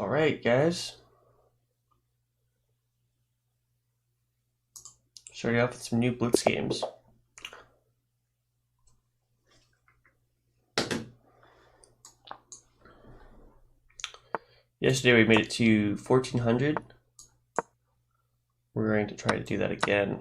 Alright, guys. Starting off with some new Blitz games. Yesterday we made it to 1400. We're going to try to do that again.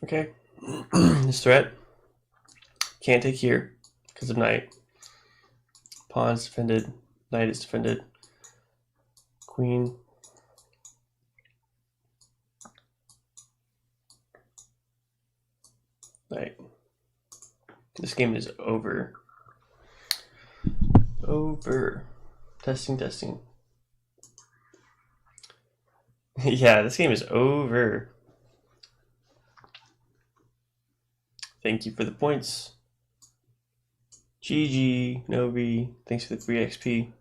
Okay. This threat can't take here because of knight. Pawn's defended. Knight is defended. Queen. Knight. This game is over. Over. Testing, testing. Yeah, this game is over. Thank you for the points. GG, Novi, thanks for the free XP.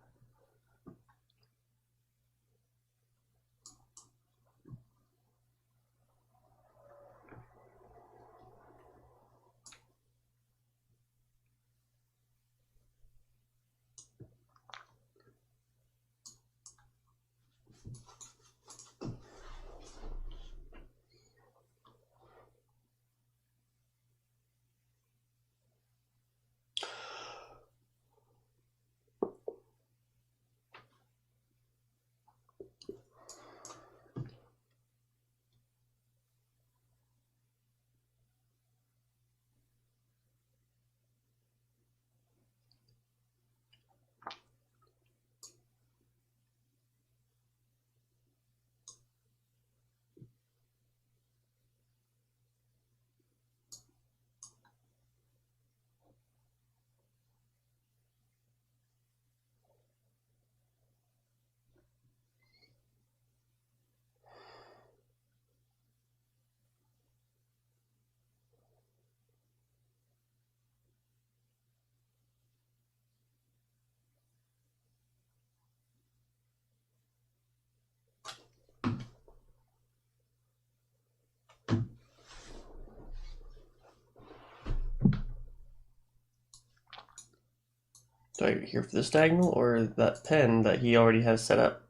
Do I here for this diagonal or that pen that he already has set up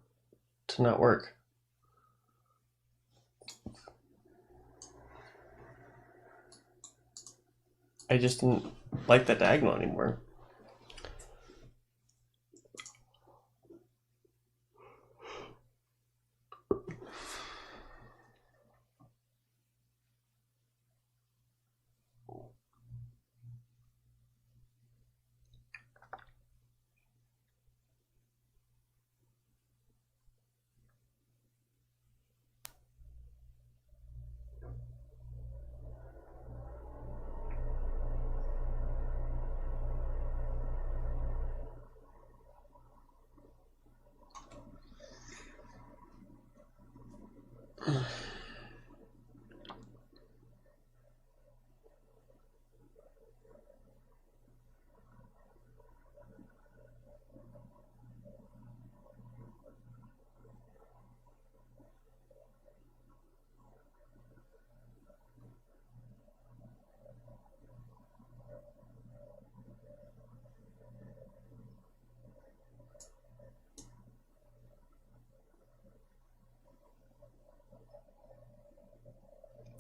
to not work? I just didn't like that diagonal anymore.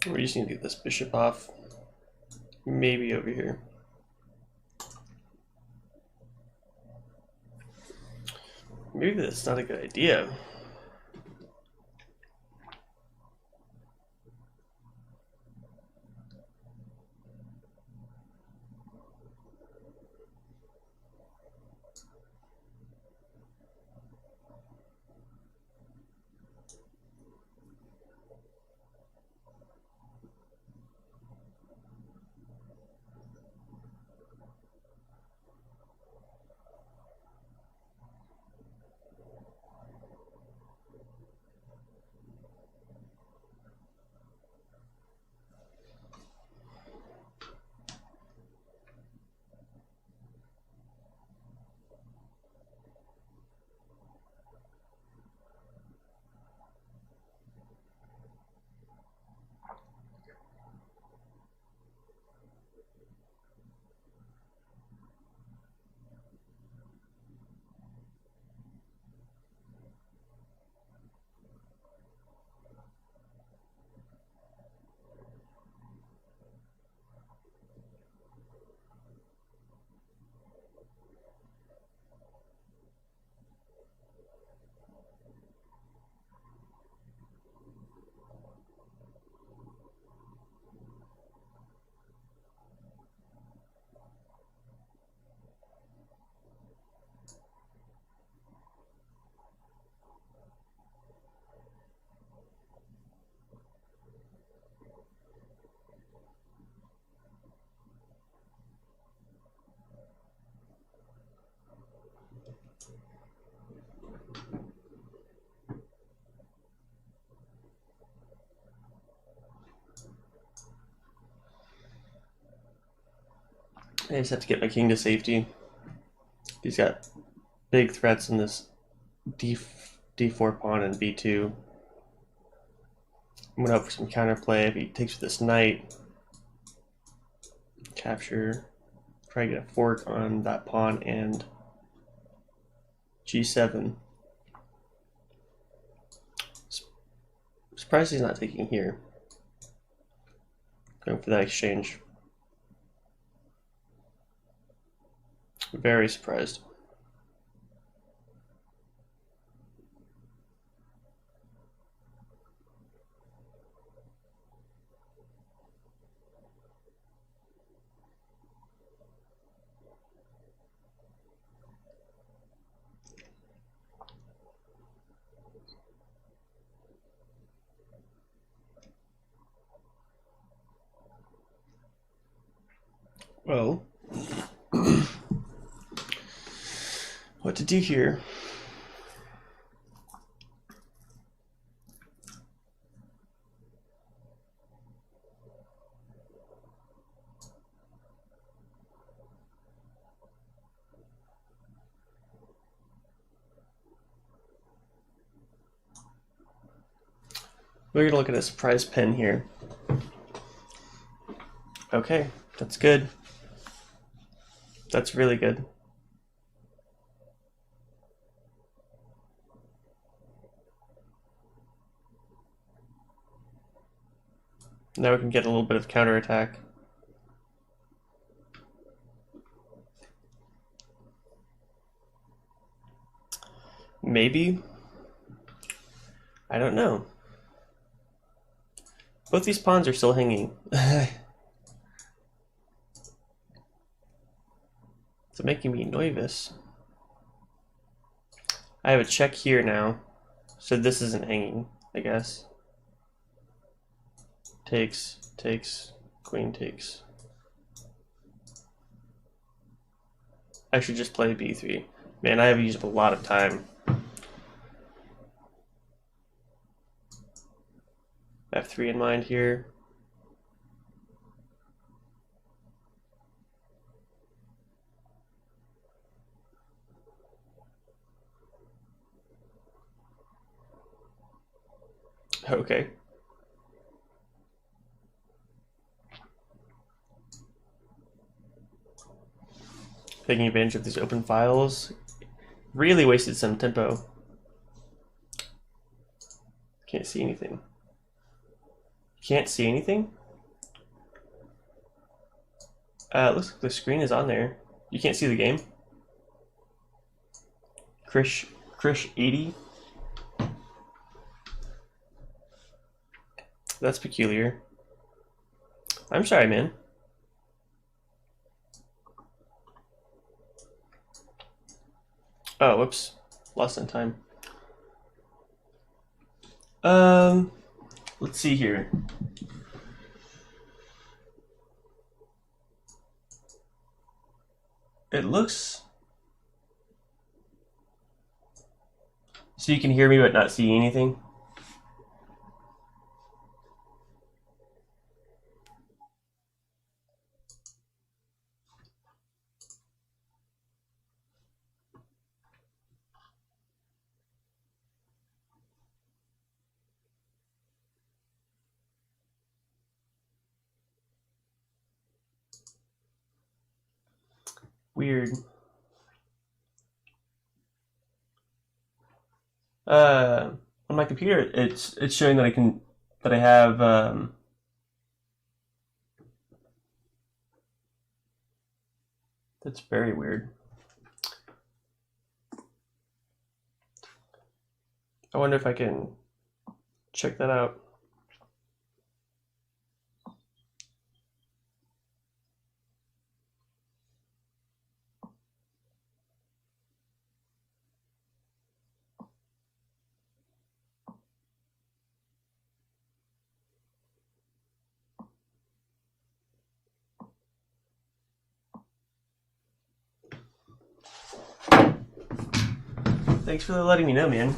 We just need to get this bishop off. Maybe over here. Maybe that's not a good idea. I just have to get my king to safety. He's got big threats in this d4 pawn and b2. I'm gonna hope for some counterplay. If he takes with this knight, capture, try to get a fork on that pawn and g7. Surprised he's not taking here. Going for that exchange. Very surprised. Well, what to do here? We're gonna look at a surprise pen here. Okay, that's good. That's really good. Now we can get a little bit of counterattack. Maybe? I don't know. Both these pawns are still hanging. It's making me nervous. I have a check here now, so this isn't hanging, I guess. Takes, queen takes. I should just play b3. Man, I have used up a lot of time. f3 in mind here. Okay. Taking advantage of these open files. Really wasted some tempo. Can't see anything. Can't see anything? Looks like the screen is on there. You can't see the game? Krish 80? That's peculiar. I'm sorry, man. Oh, whoops. Lost in time. Let's see here. It looks... So you can hear me but not see anything? Weird. On my computer, it's showing that I have that's very weird. I wonder if I can check that out. Thanks for letting me know, man.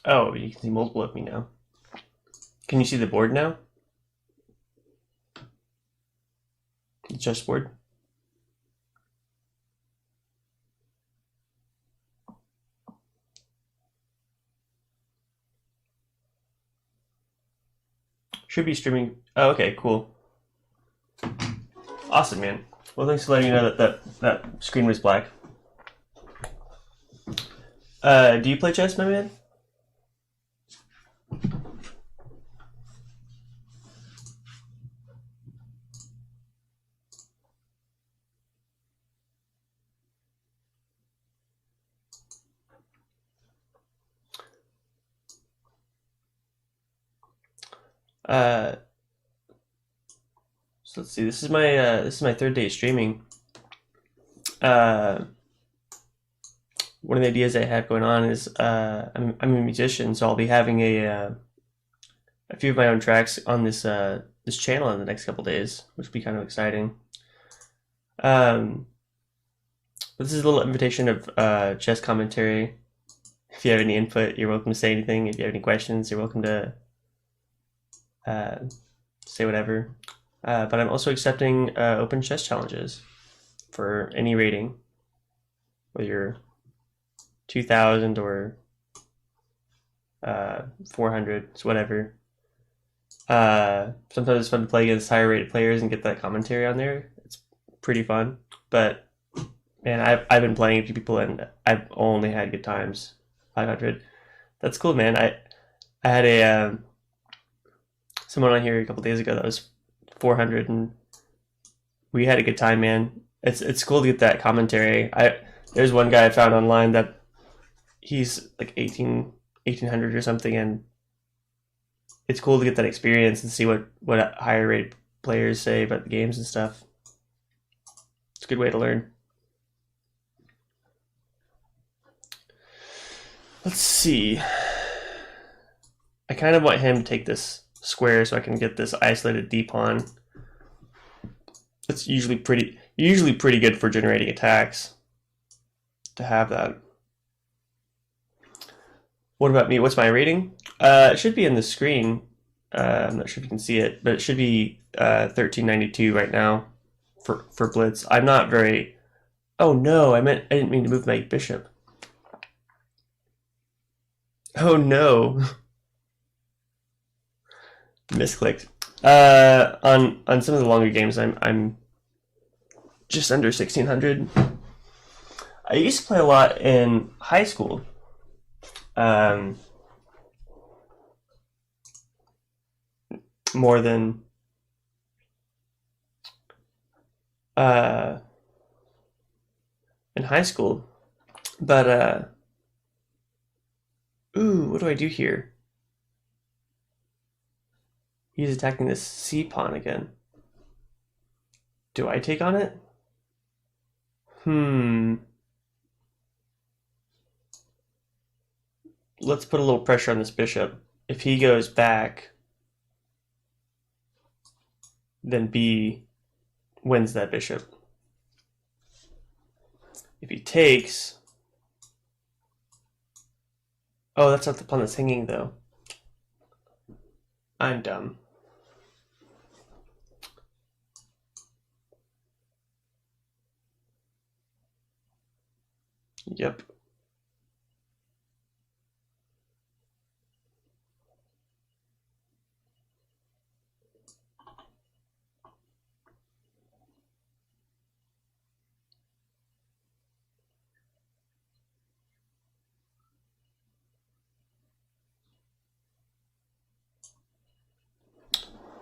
Oh, you can see multiple of me now. Can you see the board now? The chessboard? Should be streaming. Oh, okay, cool. Awesome, man. Well, thanks for letting me know that screen was black. Do you play chess, my man? Uh, so let's see. This is my third day streaming. Uh, One of the ideas I have going on is I'm a musician, so I'll be having a few of my own tracks on this channel in the next couple days, which will be kind of exciting. But this is a little invitation of chess commentary. If you have any input, you're welcome to say anything. If you have any questions, you're welcome to say whatever. But I'm also accepting open chess challenges for any rating, whether you're 2,000 or 400, it's whatever. Sometimes it's fun to play against higher rated players and get that commentary on there. It's pretty fun. But man, I've been playing a few people and I've only had good times. 500. That's cool, man. I had a someone on here a couple days ago that was 400 and we had a good time, man. It's cool to get that commentary. There's one guy I found online that he's like 1800 or something, and it's cool to get that experience and see what higher rated players say about the games and stuff. It's a good way to learn. Let's see. I kind of want him to take this square so I can get this isolated D pawn. It's usually pretty good for generating attacks to have that. What about me? What's my rating? It should be in the screen. I'm not sure if you can see it, but it should be 1392 right now for Blitz. I'm not very. Oh no! I didn't mean to move my bishop. Oh no! Misclicked. On some of the longer games, I'm just under 1600. I used to play a lot in high school. More than in high school, but ooh, what do I do here? He's attacking this C pawn again. Do I take on it? Let's put a little pressure on this bishop. If he goes back, then B wins that bishop. If he takes... Oh, that's not the pawn that's hanging, though. I'm dumb. Yep.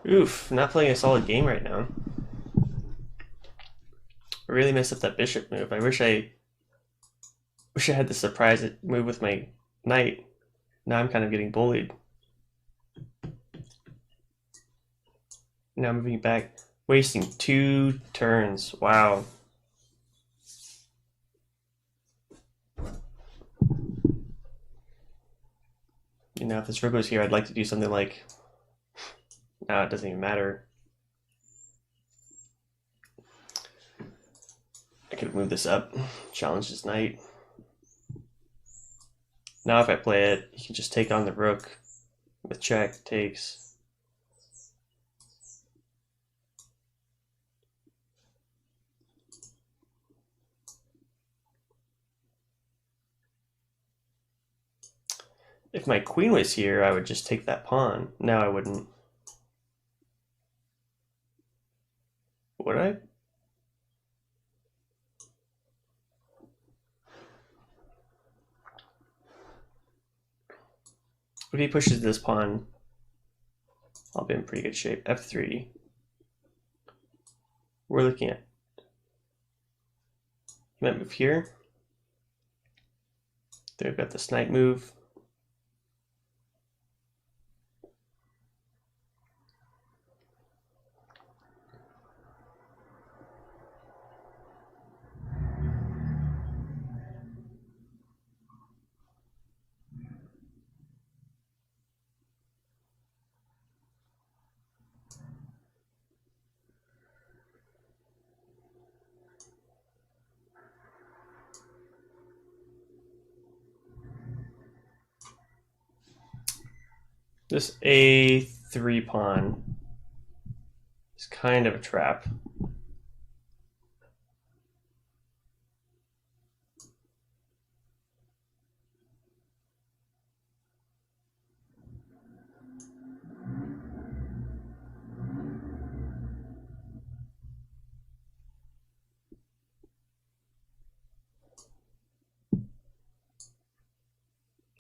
Oof, not playing a solid game right now. I really messed up that bishop move. I wish I had the surprise move with my knight. Now I'm kind of getting bullied. Now moving back, wasting 2 turns. Wow. You know, if this rook was here, I'd like to do something like... Now it doesn't even matter. I could move this up, challenge this knight. Now if I play it, he can just take on the rook with check, takes. If my queen was here, I would just take that pawn. Now I wouldn't. Would I? If he pushes this pawn, I'll be in pretty good shape. F3. We're looking at. He might move here. Then we've got the snipe move. This A3 pawn is kind of a trap.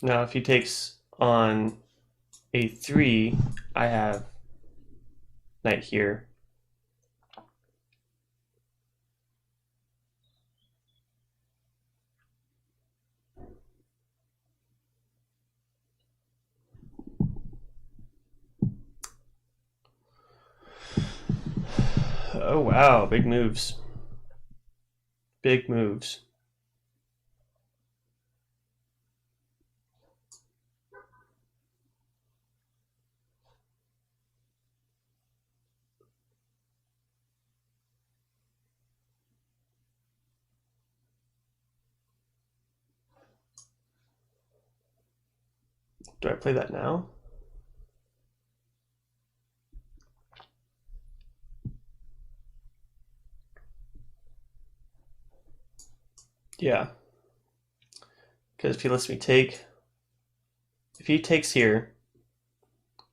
Now if he takes on A3, I have knight here. Oh wow, big moves. Big moves. Do I play that now? Yeah. Because if he lets me take, if he takes here,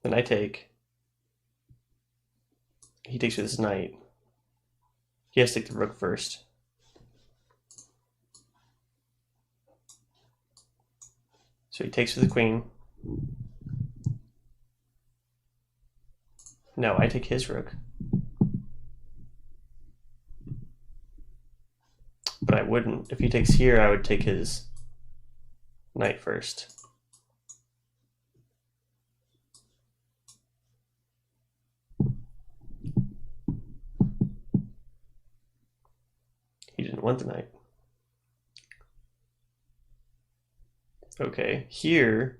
then I take. He takes with his knight. He has to take the rook first. So he takes with the queen. No, I take his rook. But I wouldn't. If he takes here, I would take his knight first. He didn't want the knight. Okay, here.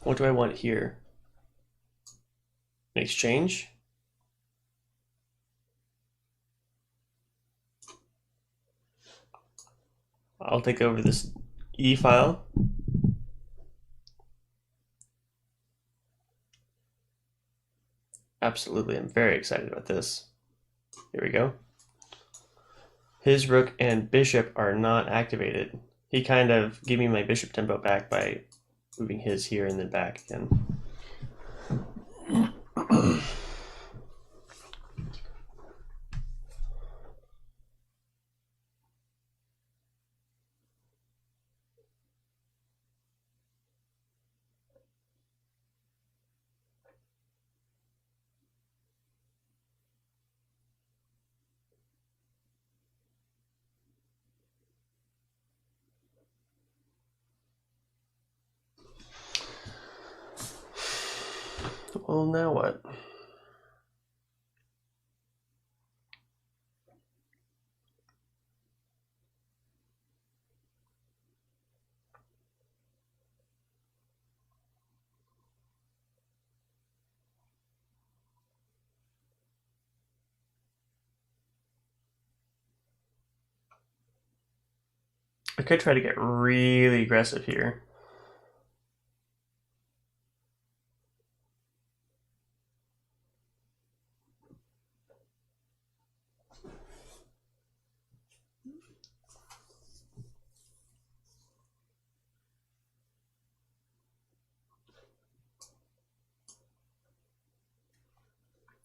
What do I want here? An exchange? I'll take over this E file. Absolutely, I'm very excited about this. Here we go. His rook and bishop are not activated. He kind of gave me my bishop tempo back by moving his here and then back again. Well, now what? I could try to get really aggressive here.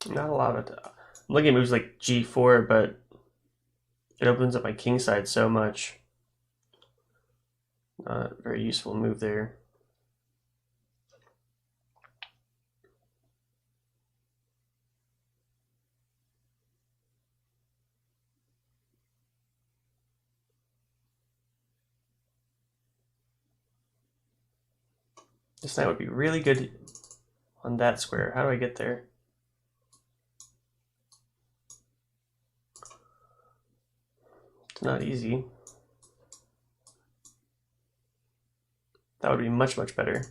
Not a lot of it. I'm looking at moves like g4, but it opens up my king side so much. Not a very useful move there. This knight would be really good on that square. How do I get there? It's not easy. That would be much, much better.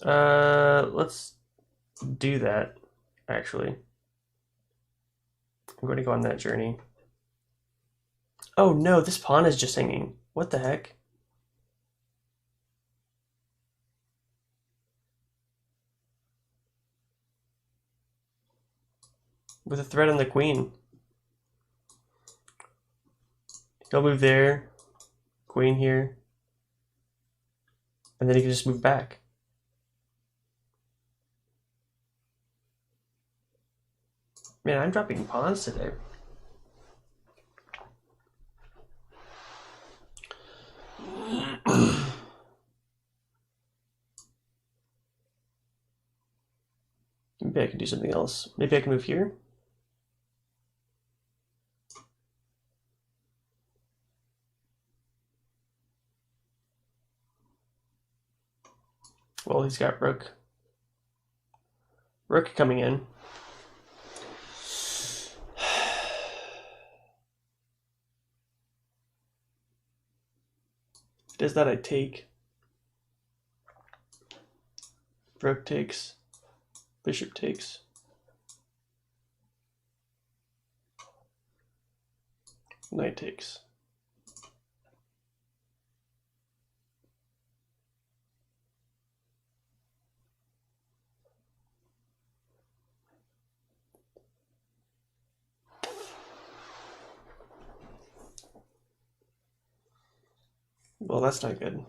Let's do that, actually. I'm going to go on that journey. Oh no, this pawn is just hanging. What the heck? With a threat on the queen. He'll move there, queen here, and then he can just move back. Man, I'm dropping pawns today. Maybe I can do something else. Maybe I can move here. Well, he's got rook. Rook coming in. If it does that, I take. Rook takes. Bishop takes. Knight takes. Well, that's not good.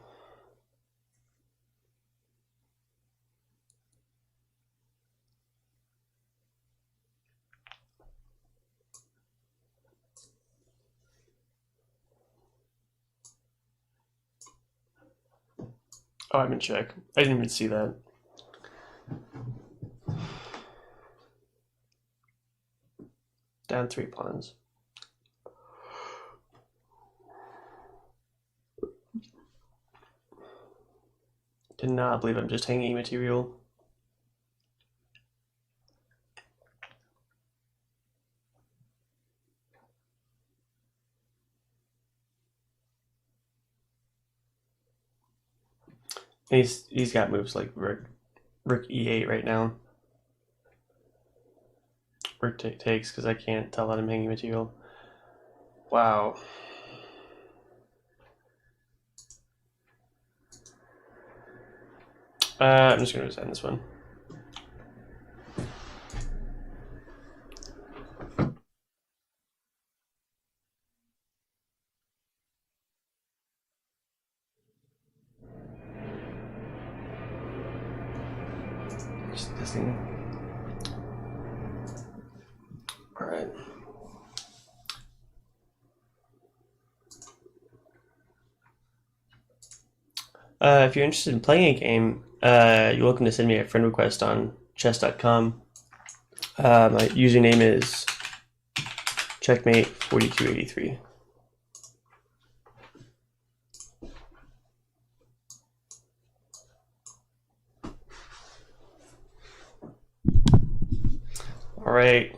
Oh, I'm in check. I didn't even see that. Down 3 pawns. Did not believe I'm just hanging material. And he's got moves like rook e8 right now. Rook takes because I can't tell that I'm hanging material. Wow. I'm just gonna end this one. Just this thing. All right. If you're interested in playing a game, you're welcome to send me a friend request on chess.com. My username is checkmate4283. All right.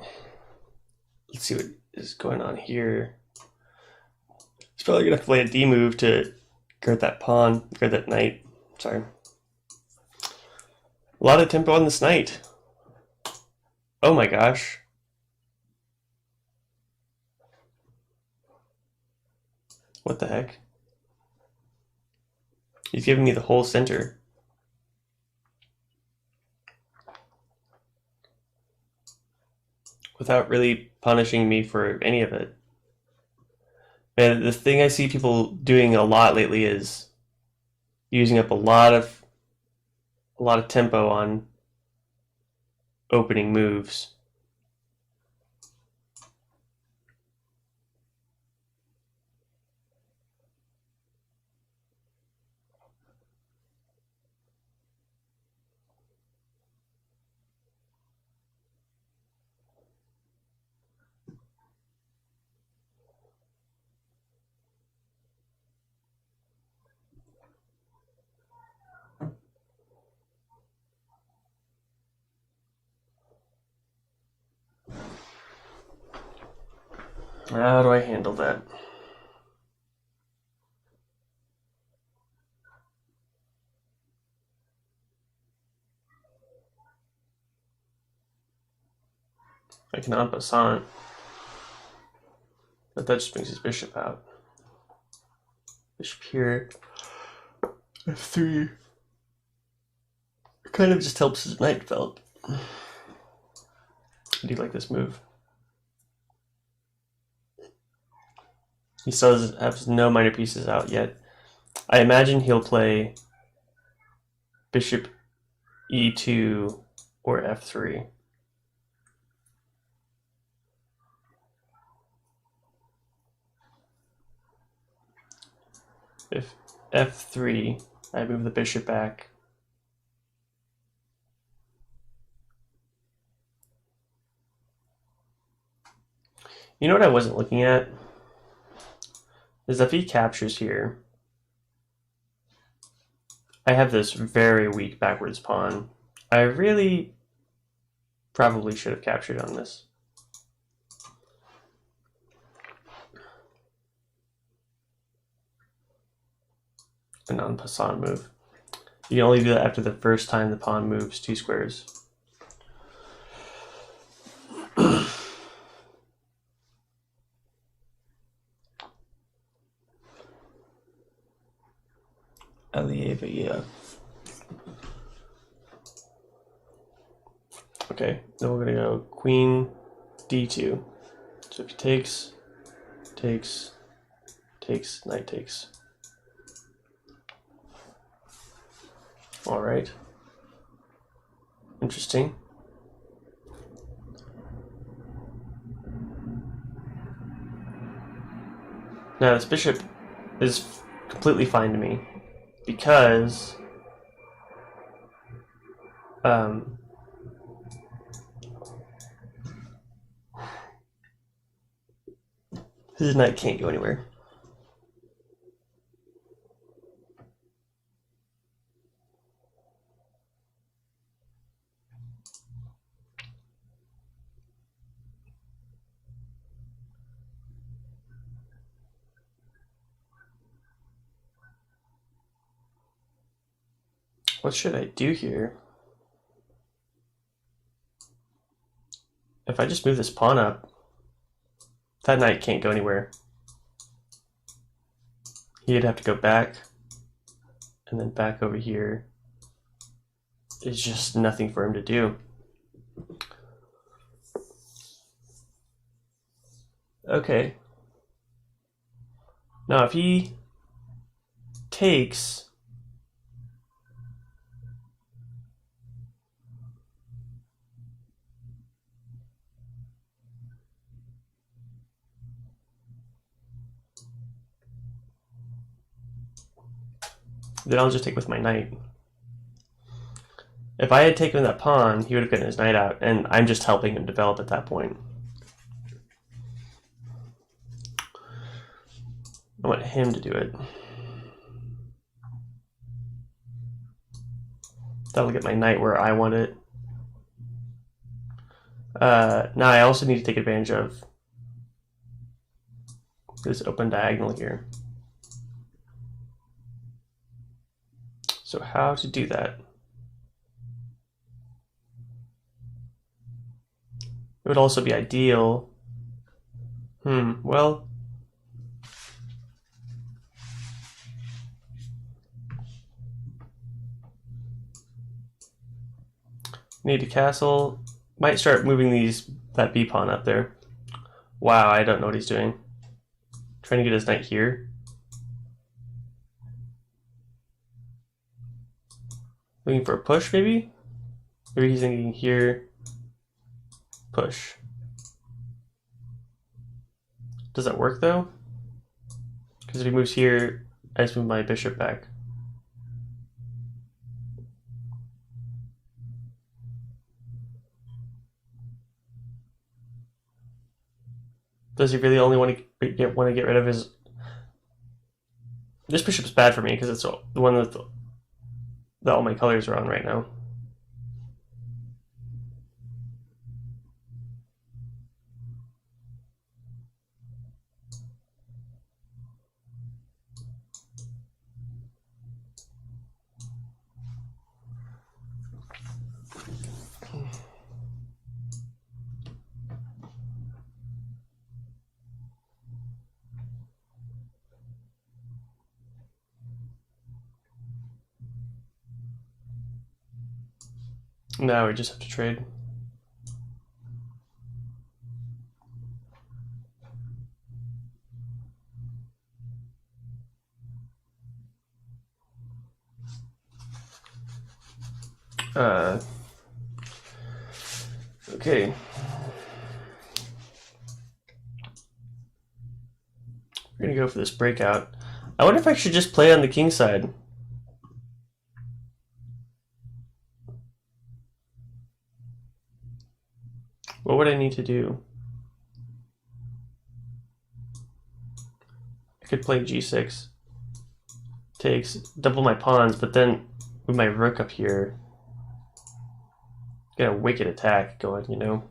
Let's see what is going on here. He's probably gonna have to play a D move to guard that pawn, guard that knight. Sorry. A lot of tempo on this knight. Oh my gosh. What the heck? He's giving me the whole center. Without really punishing me for any of it. And the thing I see people doing a lot lately is using up a lot of tempo on opening moves. How do I handle that? I can en passant, but that just brings his bishop out. Bishop here. F3. It kind of just helps his knight develop. I do like this move. He still has no minor pieces out yet. I imagine he'll play bishop e2 or f3. If f3, I move the bishop back. You know what I wasn't looking at? Is if he captures here, I have this very weak backwards pawn. I really probably should have captured on this. An en passant move. You can only do that after the first time the pawn moves 2 squares. Yeah. Okay, then we're gonna go queen d2. So if he takes, knight takes. All right. Interesting. Now this bishop is completely fine to me because his knight can't go anywhere. What should I do here? If I just move this pawn up, that knight can't go anywhere. He'd have to go back, and then back over here. There's just nothing for him to do. Okay. Now if he takes, then I'll just take with my knight. If I had taken that pawn, he would have gotten his knight out, and I'm just helping him develop at that point. I want him to do it. That'll get my knight where I want it. Now I also need to take advantage of this open diagonal here. So how to do that? It would also be ideal. Well, Need a castle. Might start moving that B pawn up there. Wow, I don't know what he's doing. Trying to get his knight here. Looking for a push, maybe? Maybe he's thinking here. Push. Does that work though? Because if he moves here, I just move my bishop back. Does he really only want to get rid of his? This bishop's bad for me because it's the one that all my colors are on right now. Now we just have to trade. Okay. We're gonna go for this breakout. I wonder if I should just play on the king side. What would I need to do? I could play g6. Takes, double my pawns, but then with my rook up here, get a wicked attack going, you know?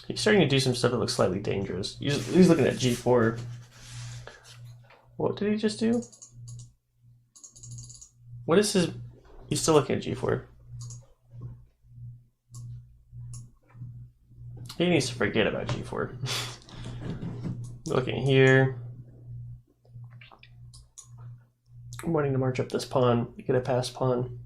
He's starting to do some stuff that looks slightly dangerous. He's looking at g4. What did he just do? What is his... He's still looking at g4. He needs to forget about g4. Looking here. I'm wanting to march up this pawn, get a passed pawn.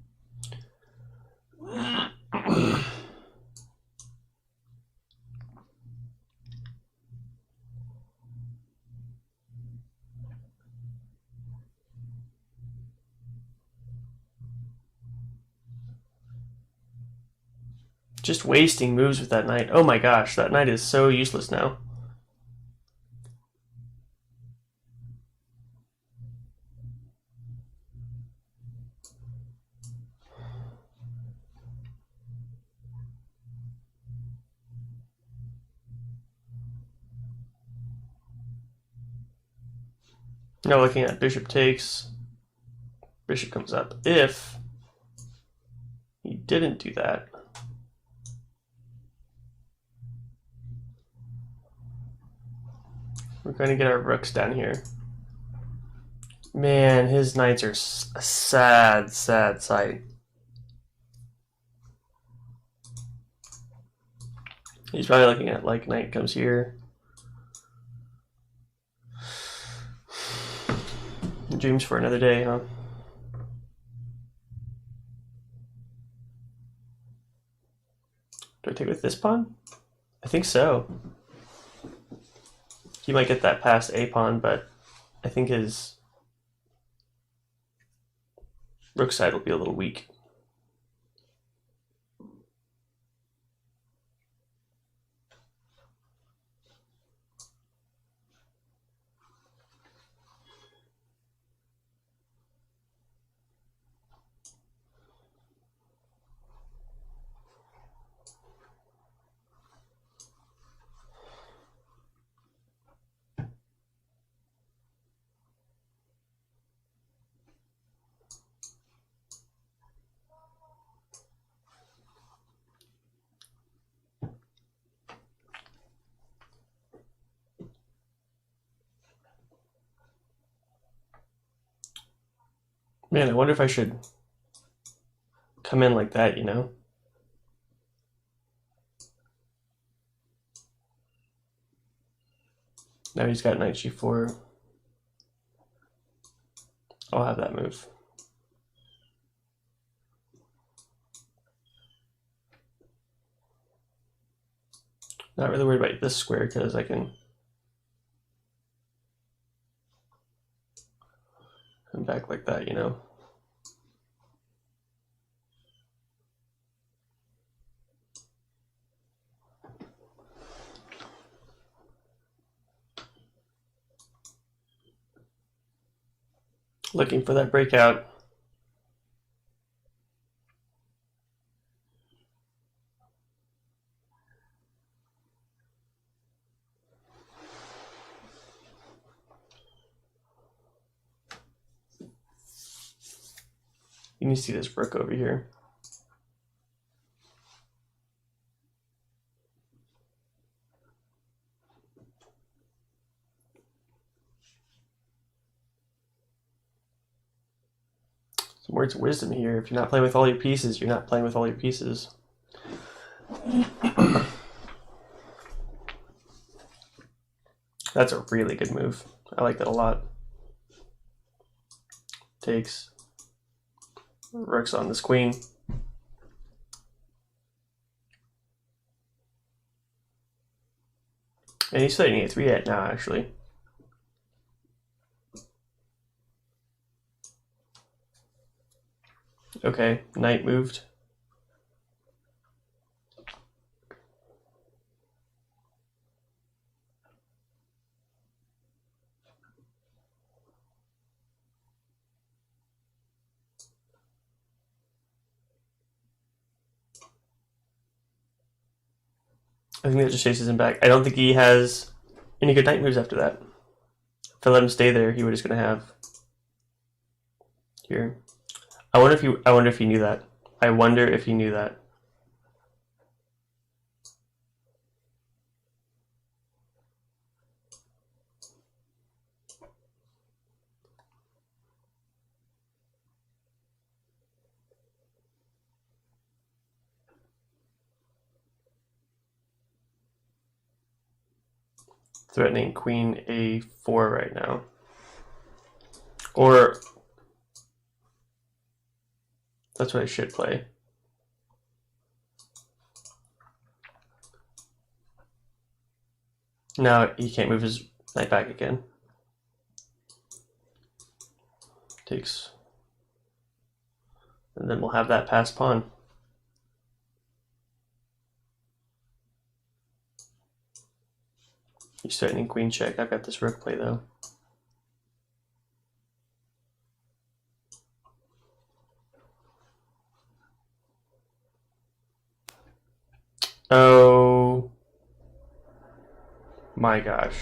Just wasting moves with that knight. Oh my gosh, that knight is so useless now. Now looking at bishop takes. Bishop comes up. If he didn't do that, we're going to get our rooks down here. Man, his knights are a sad, sad sight. He's probably looking at like knight comes here. Dreams for another day, huh? Do I take with this pawn? I think so. He might get that past a pawn, but I think his rook side will be a little weak. Man, I wonder if I should come in like that, you know? Now he's got knight g4. I'll have that move. Not really worried about this square because I can come back like that, you know? Looking for that breakout. You can see this rook over here. Some words of wisdom here. If you're not playing with all your pieces, you're not playing with all your pieces. That's a really good move. I like that a lot. Takes. Rook's on this queen. And he's studying a3 yet now, actually. Okay, knight moved. I think that just chases him back. I don't think he has any good knight moves after that. If I let him stay there, he was just gonna have here. I wonder if he knew that. I wonder if he knew that. Threatening queen a4 right now. Or that's what I should play. Now he can't move his knight back again. Takes. And then we'll have that passed pawn. He's threatening queen check. I've got this rook play though. Oh my gosh.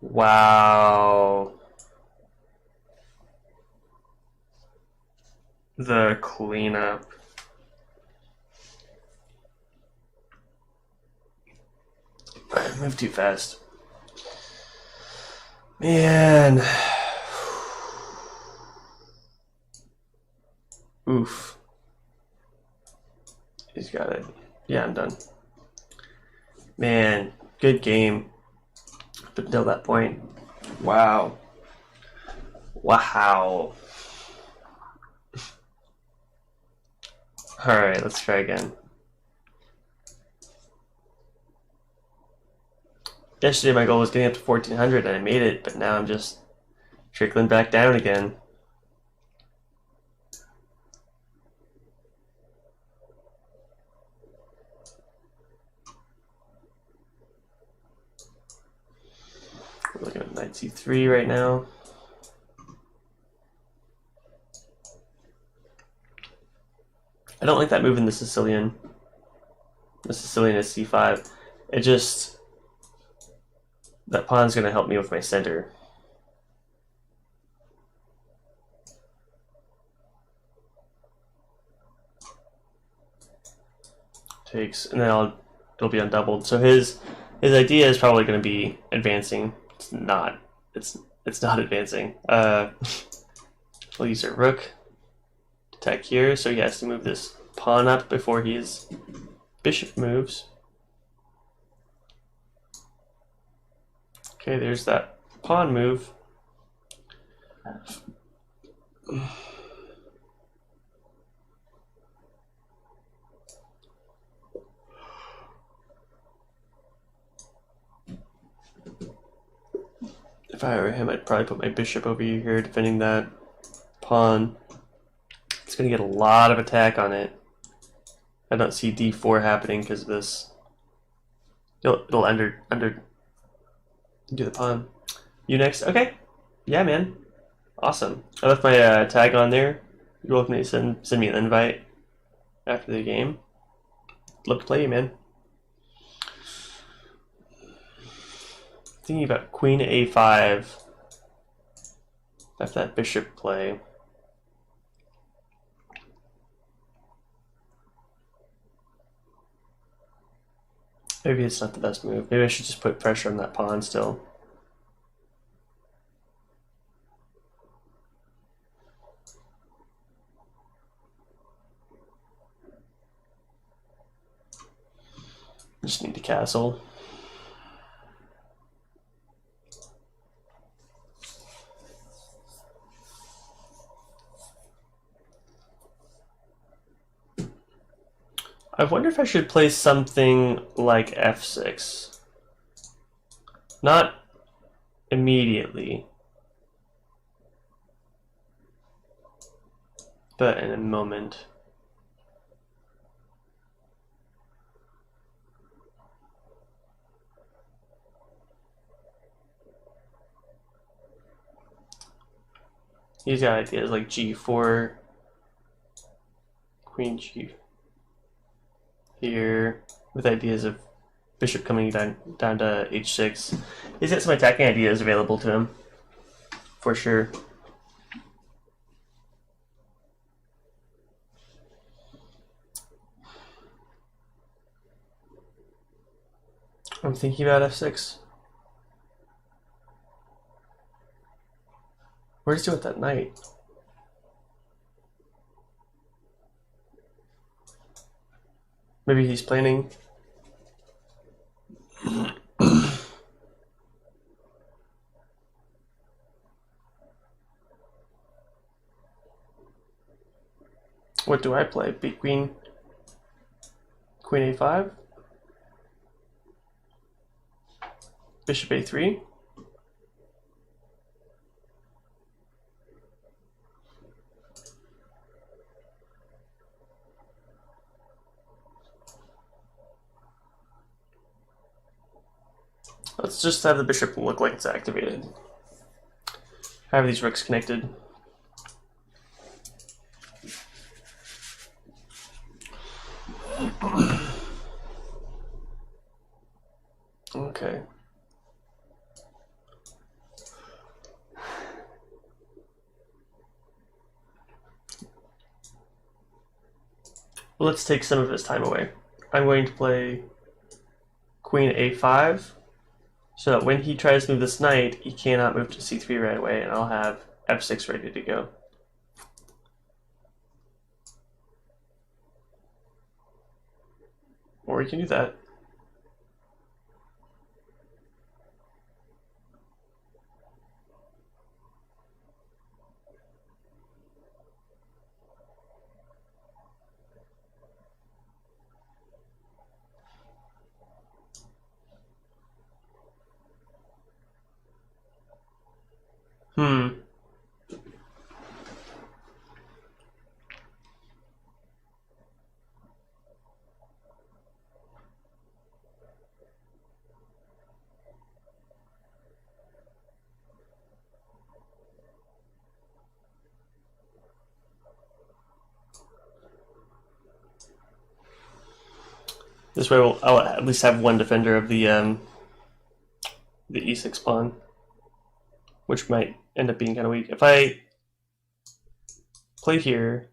Wow. The cleanup. I moved too fast. Man. Oof. He's got it. Yeah, I'm done. Man, good game. Up until that point. Wow. Wow. Alright, let's try again. Yesterday my goal was getting up to 1400 and I made it, but now I'm just trickling back down again. We're looking at knight c3 right now. I don't like that move in the Sicilian. The Sicilian is c5. It just... That pawn's going to help me with my center. takes, and then it'll be undoubled. So his idea is probably going to be advancing. It's not. It's not advancing. We'll use our rook to attack here, so he has to move this pawn up before his bishop moves. Okay, there's that pawn move. If I were him, I'd probably put my bishop over here defending that pawn. It's going to get a lot of attack on it. I don't see d4 happening because of this. It'll under do the pawn. You next? Okay. Yeah, man. Awesome. I left my tag on there. You're welcome to send me an invite after the game. Love to play you, man. Thinking about queen a5 after that bishop play. Maybe it's not the best move. Maybe I should just put pressure on that pawn still. Just need to castle. I wonder if I should play something like f6. Not immediately, but in a moment. He's got ideas like g4, queen g here, with ideas of bishop coming down to h6. He's got some attacking ideas available to him, for sure. I'm thinking about f6. Where's he with that knight? Maybe he's planning. What do I play? Beat queen a5? Bishop a3? Let's just have the bishop look like it's activated. Have these rooks connected. Okay. Let's take some of his time away. I'm going to play queen a5, so that when he tries to move this knight, he cannot move to c3 right away, and I'll have f6 ready to go. Or we can do that. This way I'll at least have one defender of the e6 pawn, which might end up being kind of weak. If I play here,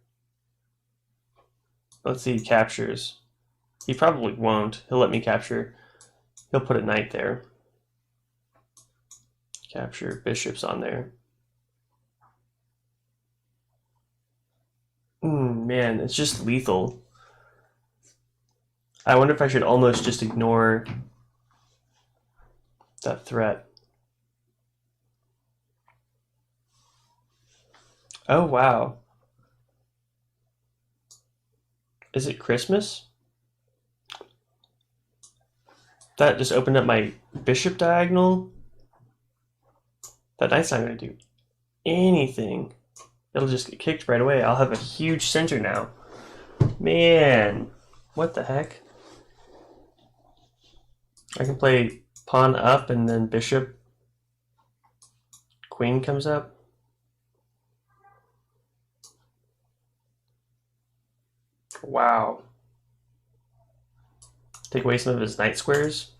let's see, he captures. He probably won't. He'll let me capture. He'll put a knight there. Capture bishops on there. Man, it's just lethal. I wonder if I should almost just ignore that threat. Oh, wow. Is it Christmas? That just opened up my bishop diagonal. That knight's not going to do anything. It'll just get kicked right away. I'll have a huge center now. Man, what the heck? I can play pawn up and then bishop. Queen comes up. Wow. Take away some of his knight squares.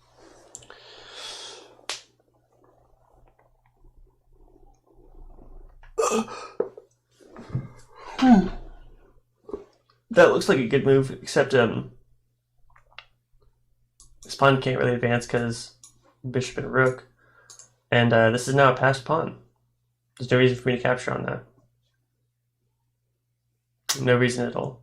That looks like a good move, except this pawn can't really advance because bishop and rook. And this is now a passed pawn. There's no reason for me to capture on that. No reason at all.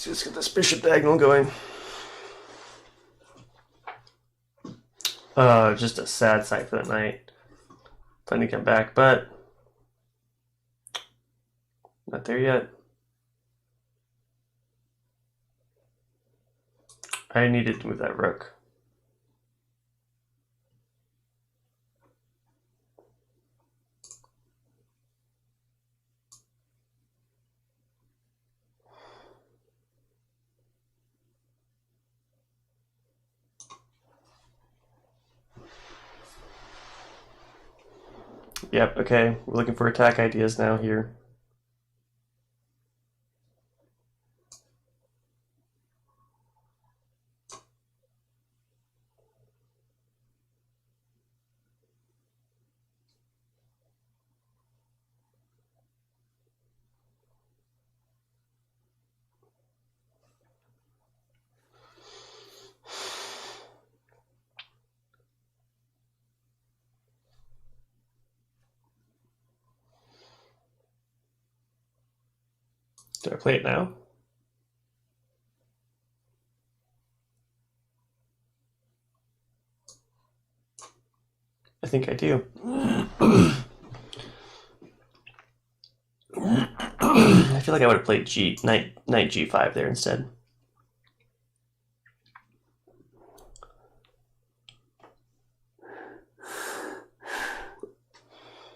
Let's get this bishop diagonal going. Just a sad sight for the knight. Planning to come back, but not there yet. I needed to move that rook. Yep, okay. We're looking for attack ideas now here. Do I play it now? I think I do. I feel like I would have played knight g5 there instead.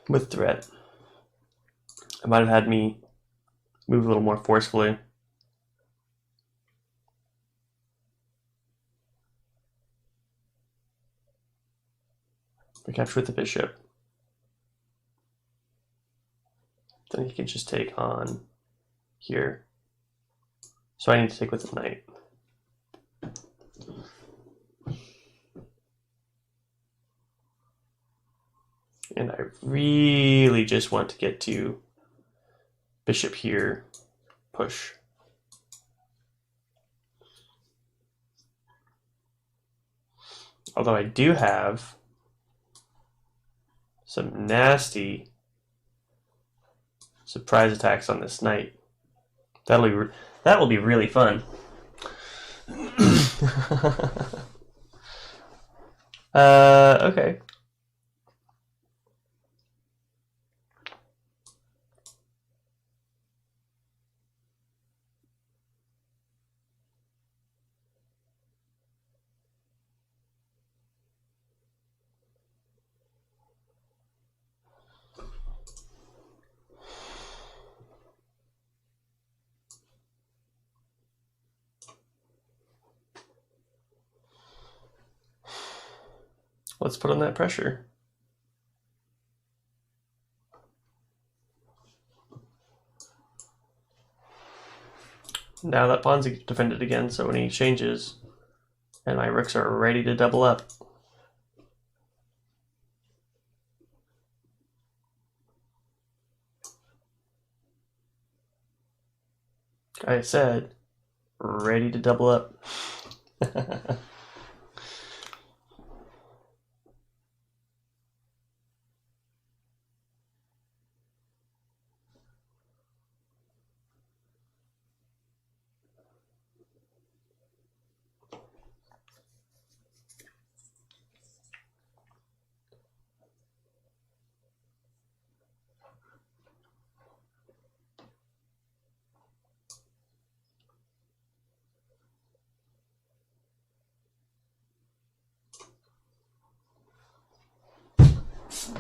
With threat. It might have had me move a little more forcefully. We capture with the bishop. Then he can just take on here. So I need to take with the knight. And I really just want to get to bishop here, push. Although I do have some nasty surprise attacks on this knight. That will be really fun. Okay. Let's put on that pressure. Now that pawn's defended again, so when he changes, and my rooks are ready to double up. I said, ready to double up.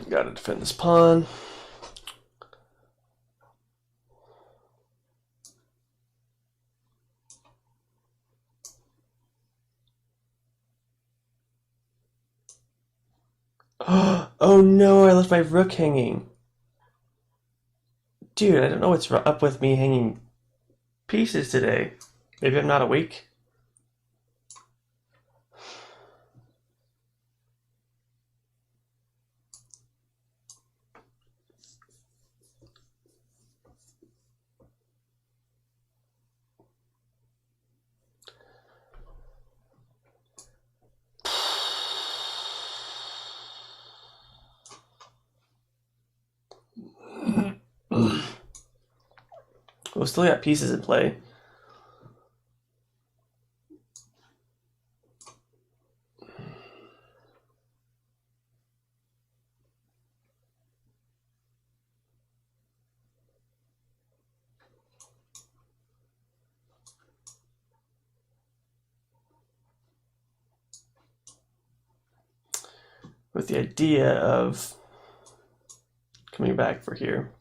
Gotta defend this pawn. Oh no, I left my rook hanging. Dude, I don't know what's up with me hanging pieces today. Maybe I'm not awake. We still got pieces in play. With the idea of coming back for here.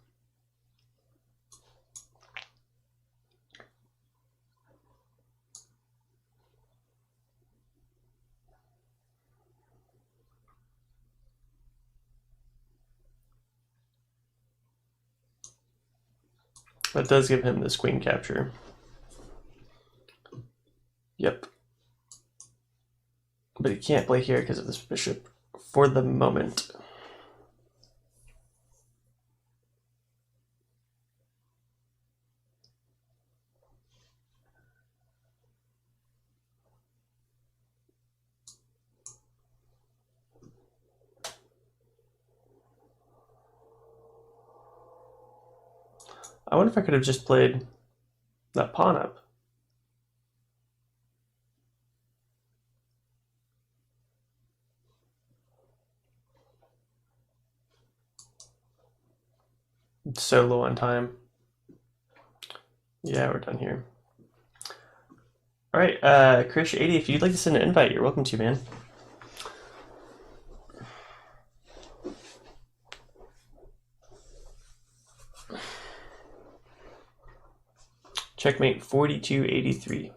That does give him this queen capture. Yep. But he can't play here because of this bishop for the moment. I wonder if I could have just played that pawn up. It's so low on time. Yeah, we're done here. All right, Krish80, if you'd like to send an invite, you're welcome to, man. Checkmate 4283.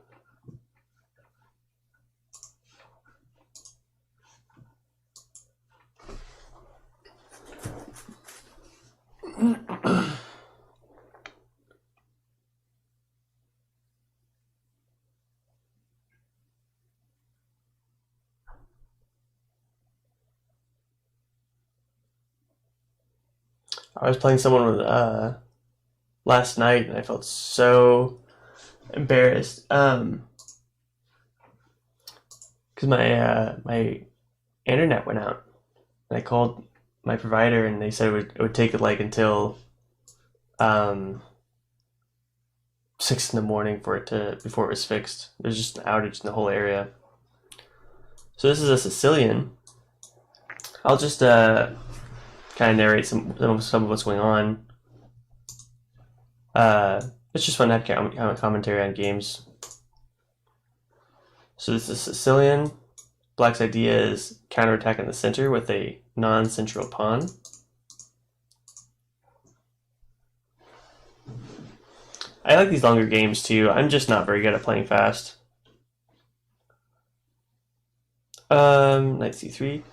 I was playing someone with last night, and I felt so embarrassed because my internet went out, and I called my provider, and they said it would take like until 6 in the morning for it to before it was fixed. There's just an outage in the whole area. So this is a Sicilian. I'll just kind of narrate some of what's going on. It's just fun to have commentary on games. So this is Sicilian. Black's idea is counterattack in the center with a non-central pawn. I like these longer games too. I'm just not very good at playing fast. Knight c3.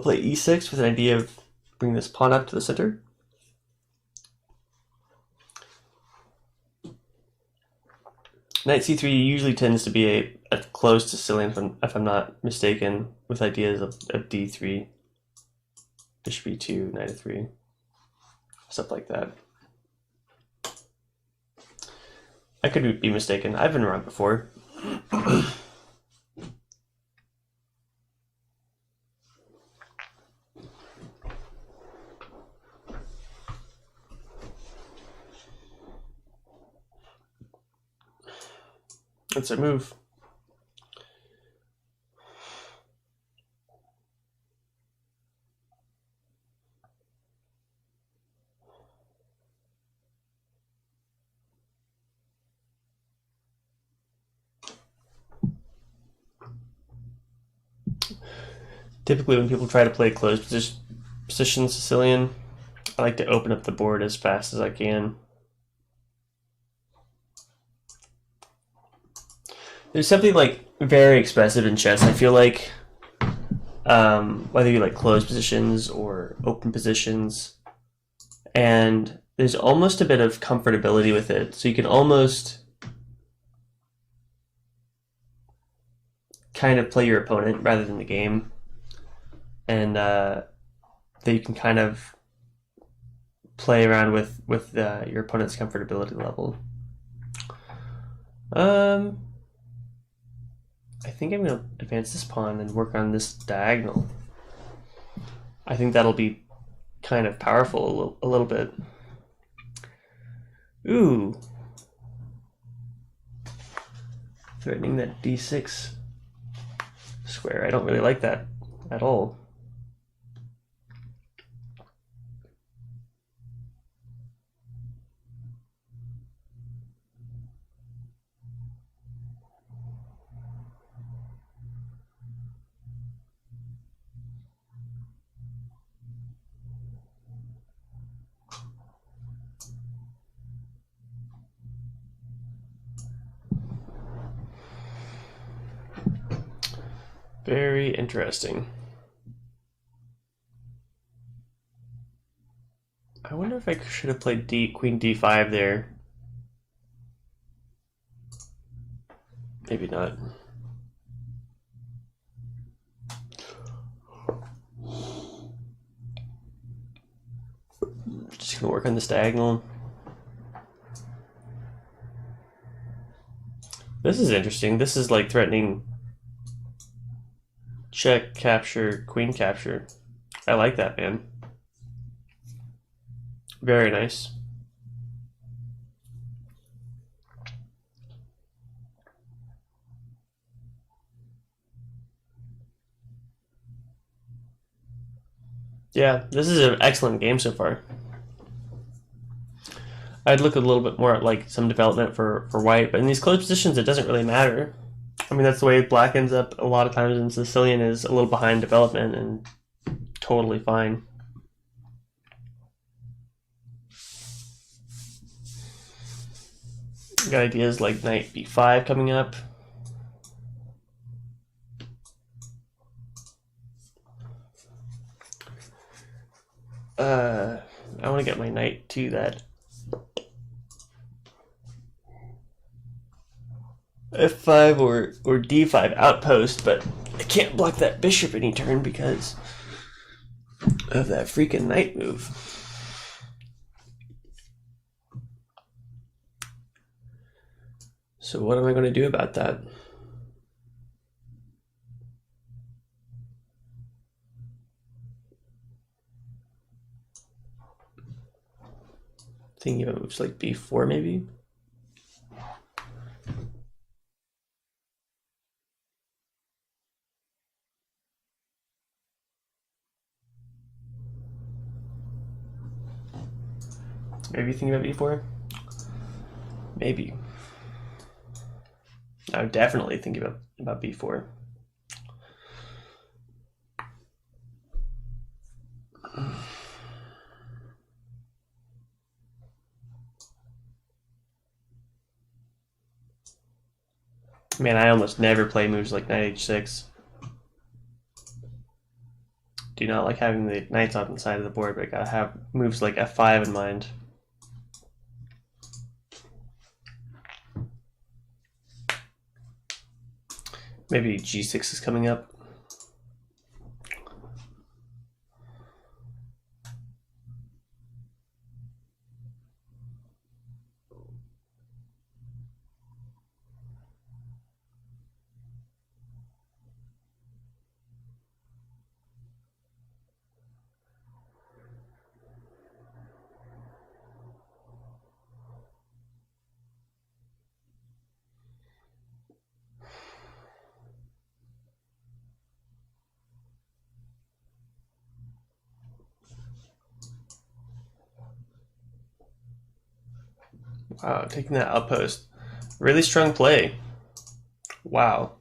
play e6 with an idea of bringing this pawn up to the center. Knight c3 usually tends to be a close to Sicilian, if I'm not mistaken, with ideas of d3, bishop e2, knight f3, stuff like that. I could be mistaken. I've been wrong before. That's a move. Typically when people try to play closed position Sicilian, I like to open up the board as fast as I can. There's something like very expressive in chess. I feel like whether you like closed positions or open positions, and there's almost a bit of comfortability with it. So you can almost kind of play your opponent rather than the game, and that you can kind of play around with your opponent's comfortability level. I think I'm going to advance this pawn and work on this diagonal. I think that'll be kind of powerful a little bit. Ooh. Threatening that d6 square. I don't really like that at all. Very interesting. I wonder if I should have played queen d5 there. Maybe not. Just gonna work on this diagonal. This is interesting. This is like threatening check, capture, queen capture. I like that, man. Very nice. Yeah, this is an excellent game so far. I'd look a little bit more at like some development for white, but in these closed positions, it doesn't really matter. I mean, that's the way black ends up a lot of times in Sicilian, is a little behind development and totally fine. Got ideas like knight b5 coming up. I want to get my knight to that f5 or d5 outpost, but I can't block that bishop any turn because of that freaking knight move. So what am I going to do about that? Thinking of moves like b4 maybe? Maybe thinking about b4? Maybe. I would definitely think about b4. Man, I almost never play moves like knight h6. do not like having the knights on the side of the board, but I gotta have moves like f5 in mind. Maybe g6 is coming up. Wow, taking that outpost. Really strong play. Wow.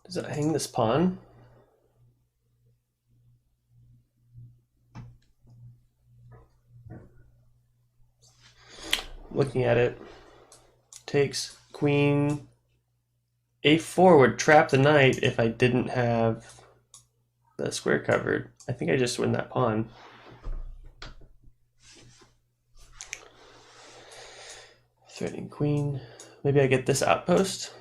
Does it hang this pawn? Looking at it, takes queen a4 would trap the knight if I didn't have the square covered. I think I just win that pawn. Threatening queen. Maybe I get this outpost.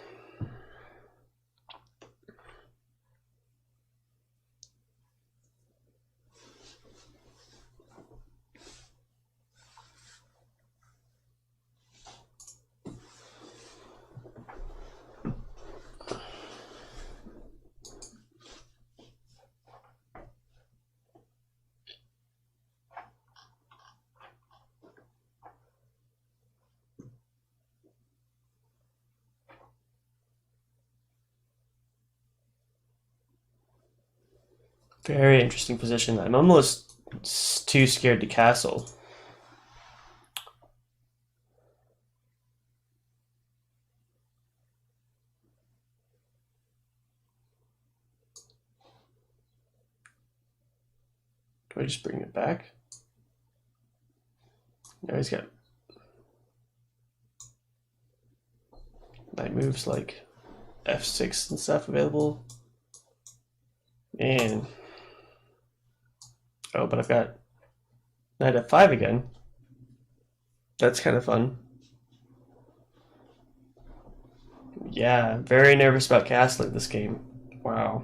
Very interesting position. I'm almost too scared to castle. Do I just bring it back? Now he's got knight moves like f6 and stuff available. And oh, but I've got knight f5 again. That's kind of fun. Yeah, very nervous about castling this game. Wow.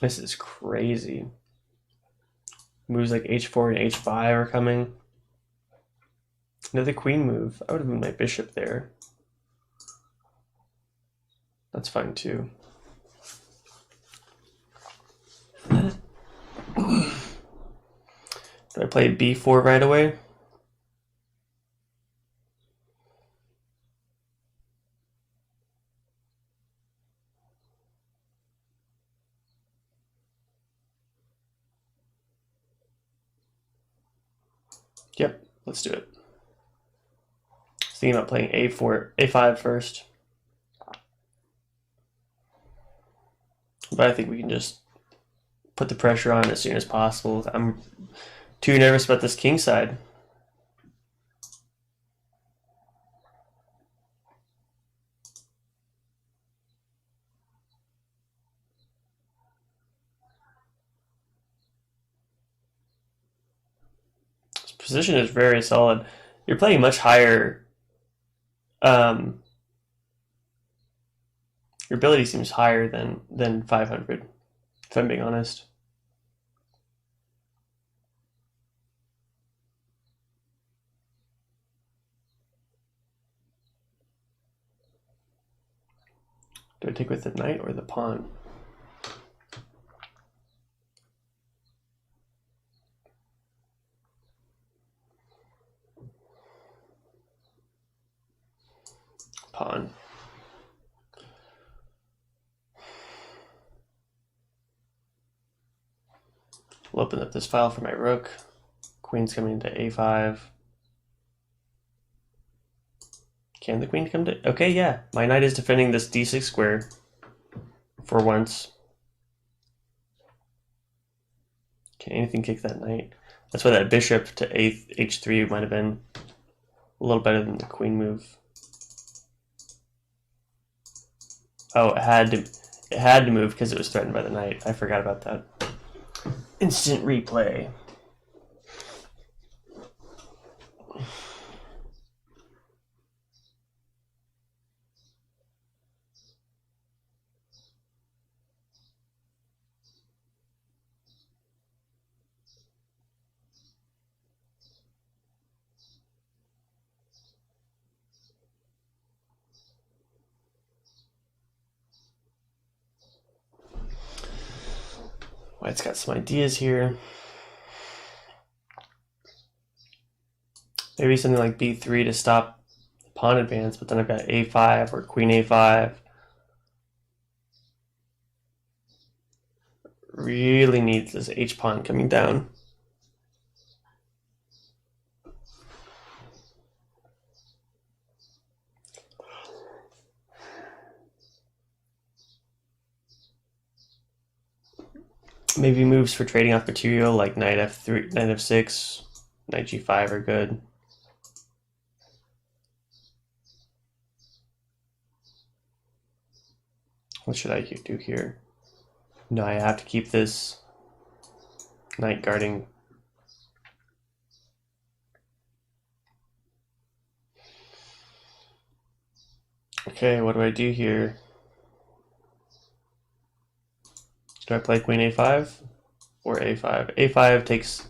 This is crazy. Moves like h4 and h5 are coming. Another queen move. I would have moved my bishop there. That's fine too. Do I play b4 right away? Yep, let's do it. Thinking about playing a4, a5 first. But I think we can just put the pressure on as soon as possible. I'm too nervous about this king side. Position is very solid. You're playing much higher. Your ability seems higher than 500, if I'm being honest. Do I take with the knight or the pawn? Pawn. We'll open up this file for my rook. Queen's coming to a5. Can the queen come to... Okay, yeah. My knight is defending this d6 square for once. Can anything kick that knight? That's why that bishop to h3 might have been a little better than the queen move. Oh, it had to move because it was threatened by the knight. I forgot about that. Instant replay. White's got some ideas here. Maybe something like b3 to stop pawn advance, but then I've got a5 or queen a5. Really needs this h-pawn coming down. Maybe moves for trading off material like knight f3, knight f6, knight g5 are good. What should I do here? No, I have to keep this knight guarding. Okay, what do I do here? Do I play queen a5 or a5? A5 takes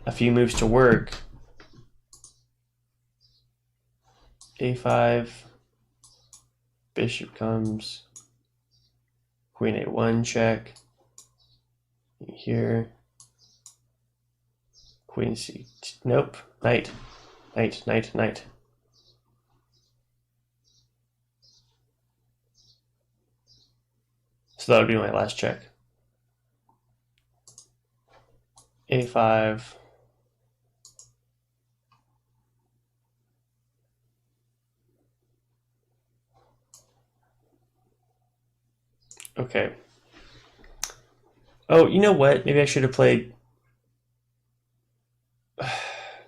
a few moves to work. a5, bishop comes, queen a1 check, here, queen c, nope, knight, knight, knight, knight. So that would be my last check. a5, okay. Oh, you know what? Maybe I should have played...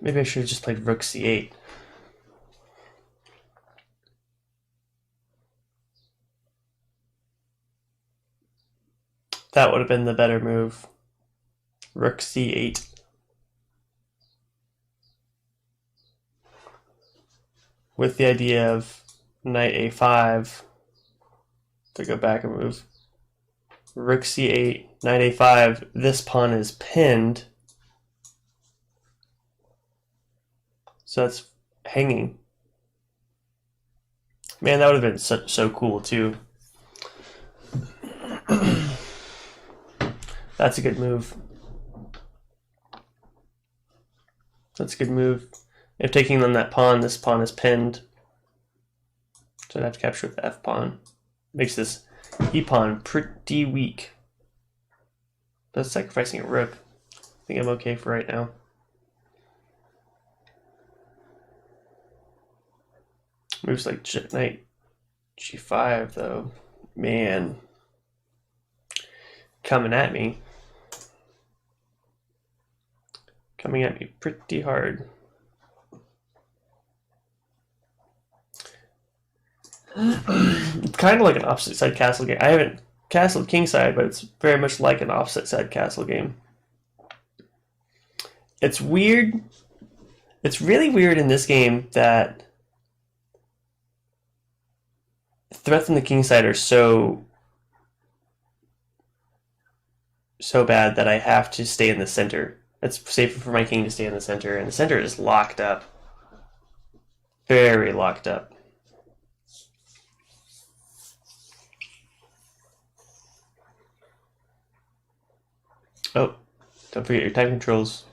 Maybe I should have just played rook c8. That would have been the better move. Rook c8. With the idea of knight a5 to go back and move. Rook c8, knight a5. This pawn is pinned. So that's hanging. Man, that would have been so cool too. That's a good move. That's a good move. If taking on that pawn, this pawn is pinned. So I'd have to capture with the f pawn. Makes this e pawn pretty weak. But sacrificing a rook, I think I'm okay for right now. Moves like knight g5 though. Man. Coming at me. Coming at me pretty hard. It's kind of like an opposite side castle game. I haven't castled kingside, but it's very much like an opposite side castle game. It's weird It's really weird in this game that threats from the king side are so bad that I have to stay in the center. It's safer for my king to stay in the center, and the center is locked up. Very locked up. Oh, don't forget your time controls.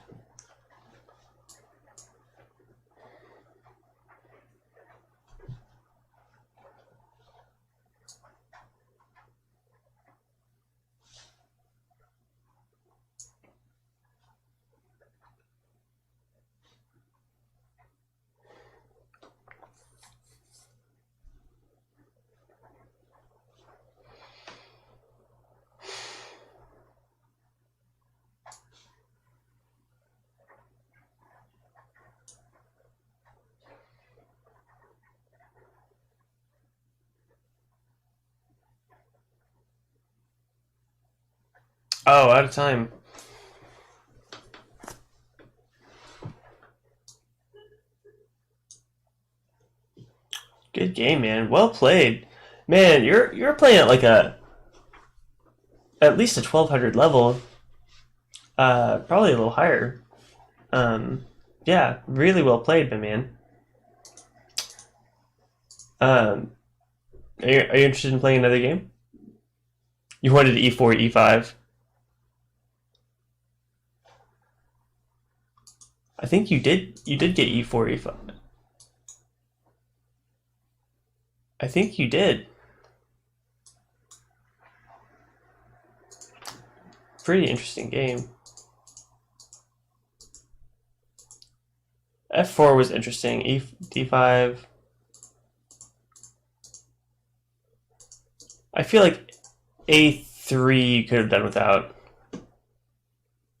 Oh, out of time. Good game, man. Well played. Man, you're playing at like at least a 1200 level. Probably a little higher. Yeah, really well played, my man. Are you interested in playing another game? You wanted e4, e5. I think you did get e4, e5. I think you did. Pretty interesting game. F4 was interesting. D5. I feel like A3 you could have done without.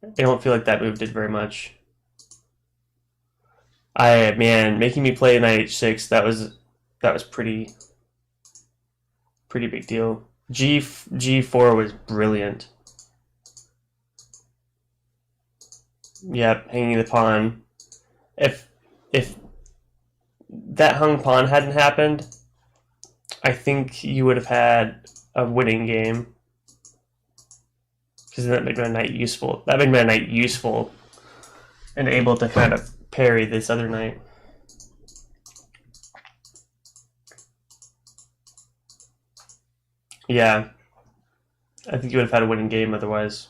I don't feel like that move did very much. Man, making me play knight h6, that was pretty big deal. G4 was brilliant. Yep, hanging the pawn. If that hung pawn hadn't happened, I think you would have had a winning game. Because that made my knight useful. That made my knight useful and able to kind of parry this other knight. Yeah. I think you would have had a winning game otherwise.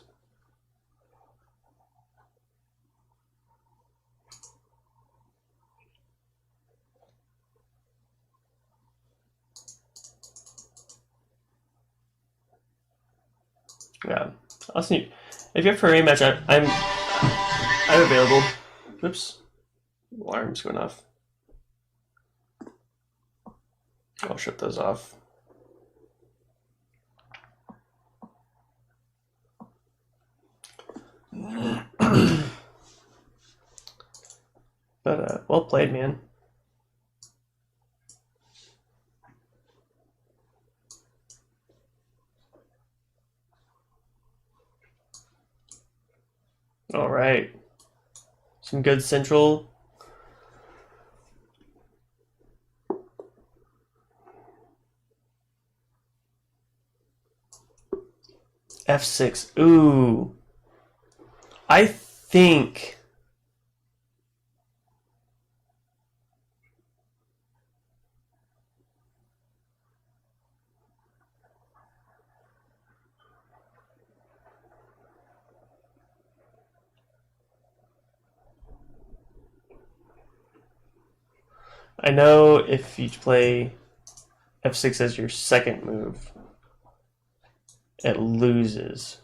Yeah. I'll see. If you're up for a rematch, I'm available. Oops. Alarm's going off. I'll shut those off. But well played, man. All right. Some good central. F6. Ooh. I think I know if you play F6 as your second move, it loses.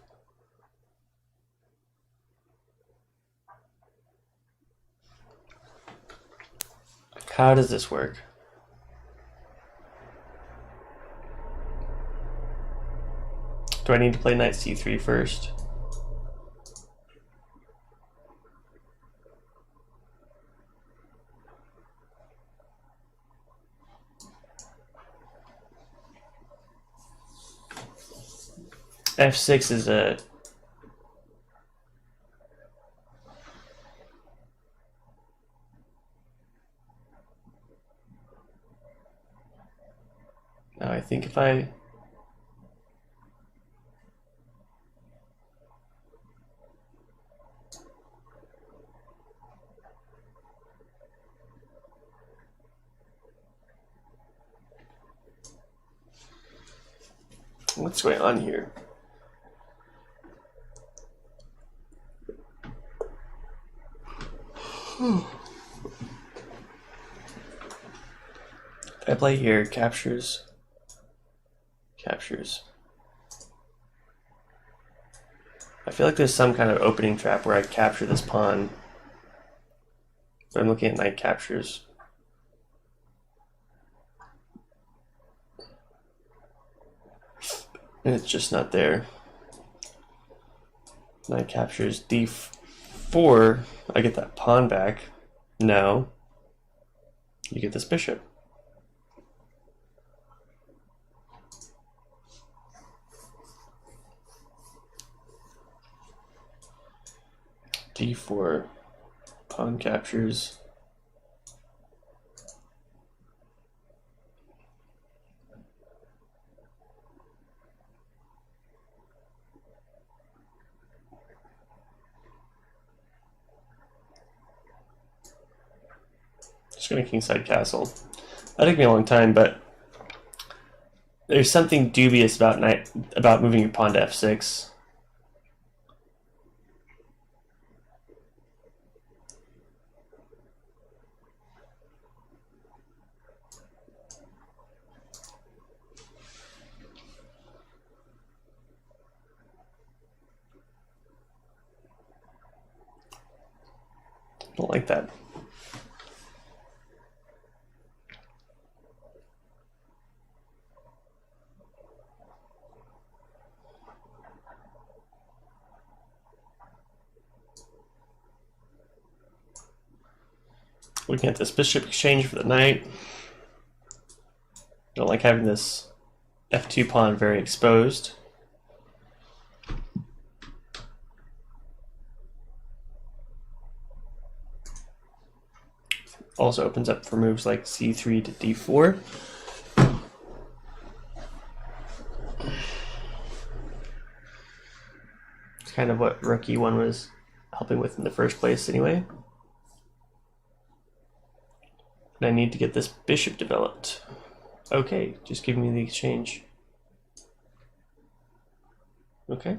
How does this work? Do I need to play knight c3 first? F6 is a I think if I... What's going on here? If I play here, captures. I feel like there's some kind of opening trap where I capture this pawn. But I'm looking at knight captures. And it's just not there. Knight captures d4. I get that pawn back. No. You get this bishop. d4. Pawn captures. Just gonna kingside castle. That took me a long time, but there's something dubious about moving your pawn to f6. Don't like that. Looking at this bishop exchange for the knight. Don't like having this f2 pawn very exposed. Also opens up for moves like c3 to d4. It's kind of what rook e1 was helping with in the first place anyway. And I need to get this bishop developed. Okay, just give me the exchange. Okay.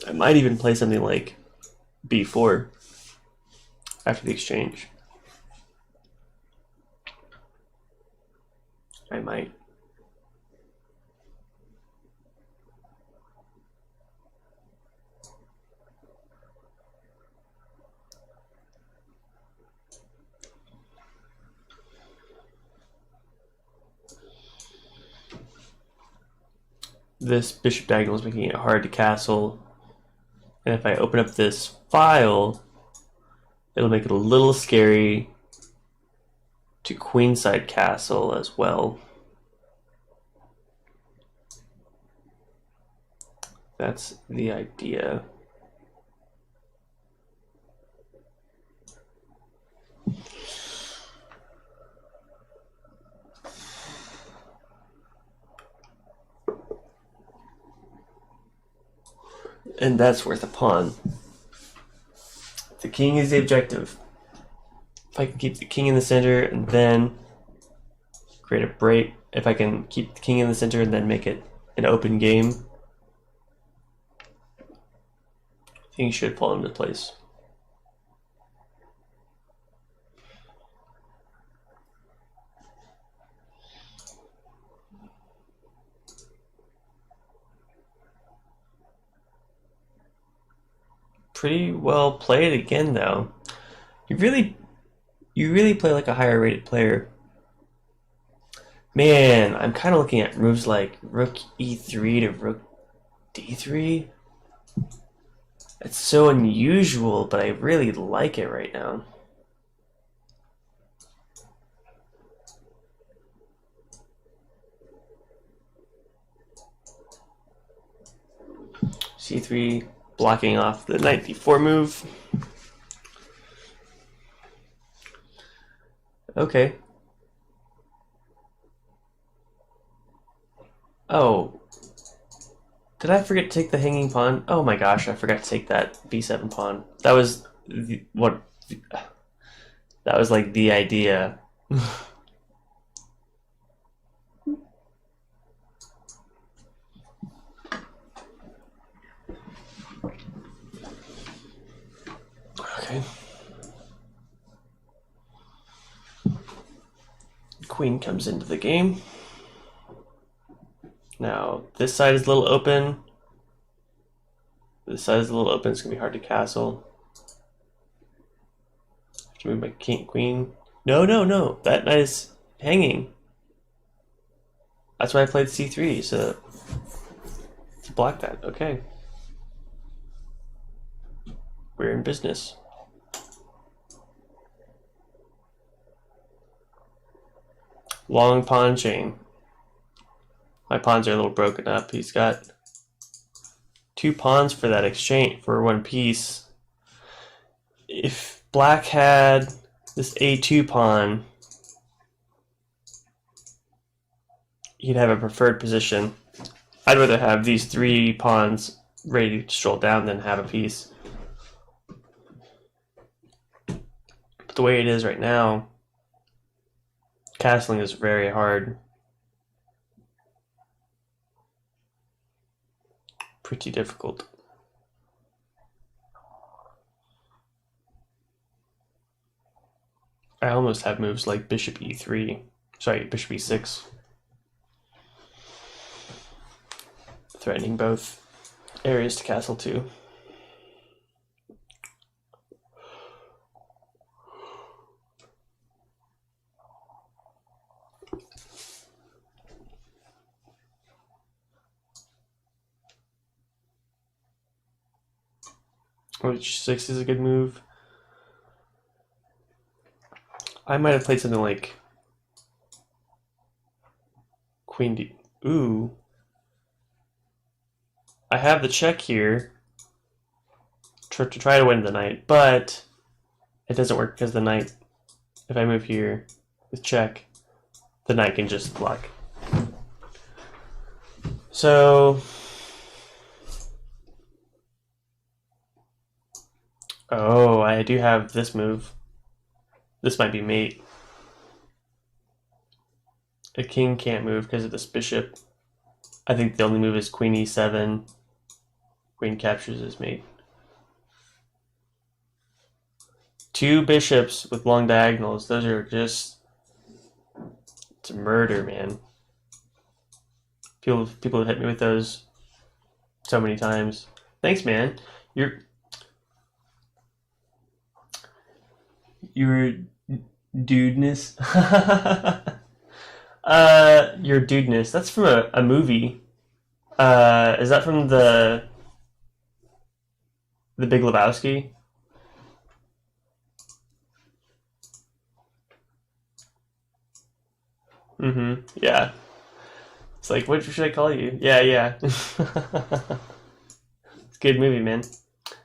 I might even play something like b4 after the exchange. I might. This bishop diagonal is making it hard to castle. And if I open up this file, it'll make it a little scary to queenside castle as well. That's the idea. And that's worth a pawn. The king is the objective. If I can keep the king in the center and then create a break, if I can keep the king in the center and then make it an open game, things should fall into place. Pretty well played again, though. You really play like a higher rated player. Man, I'm kind of looking at moves like rook e3 to rook d3. It's so unusual, but I really like it right now. c3, blocking off the knight d4 move. Okay. Oh. Did I forget to take the hanging pawn? Oh my gosh, I forgot to take that b7 pawn. That was what... That was like the idea. Okay. Queen comes into the game. Now, this side is a little open. This side is a little open. It's going to be hard to castle. I have to move my king, queen. No, no, no. That knight is hanging. That's why I played c3, so to block that. Okay. We're in business. Long pawn chain. My pawns are a little broken up. He's got 2 pawns for that exchange, for 1 piece. If black had this a2 pawn, he'd have a preferred position. I'd rather have these 3 pawns ready to stroll down than have a piece. But the way it is right now, castling is very hard. Pretty difficult. I almost have moves like bishop e3. Sorry, bishop e6. Threatening both areas to castle to. H6 is a good move. I might have played something like Queen D. Ooh. I have the check here to try to win the knight, but it doesn't work because the knight, if I move here with check, the knight can just block. So... Oh, I do have this move. This might be mate. A king can't move because of this bishop. I think the only move is queen e7. Queen captures his mate. 2 bishops with long diagonals. Those are just... It's murder, man. People have hit me with those so many times. Thanks, man. Your dudeness. Your dudeness. That's from a movie. Is that from the Big Lebowski? Yeah. It's like, what should I call you? Yeah, yeah. It's a good movie, man.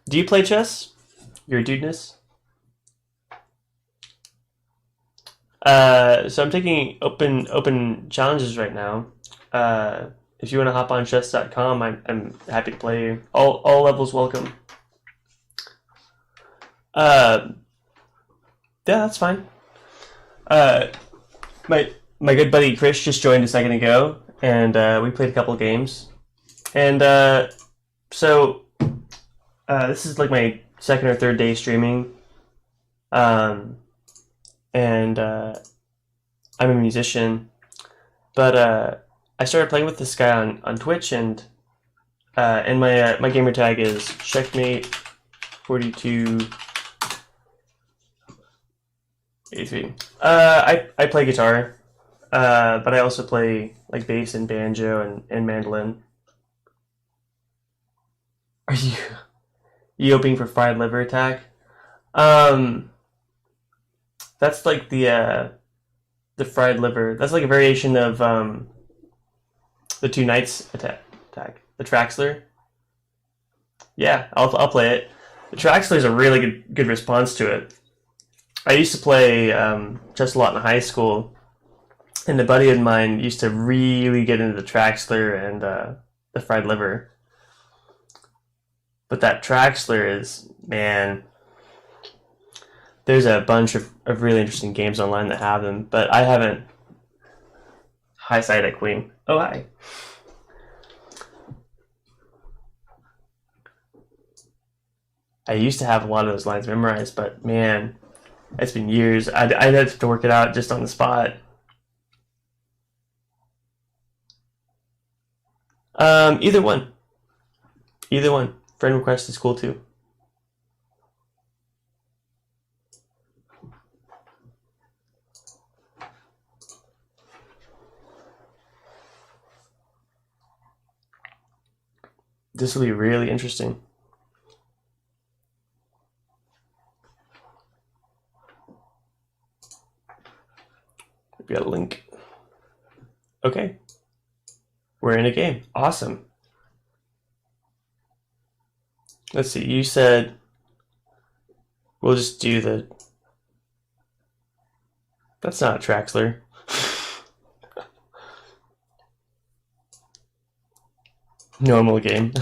Do you play chess? Your dudeness? So I'm taking open challenges right now. If you want to hop on chess.com, I'm happy to play you. All levels welcome. Yeah, that's fine. My good buddy Chris just joined a second ago, and we played a couple games. And so this is like my second or third day streaming. And I'm a musician, but I started playing with this guy on Twitch, and my gamer tag is checkmate4283. I play guitar, but I also play like bass and banjo and mandolin. Are you hoping for fried liver attack? That's like the fried liver. That's like a variation of the Two Knights attack. The Traxler. Yeah, I'll play it. The Traxler is a really good response to it. I used to play chess a lot in high school, and a buddy of mine used to really get into the Traxler and the fried liver. But that Traxler is, man, there's a bunch of really interesting games online that have them, but I haven't. Hi, side at Queen. Oh, hi. I used to have a lot of those lines memorized, but man, it's been years. I'd have to work it out just on the spot. Either one. Either one. Friend request is cool too. This will be really interesting. We got a link. Okay. We're in a game. Awesome. Let's see. You said we'll just do the. That's not a Traxler. Normal game.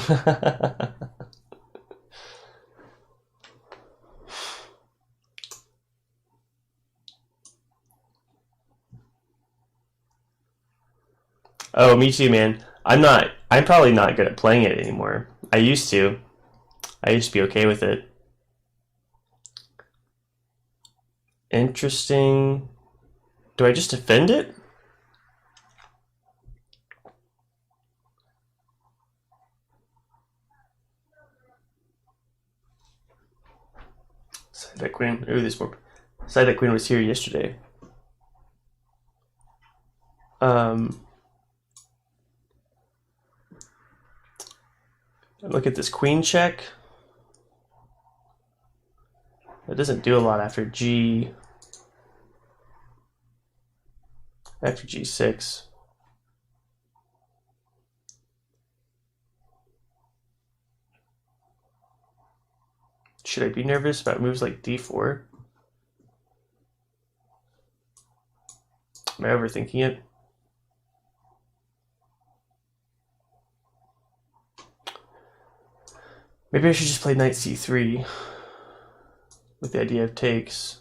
Oh, me too, man. I'm probably not good at playing it anymore. I used to. I used to be okay with it. Interesting. Do I just defend it? Side Queen. Ooh, there's more. Side Queen was here yesterday. Look at this queen check. It doesn't do a lot after G. After G6. Should I be nervous about moves like D4? Am I overthinking it? Maybe I should just play knight C3 with the idea of takes.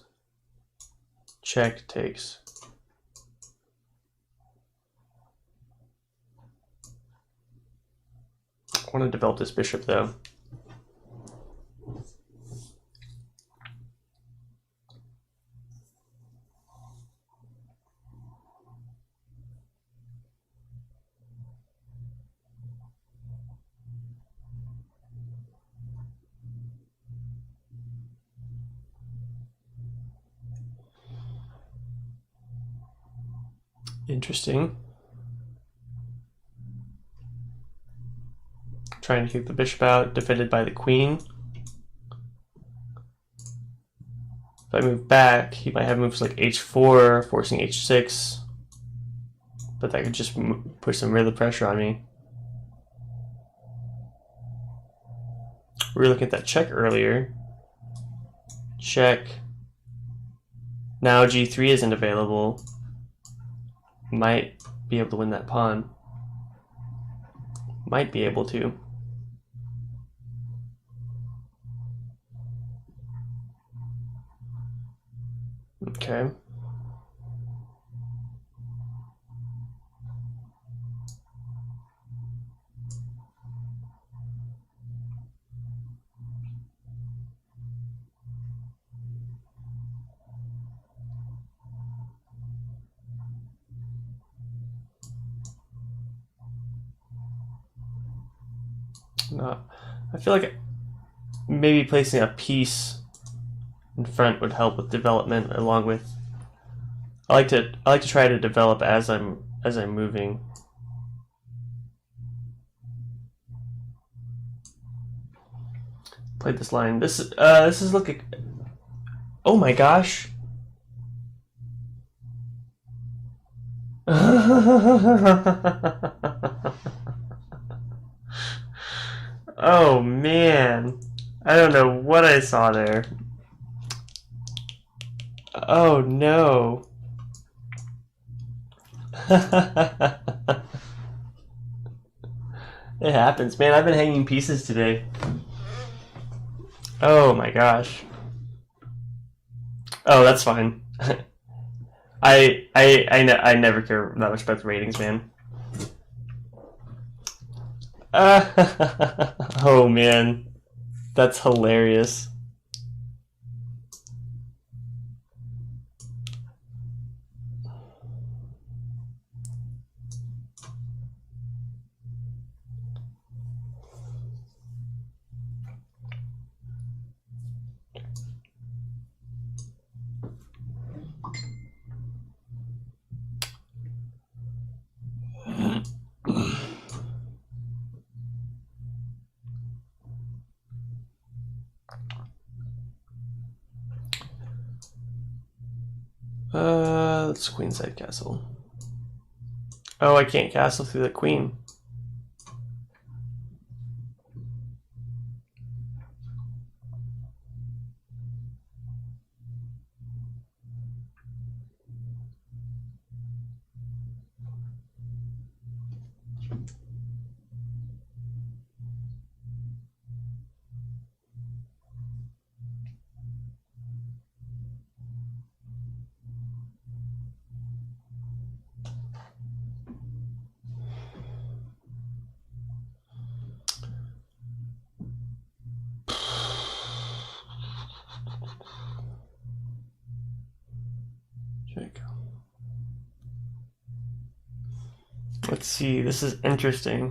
Check, takes. I want to develop this bishop though. Interesting. Trying to kick the bishop out, defended by the queen. If I move back, he might have moves like h4, forcing h6. But that could just put some real pressure on me. We were looking at that check earlier. Check. Now g3 isn't available. Might be able to win that pawn. Might be able to. Okay. No, I feel like maybe placing a piece in front would help with development. Along with, I like to try to develop as I'm moving. Played this line. This is looking. Oh my gosh. Oh man. I don't know what I saw there. Oh no. It happens, man. I've been hanging pieces today. Oh my gosh. Oh, that's fine. I never care that much about the ratings, man. Oh man, that's hilarious. Let's queenside castle. Oh, I can't castle through the queen. Let's see, this is interesting.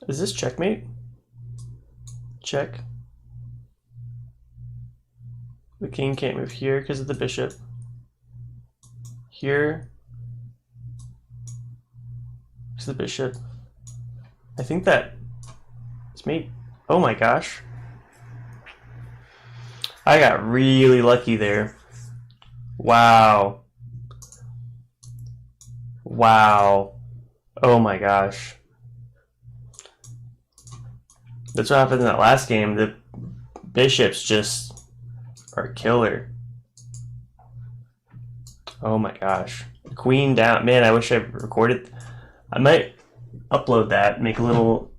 Is this checkmate? Check. The king can't move here because of the bishop. Here. Because of the bishop. I think that it's mate. Oh my gosh. I got really lucky there. Wow. Wow. Oh my gosh. That's what happened in that last game. The bishops just are killer. Oh my gosh. Queen down. Man, I wish I recorded. I might upload that, make a little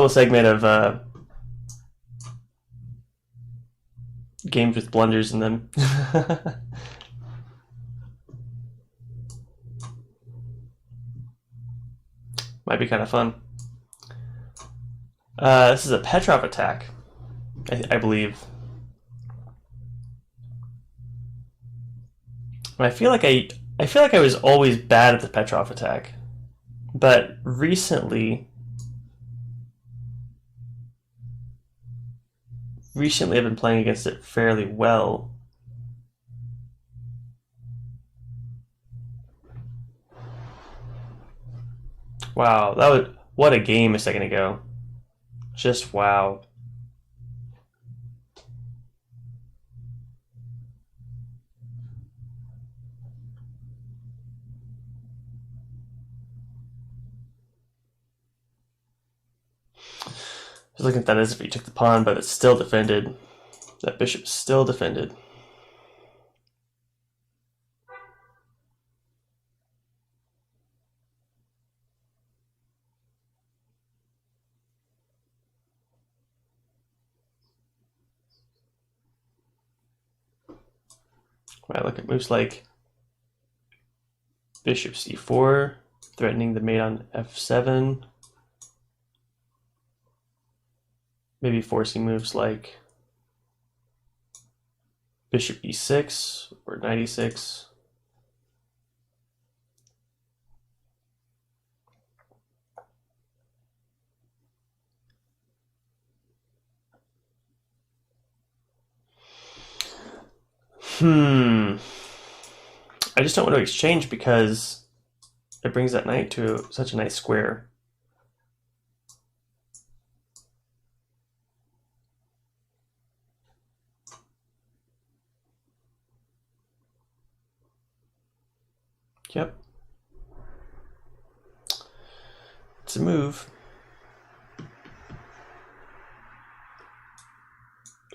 segment of games with blunders in them. Might be kind of fun. This is a Petrov attack, I believe. And I feel like I was always bad at the Petrov attack, but recently I've been playing against it fairly well. Wow, what a game a second ago. Just wow. I was looking at that as if he took the pawn, but it's still defended. That bishop's still defended. Right, look at moves like bishop c4, threatening the mate on f7. Maybe forcing moves like bishop e6 or knight e6. I just don't want to exchange because it brings that knight to such a nice square. Yep. It's a move.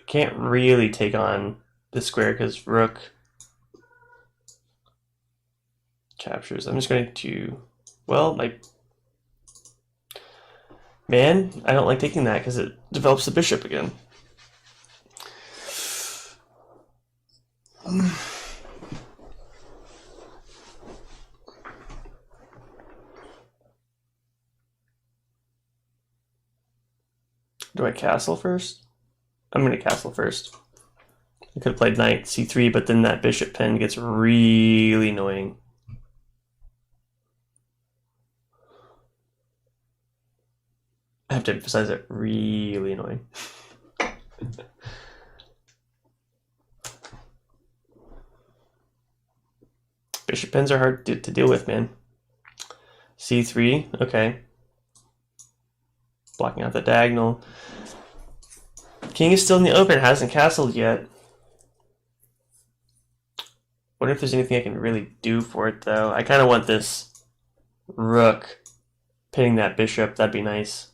Can't really take on this square because rook captures. I'm just going to, well, man, I don't like taking that because it develops the bishop again. Do I castle first? I'm going to castle first. I could have played knight c3, but then that bishop pin gets really annoying. I have to emphasize it, really annoying. Bishop pins are hard to deal with, man. c3, okay. Blocking out the diagonal. King is still in the open, hasn't castled yet. Wonder if there's anything I can really do for it, though. I kind of want this rook pinning that bishop. That'd be nice.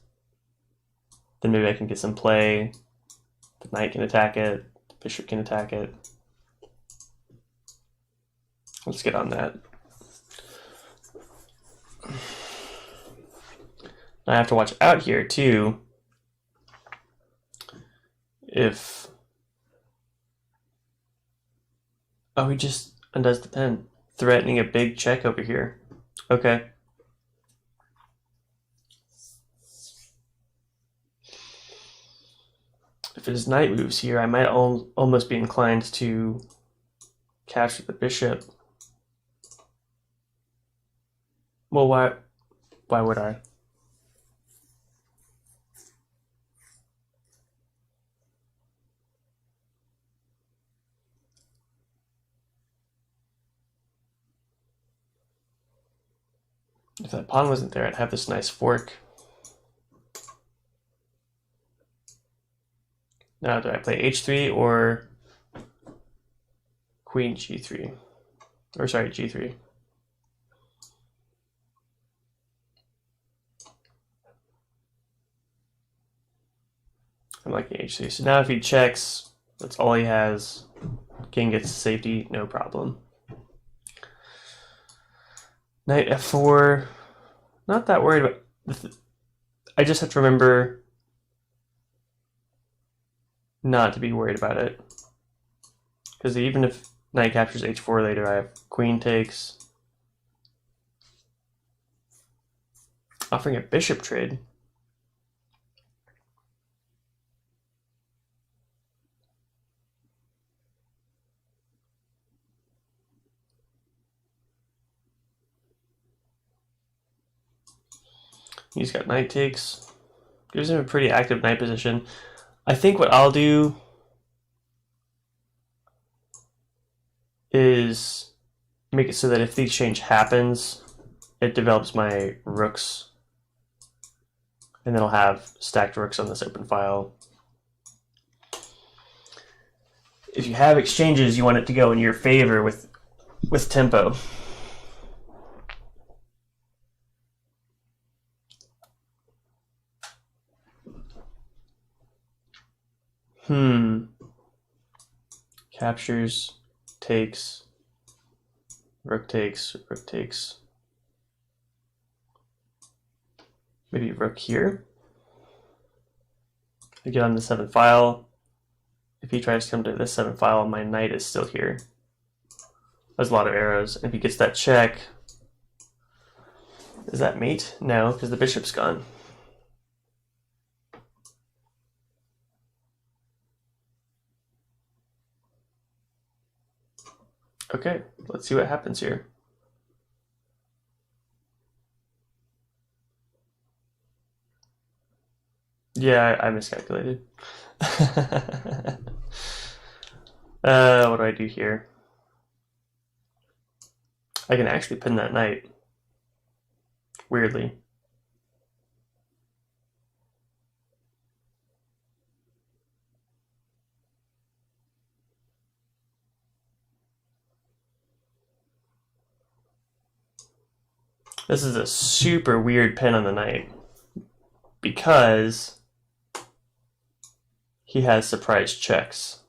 Then maybe I can get some play. The knight can attack it. The bishop can attack it. Let's get on that. I have to watch out here, too. If... oh, he just undoes the pin. Threatening a big check over here. Okay. If his knight moves here, I might almost be inclined to capture the bishop. Well, why would I? If that pawn wasn't there, I'd have this nice fork. Now, do I play h3 or queen g3? Or sorry, g3. I'm liking h3. So now if he checks, that's all he has. King gets safety, no problem. Knight f4. Not that worried about. I just have to remember not to be worried about it. Because even if knight captures h4 later, I have queen takes. Offering a bishop trade. He's got knight takes. Gives him a pretty active knight position. I think what I'll do is make it so that if the exchange happens, it develops my rooks. And then I'll have stacked rooks on this open file. If you have exchanges, you want it to go in your favor with tempo. Captures, takes, rook takes, rook takes. Maybe rook here. I get on the 7th file. If he tries to come to this 7th file, my knight is still here. There's a lot of arrows. And if he gets that check, is that mate? No, because the bishop's gone. Okay, let's see what happens here. Yeah, I miscalculated. What do I do here? I can actually pin that knight. Weirdly. This is a super weird pin on the knight because he has surprise checks.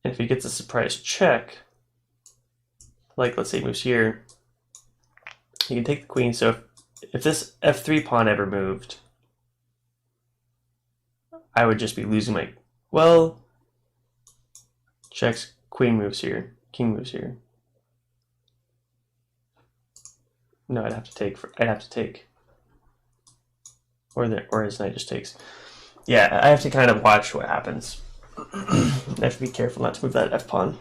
And if he gets a surprise check, like let's say he moves here, he can take the queen. So if this f3 pawn ever moved, I would just be losing my, well, checks, queen moves here, king moves here. No, I'd have to take. Or his knight just takes. Yeah, I have to kind of watch what happens. I have to be careful not to move that f pawn.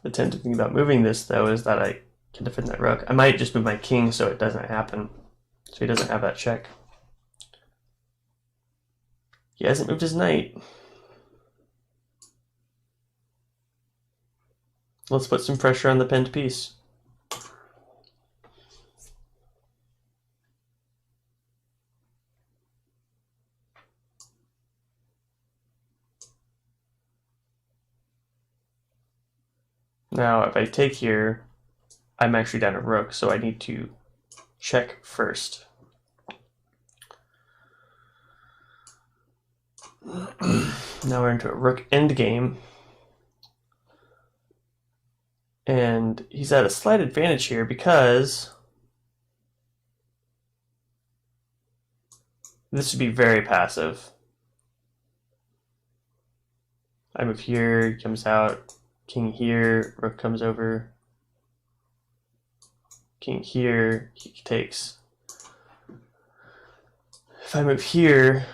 The tempting thing about moving this, though, is that I can defend that rook. I might just move my king so it doesn't happen. So he doesn't have that check. He hasn't moved his knight. Let's put some pressure on the pinned piece. Now, if I take here, I'm actually down a rook, so I need to check first. Now we're into a rook endgame. And he's at a slight advantage here because this would be very passive. I move here, he comes out, king here, rook comes over, king here, he takes. If I move here,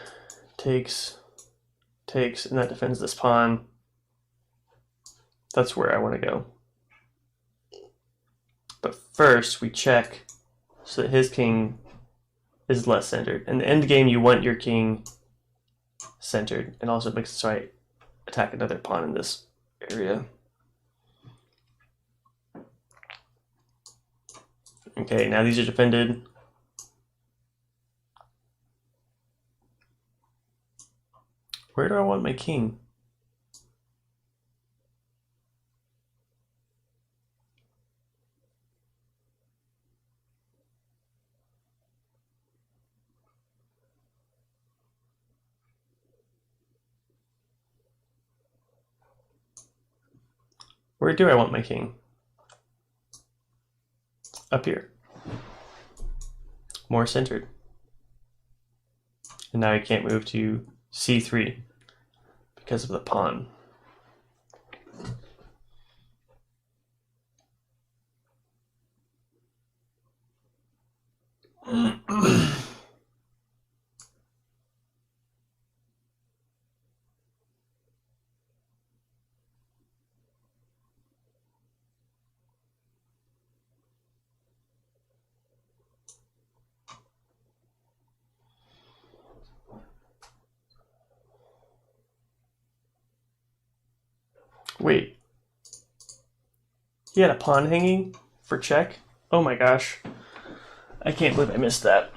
takes, and that defends this pawn. That's where I want to go. But first, we check so that his king is less centered. In the end game, you want your king centered, and also makes it so I attack another pawn in this area. Okay, now these are defended. Where do I want my king? Where do I want my king? Up here. More centered. And now I can't move to c3 because of the pawn. Wait. He had a pawn hanging for check? Oh my gosh. I can't believe I missed that.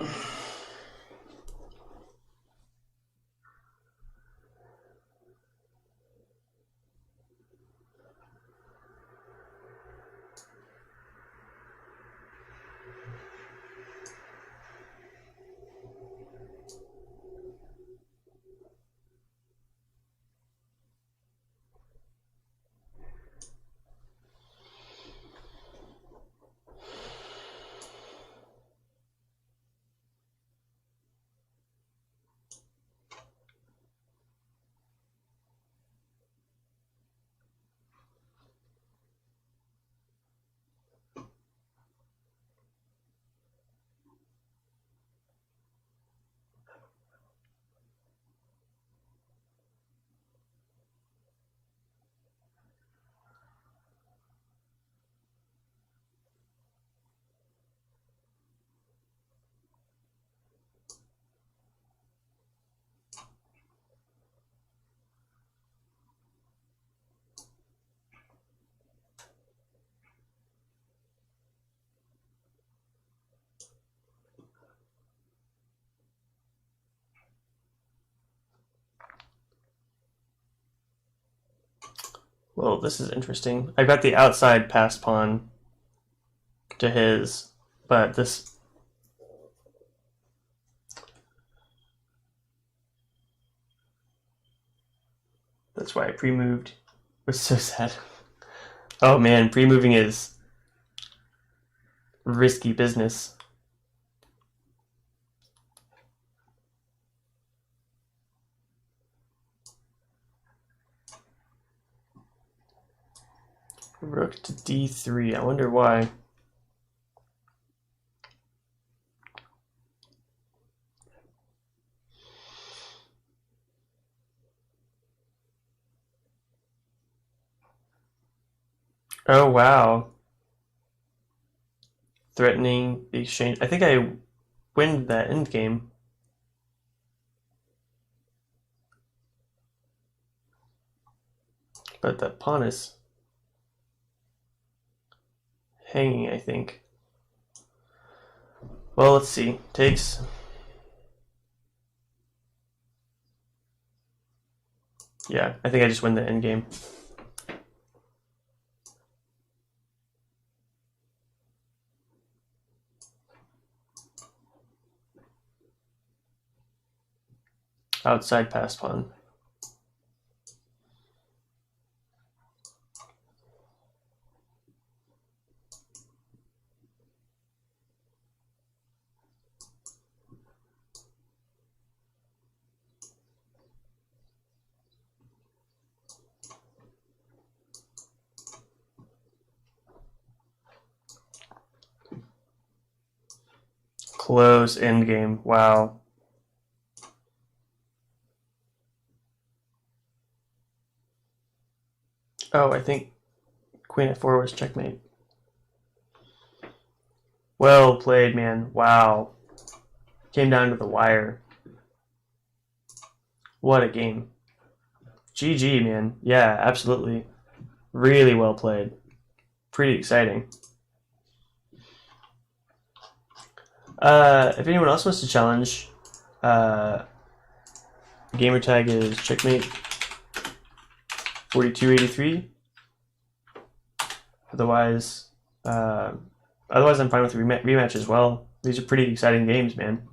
Well, this is interesting. I got the outside passed pawn to his, but this... That's why I pre-moved. It was so sad. Oh man, pre-moving is risky business. Rook to d3. I wonder why. Oh wow. Threatening the exchange. I think I win that end game. But that pawn is hanging, I think. Well, let's see. Takes. Yeah, I think I just win the end game. Outside pass pawn. Close endgame. Wow. Oh, I think Queen f4 was checkmate. Well played, man. Wow. Came down to the wire. What a game. GG, man. Yeah, absolutely. Really well played. Pretty exciting. If anyone else wants to challenge, gamer tag is checkmate 4283. Otherwise, I'm fine with rematch as well. These are pretty exciting games, man.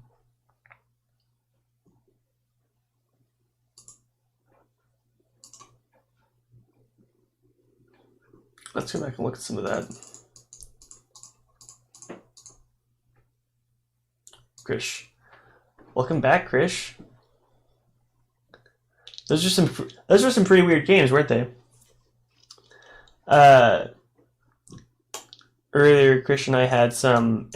Let's go back and look at some of that. Krish. Welcome back, Krish. Those were some pretty weird games, weren't they? Earlier, Krish and I had some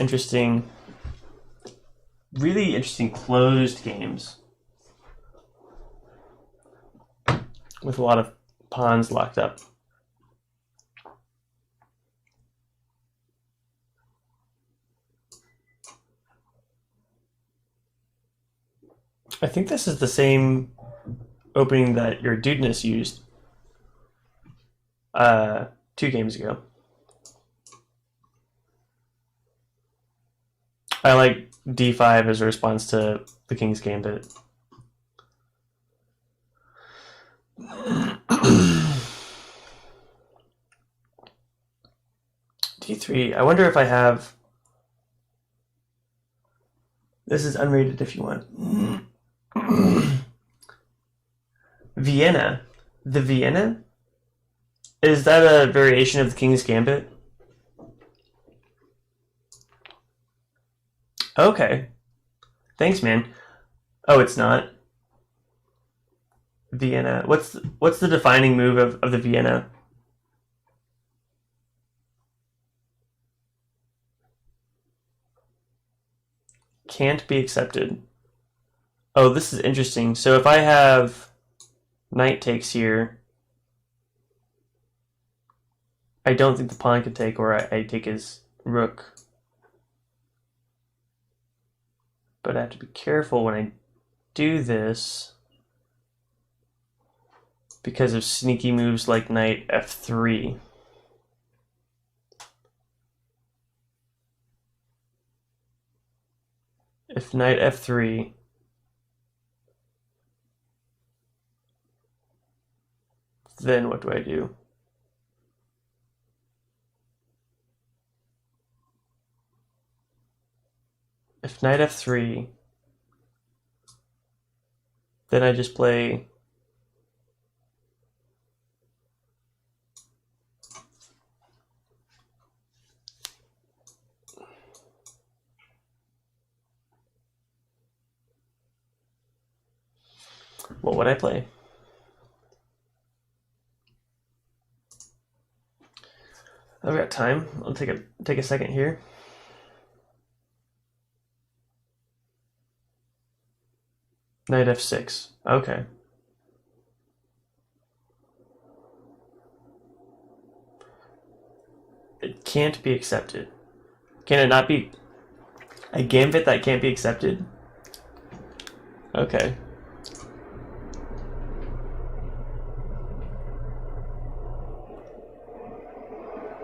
really interesting closed games with a lot of pawns locked up. I think this is the same opening that your Dudeness used 2 games ago. I like d5 as a response to the King's Gambit. d3. I wonder if I have... This is unrated if you want. Vienna. The Vienna? Is that a variation of the King's Gambit? Okay. Thanks, man. Oh, it's not. Vienna. What's the defining move of the Vienna? Can't be accepted. Oh, this is interesting. So if I have knight takes here, I don't think the pawn can take, or I take his rook. But I have to be careful when I do this because of sneaky moves like knight f3. If knight f3, then what do I do? if knight f3, then I just play what would I play? I've got time. I'll take a second here. Knight f6. Okay. It can't be accepted. Can it not be a gambit that can't be accepted? Okay.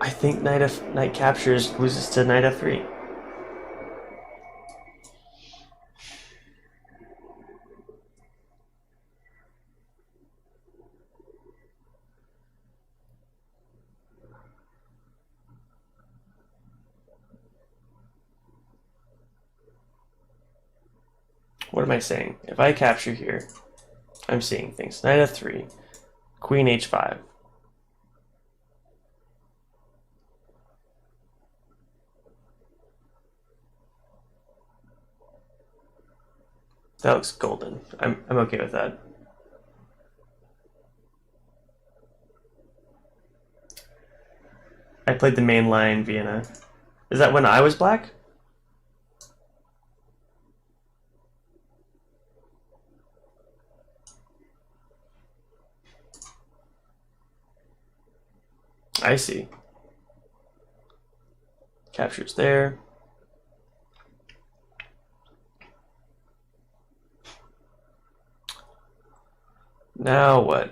I think knight captures loses to knight f3. What am I saying? If I capture here, I'm seeing things. Knight f3, queen h5. That looks golden. I'm okay with that. I played the main line Vienna. Is that when I was black? I see. Captures there. Now what?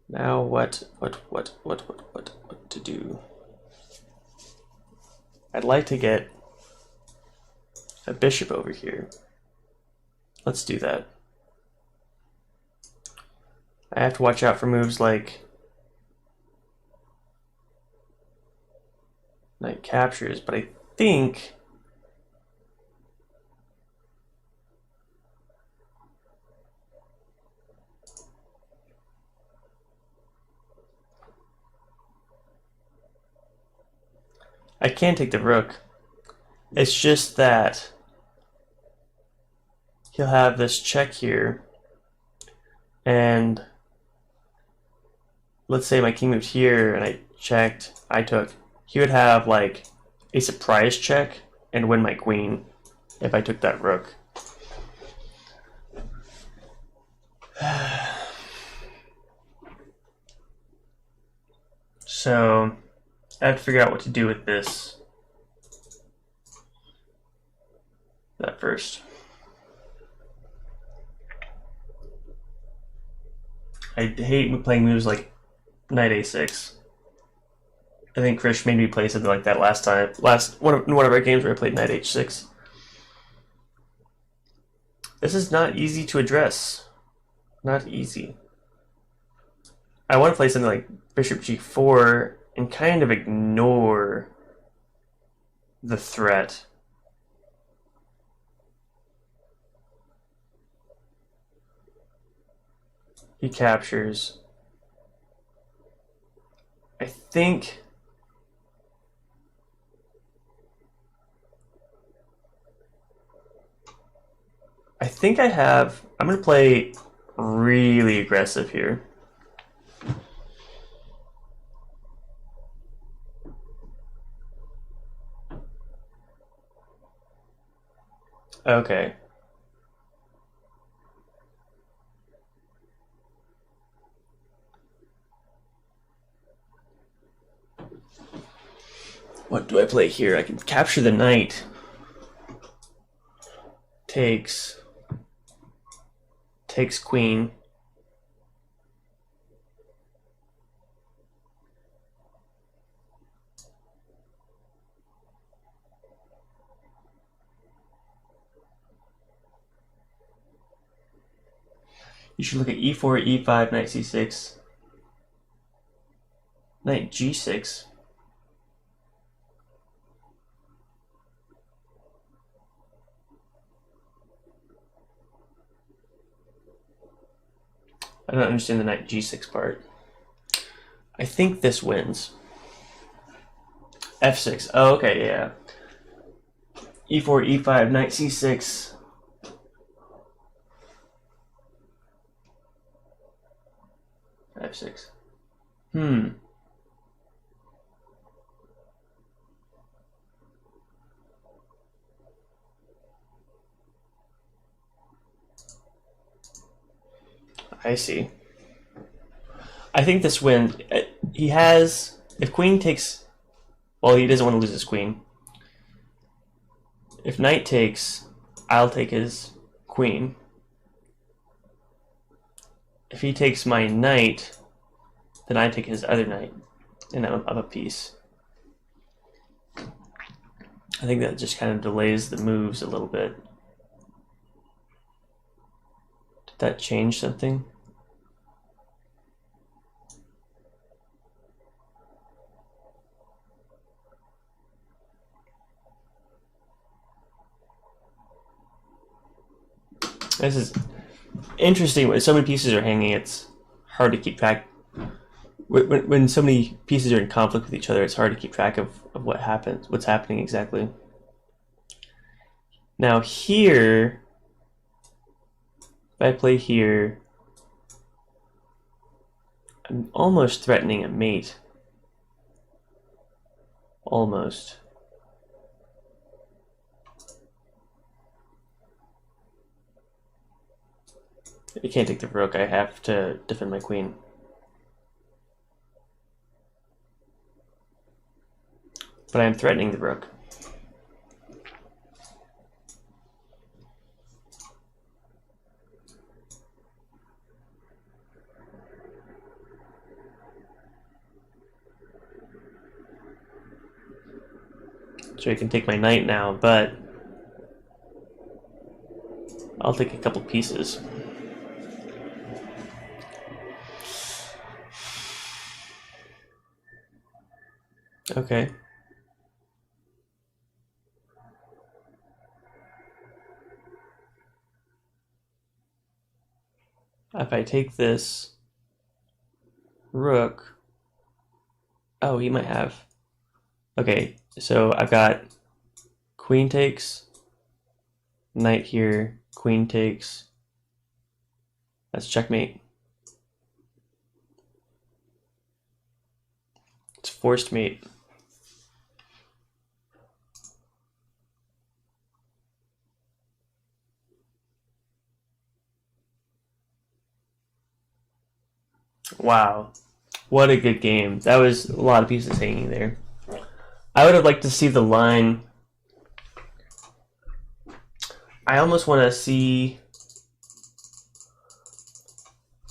Now what to do? I'd like to get a bishop over here. Let's do that. I have to watch out for moves like knight captures, but I think I can take the rook. It's just that he'll have this check here, and let's say my king moved here and I checked, I took. He would have like a surprise check and win my queen if I took that rook. So I have to figure out what to do with this. That first. I hate playing moves like knight a6. I think Krish made me play something like that last time. One of our games where I played knight h6. This is not easy to address. Not easy. I want to play something like bishop g4 and kind of ignore the threat. He captures. I think I have. I'm going to play really aggressive here. Okay. What do I play here? I can capture the knight. Takes queen. You should look at e4, e5, knight c6, knight g6. I don't understand the knight g6 part. I think this wins. f6. Oh, okay, yeah. e4, e5, knight c6. f6. I see. I think this wins. He has... If queen takes... Well, he doesn't want to lose his queen. If knight takes, I'll take his queen. If he takes my knight, then I take his other knight, and I'm up a piece. I think that just kind of delays the moves a little bit. Did that change something? This is interesting. When so many pieces are hanging, it's hard to keep track. When so many pieces are in conflict with each other, it's hard to keep track of what happens, what's happening exactly. Now here, if I play here, I'm almost threatening a mate. Almost. I can't take the rook. I have to defend my queen. But I'm threatening the rook. So I can take my knight now, but I'll take a couple pieces. Okay. If I take this rook, oh, he might have. Okay, so I've got queen takes, knight here, queen takes. That's checkmate. It's forced mate. Wow, what a good game. That was a lot of pieces hanging there. I would have liked to see the line. I almost want to see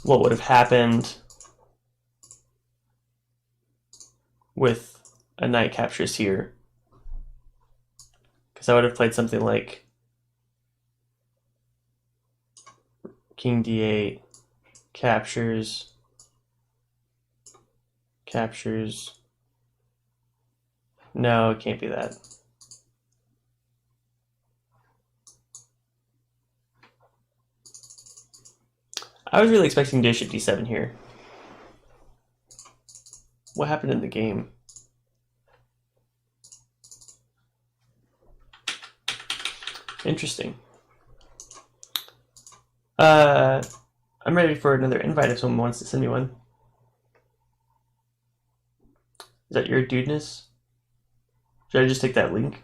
what would have happened with a knight captures here. Because I would have played something like king d8, captures, captures. No, it can't be that. I was really expecting bishop d7 here. What happened in the game? Interesting. I'm ready for another invite if someone wants to send me one. Is that your dudeness? Should I just take that link?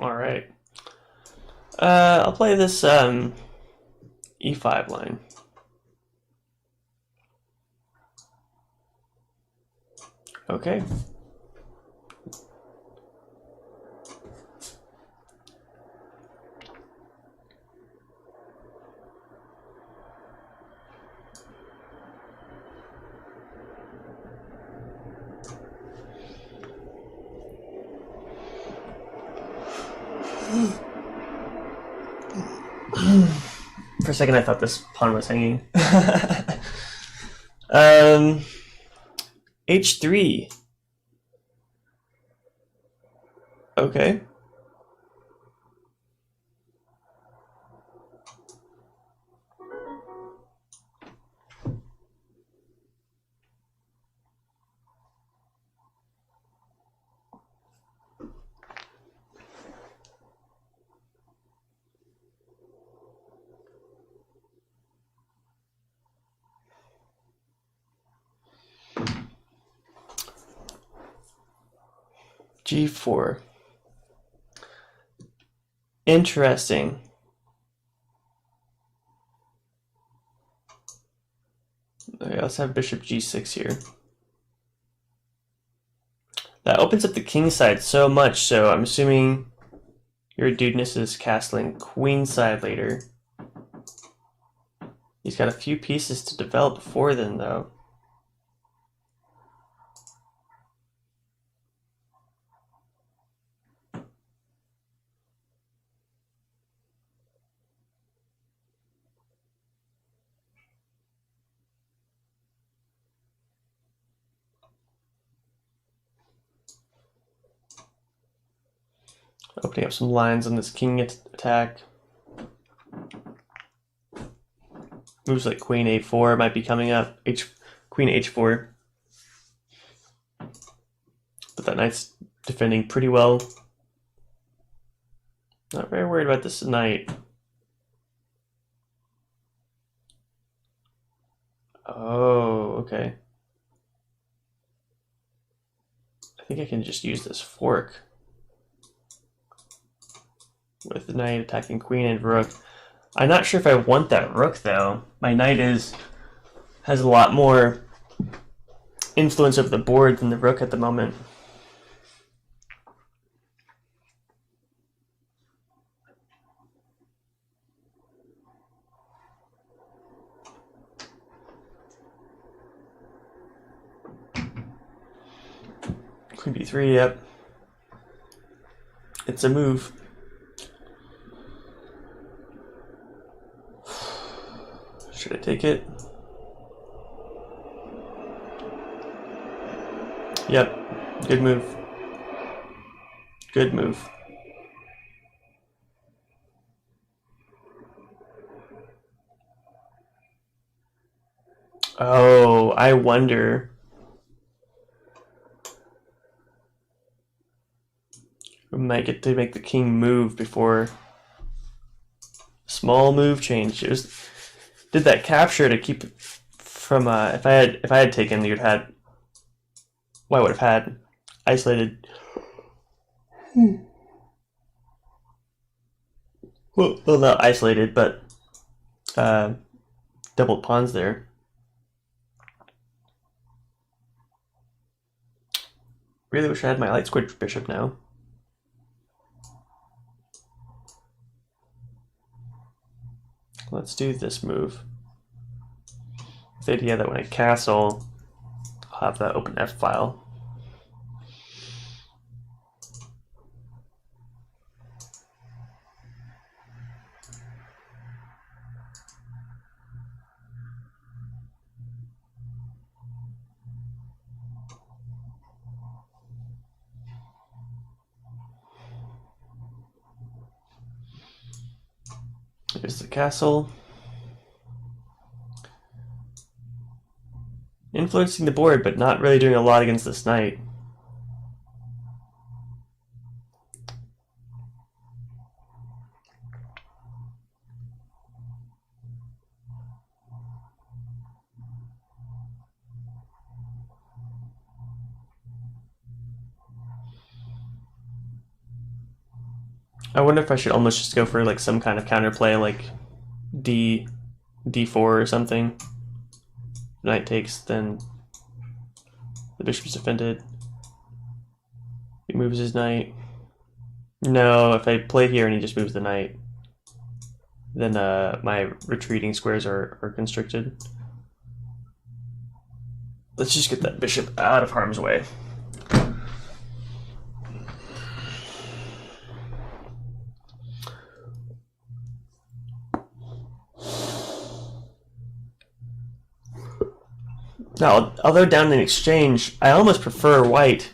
All right. I'll play this e5 line. Okay. For a second, I thought this pawn was hanging. H3. Okay. G4. Interesting. Okay, let's have bishop G6 here. That opens up the king side so much, so I'm assuming your dudeness is castling queen side later. He's got a few pieces to develop before then, though. Opening up some lines on this king attack. Moves like queen a4 might be coming up. Queen h4. But that knight's defending pretty well. Not very worried about this knight. Oh, okay. I think I can just use this fork. With the knight attacking queen and rook. I'm not sure if I want that rook though. My knight has a lot more influence over the board than the rook at the moment. Queen b3, yep. It's a move. Should I take it? Yep. Good move. Good move. Oh, I wonder. We might get to make the king move before. Small move change. It was. Did that capture to keep from if I had taken, you'd had. Well, I would have had isolated. Well, not isolated, but doubled pawns there. Really wish I had my light squid bishop now. Let's do this move. With the idea that when I castle, I'll have that open F file. Here's the castle. Influencing the board, but not really doing a lot against this knight. I wonder if I should almost just go for like some kind of counterplay, like d4 or something. Knight takes, then the bishop's defended. He moves his knight. No, if I play here and he just moves the knight, then my retreating squares are constricted. Let's just get that bishop out of harm's way. Now, although down in exchange, I almost prefer white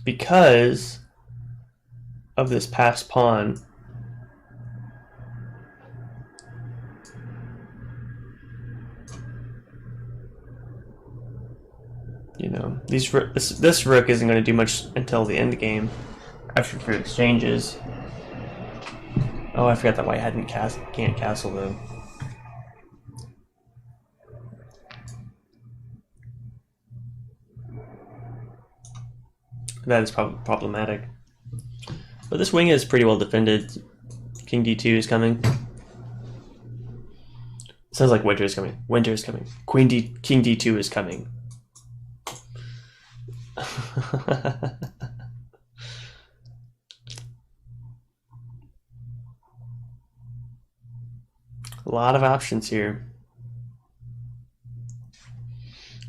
because of this passed pawn. You know, this rook isn't going to do much until the end game after through exchanges. Oh, I forgot that white can't castle though. That is problematic. But this wing is pretty well defended. King d2 is coming. Sounds like winter is coming. Winter is coming. King d2 is coming. A lot of options here.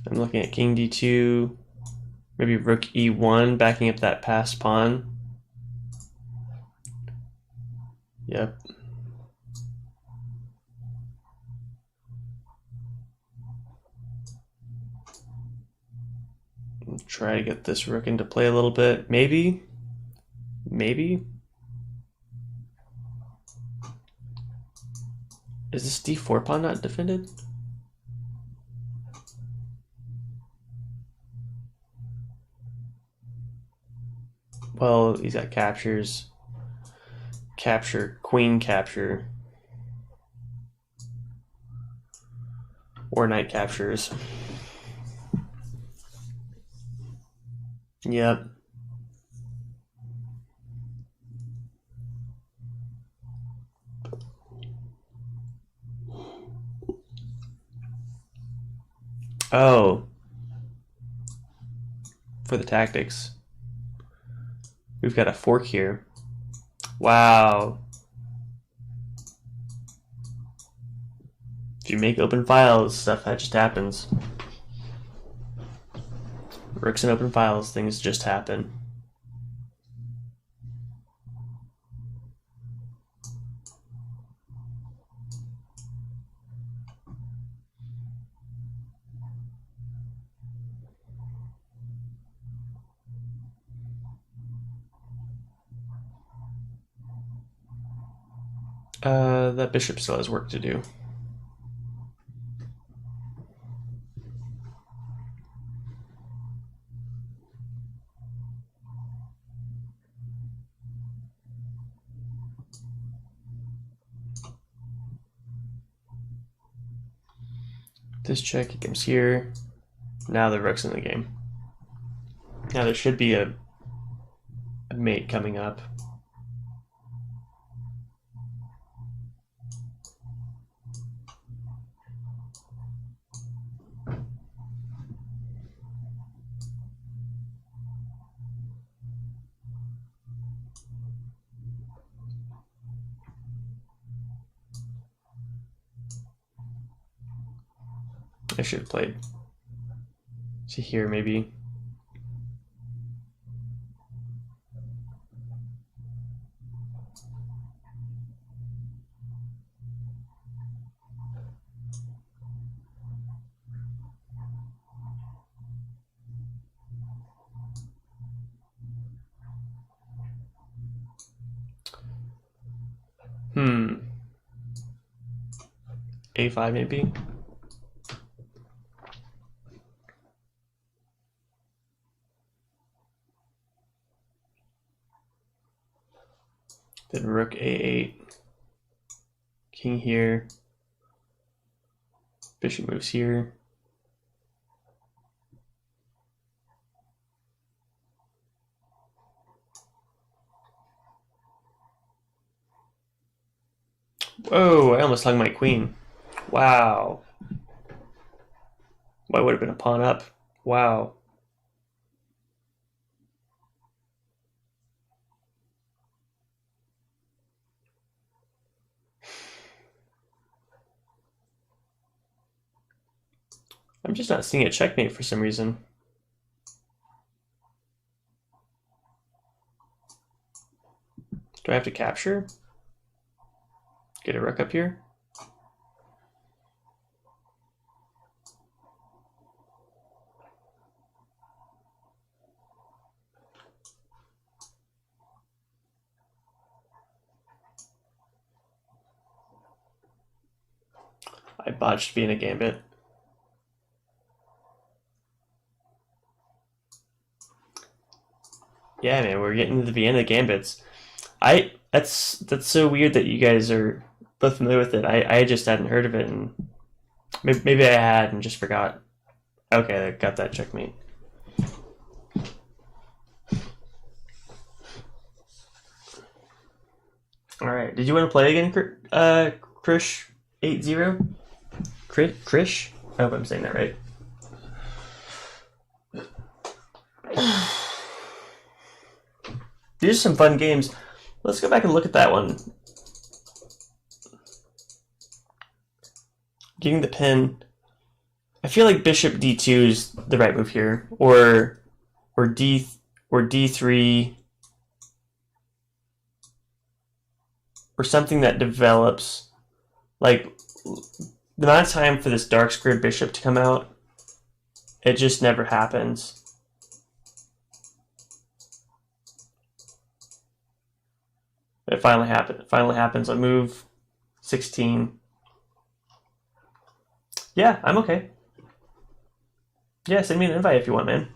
I'm looking at king d2, maybe rook e1, backing up that passed pawn. Yep. Try to get this rook into play a little bit. Maybe. Is this d4 pawn not defended? Well, he's got captures. Capture, queen capture. Or knight captures. Yep. Oh. For the tactics. We've got a fork here. Wow. If you make open files, stuff that just happens. Rooks and open files, things just happen. That bishop still has work to do. This check, he comes here. Now the rook's in the game. Now there should be a mate coming up. I should have played to here maybe. A5 maybe. Then rook a8. King here. Bishop moves here. Whoa, I almost hung my queen. Wow. Why would have been a pawn up? Wow. I'm just not seeing a checkmate for some reason. Do I have to capture? Get a rook up here? I botched Vienna Gambit. Yeah, man, we're getting to the Vienna Gambits. That's so weird that you guys are both familiar with it. I just hadn't heard of it, and maybe I had and just forgot. Okay, I got that checkmate. All right, did you want to play again, Krish 80? Krish? I hope I'm saying that right. These are some fun games. Let's go back and look at that one. Getting the pin. I feel like Bishop D2 is the right move here, or D3, or something that develops. Like the amount of time for this dark squared bishop to come out, it just never happens. It finally happened. It finally happens on move 16. Yeah, I'm okay. Yeah, send me an invite if you want, man.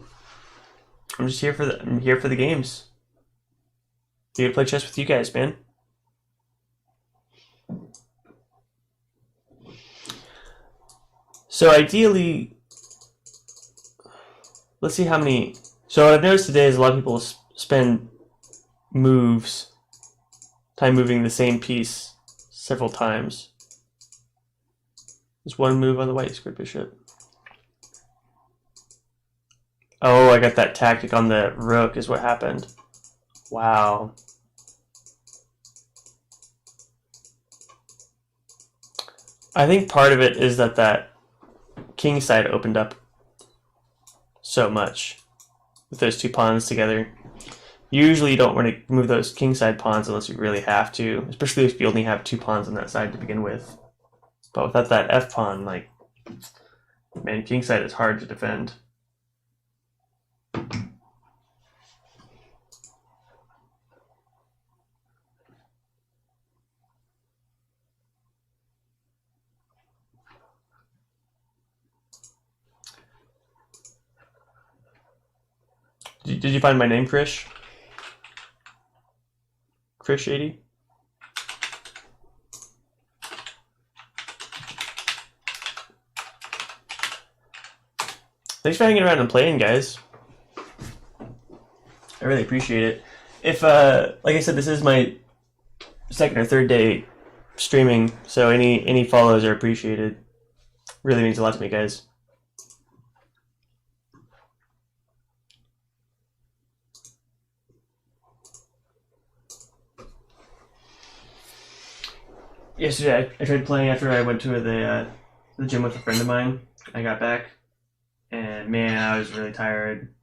I'm just here for the games. Here to play chess with you guys, man. So ideally, let's see how many. So what I've noticed today is a lot of people spend time moving the same piece several times. There's one move on the white squared bishop. Oh, I got that tactic on the rook is what happened. Wow. I think part of it is that king side opened up so much with those two pawns together. Usually you don't want to move those king side pawns unless you really have to, especially if you only have two pawns on that side to begin with. But without that f pawn, like, man, king side is hard to defend. Did you find my name, Krish? Krish 80? Thanks for hanging around and playing, guys. I really appreciate it. If, like I said, this is my second or third day streaming, so any follows are appreciated. Really means a lot to me, guys. Yesterday, I tried playing after I went to the gym with a friend of mine. I got back, and man, I was really tired.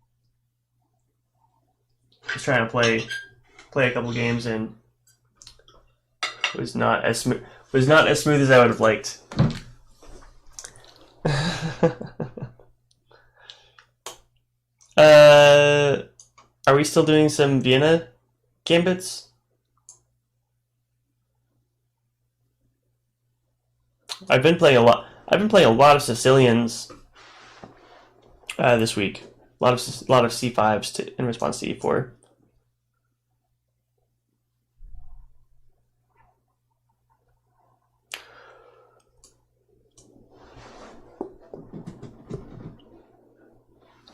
I was trying to play a couple games, and it was not as smooth as I would have liked. Are we still doing some Vienna gambits? I've been playing a lot of Sicilians this week. A lot of C5s in response to E4.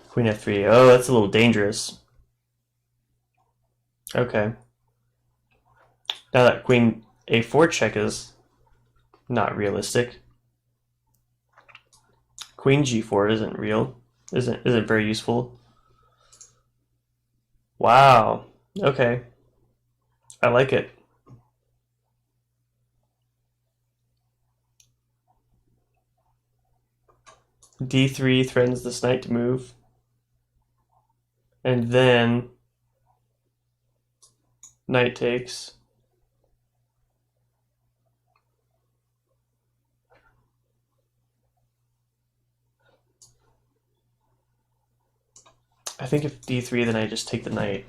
Queen F3. Oh, that's a little dangerous. Okay. Now that Queen A4 check is not realistic. Queen G4 isn't real. Isn't very useful. Wow. Okay. I like it. D3 threatens this knight to move. And then knight takes. I think if D3, then I just take the knight.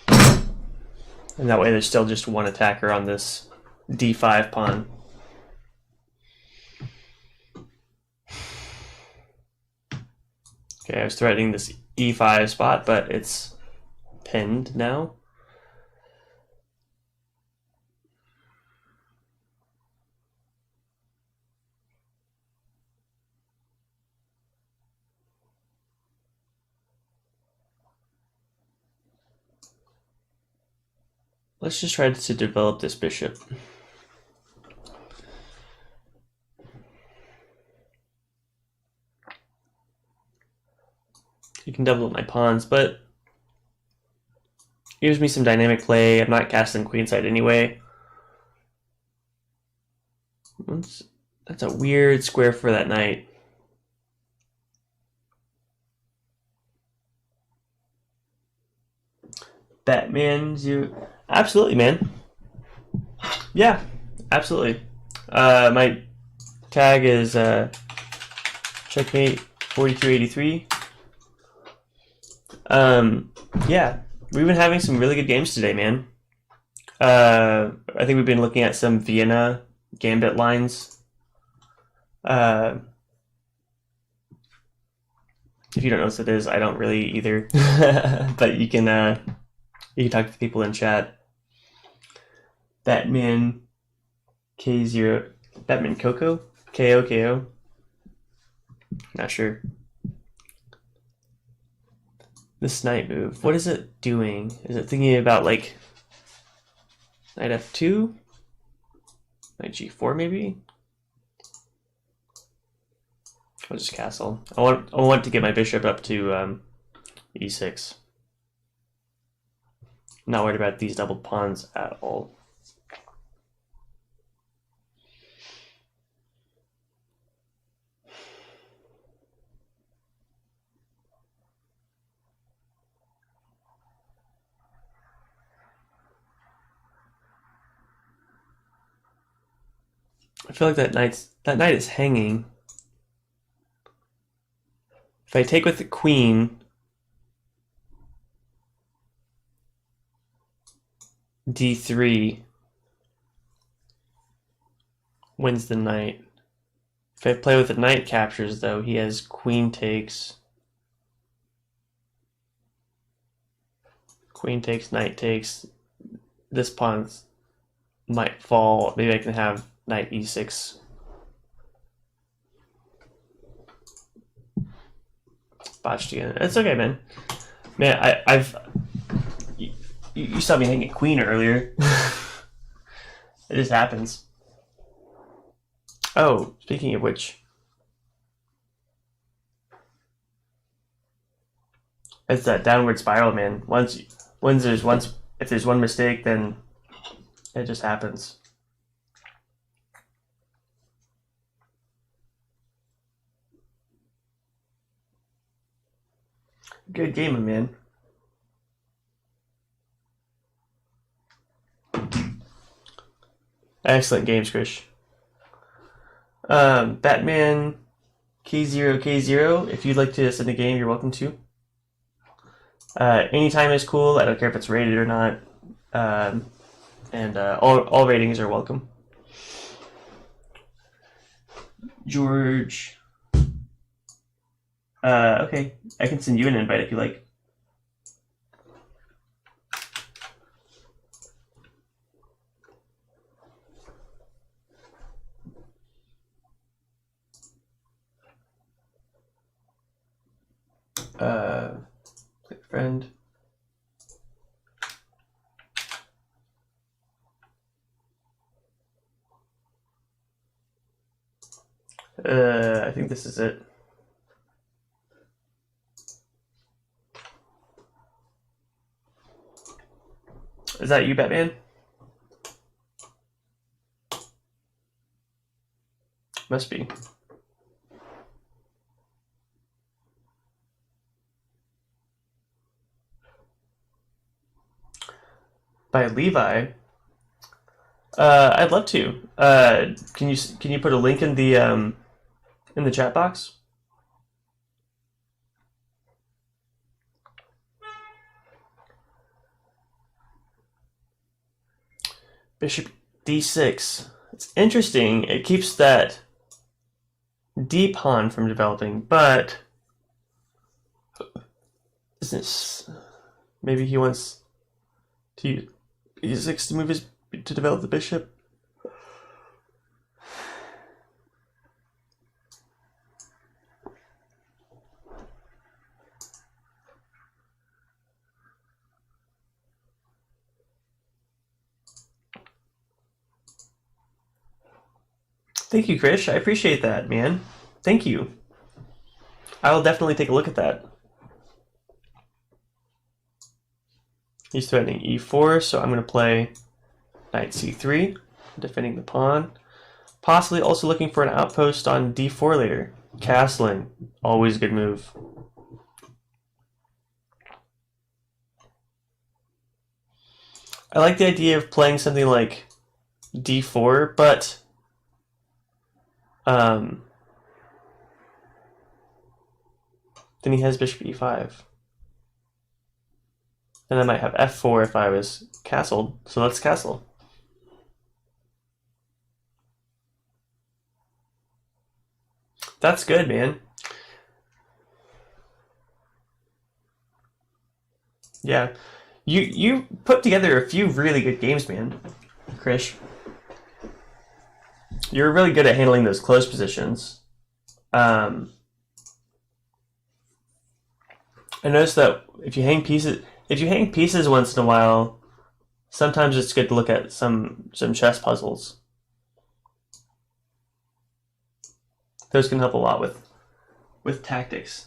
And that way there's still just one attacker on this D5 pawn. Okay, I was threatening this e5 spot, but it's pinned now. Let's just try to develop this bishop. You can double up my pawns, but gives me some dynamic play. I'm not casting queenside anyway. That's a weird square for that knight. Batman, absolutely, man. Yeah, absolutely. My tag is checkmate 4283. Yeah, we've been having some really good games today, man. I think we've been looking at some Vienna gambit lines. If you don't know what it is, I don't really either. But you can talk to people in chat. Batman K0, Batman Coco, KO. Not sure. This knight move, what is it doing? Is it thinking about like knight f2, knight g4 maybe? I'll just castle. I want to get my bishop up to e6. I'm not worried about these doubled pawns at all. I feel like that knight is hanging. If I take with the queen, d3 wins the knight. If I play with the knight captures, though, he has queen takes, knight takes. This pawn might fall. Maybe I can have knight e6. Botched again. It's okay, man. Man, you saw me hanging queen earlier. It just happens. Oh, speaking of which, it's that downward spiral, man. If there's one mistake, then it just happens. Good game, man. Excellent games, Krish. Batman K0K0. If you'd like to send a game, you're welcome to. Anytime is cool. I don't care if it's rated or not. And all ratings are welcome. George. Okay, I can send you an invite if you like. Click friend. I think this is it. Is that you, Batman? Must be. By Levi. I'd love to. Can you put a link in the chat box? Bishop d6. It's interesting. It keeps that d pawn from developing, but business. Maybe he wants to use e6 to move his to develop the bishop. Thank you, Krish. I appreciate that, man. Thank you. I will definitely take a look at that. He's threatening e4, so I'm going to play knight c3, defending the pawn. Possibly also looking for an outpost on d4 later. Castling, always a good move. I like the idea of playing something like d4, but then he has bishop e5. And I might have f4 if I was castled. So let's castle. That's good, man. Yeah. You put together a few really good games, man, Krish. You're really good at handling those close positions. I noticed that if you hang pieces once in a while, sometimes it's good to look at some chess puzzles. Those can help a lot with tactics.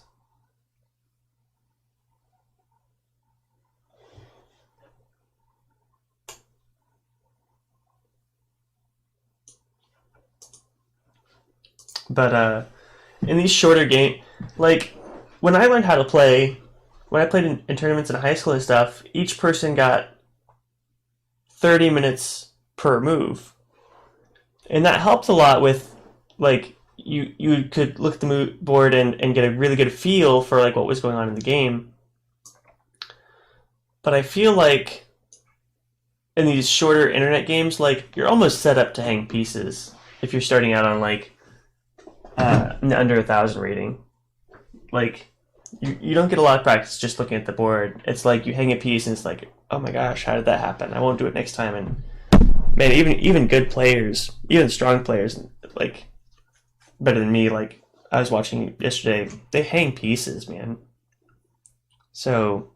But in these shorter games, like when I learned how to play, when I played in tournaments in high school and stuff, each person got 30 minutes per move. And that helped a lot with, like, you could look at the board and get a really good feel for, like, what was going on in the game. But I feel like in these shorter internet games, like, you're almost set up to hang pieces if you're starting out on, like, under 1,000 rating. Like, you don't get a lot of practice just looking at the board. It's like you hang a piece and it's like, oh my gosh, how did that happen? I won't do it next time. And man, even good players, even strong players, like better than me, like I was watching yesterday, they hang pieces, man. So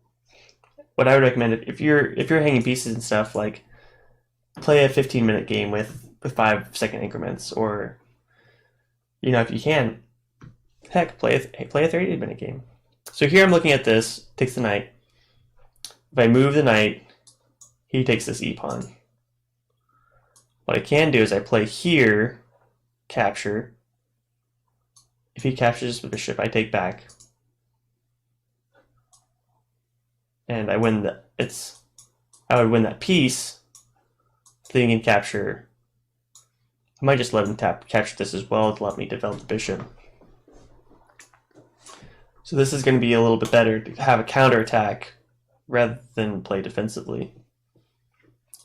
what I would recommend, if you're hanging pieces and stuff, like play a 15-minute game with 5-second increments, or if you can, heck, play a 30-minute game. So here I'm looking at this, takes the knight. If I move the knight, he takes this e-pawn. What I can do is I play here, capture. If he captures the bishop, I take back. And I win I would win that piece, so he can capture. I might just let him capture this as well to let me develop the bishop. So this is going to be a little bit better to have a counterattack rather than play defensively.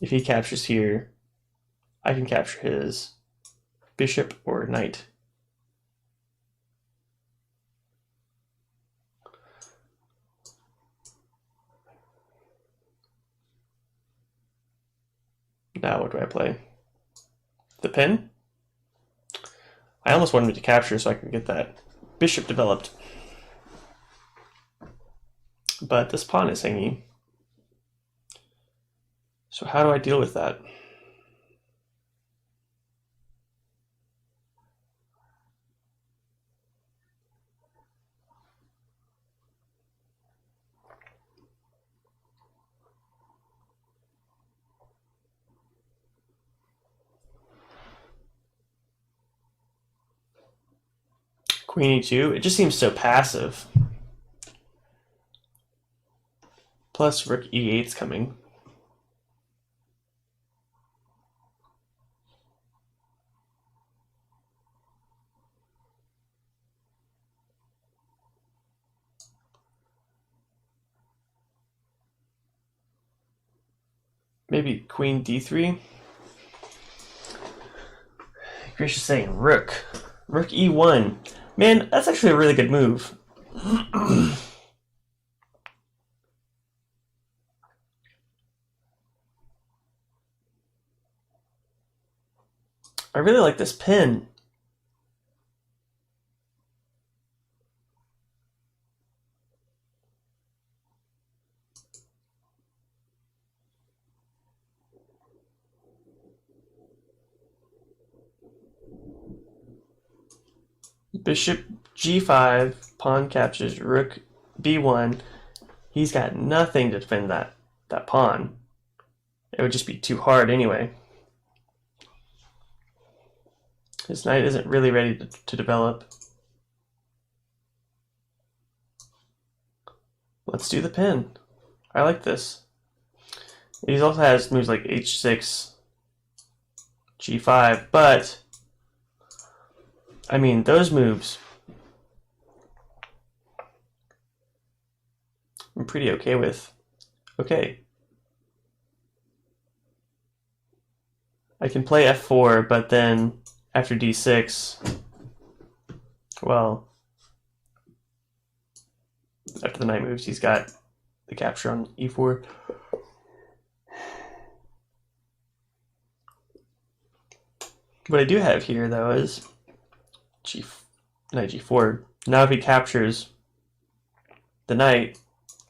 If he captures here, I can capture his bishop or knight. Now what do I play? The pin? I almost wanted to capture so I could get that bishop developed. But this pawn is hanging. So how do I deal with that? Queen e2, it just seems so passive. Plus rook e8's coming. Maybe queen d3. Grish is saying rook e1. Man, that's actually a really good move. I really like this pin. Bishop g5, pawn captures, rook b1. He's got nothing to defend that pawn. It would just be too hard anyway. His knight isn't really ready to develop. Let's do the pin. I like this. He also has moves like h6, g5, but I mean, those moves I'm pretty okay with. Okay. I can play f4, but then after d6, well, after the knight moves, he's got the capture on e4. What I do have here, though, is knight g4. Now if he captures the knight,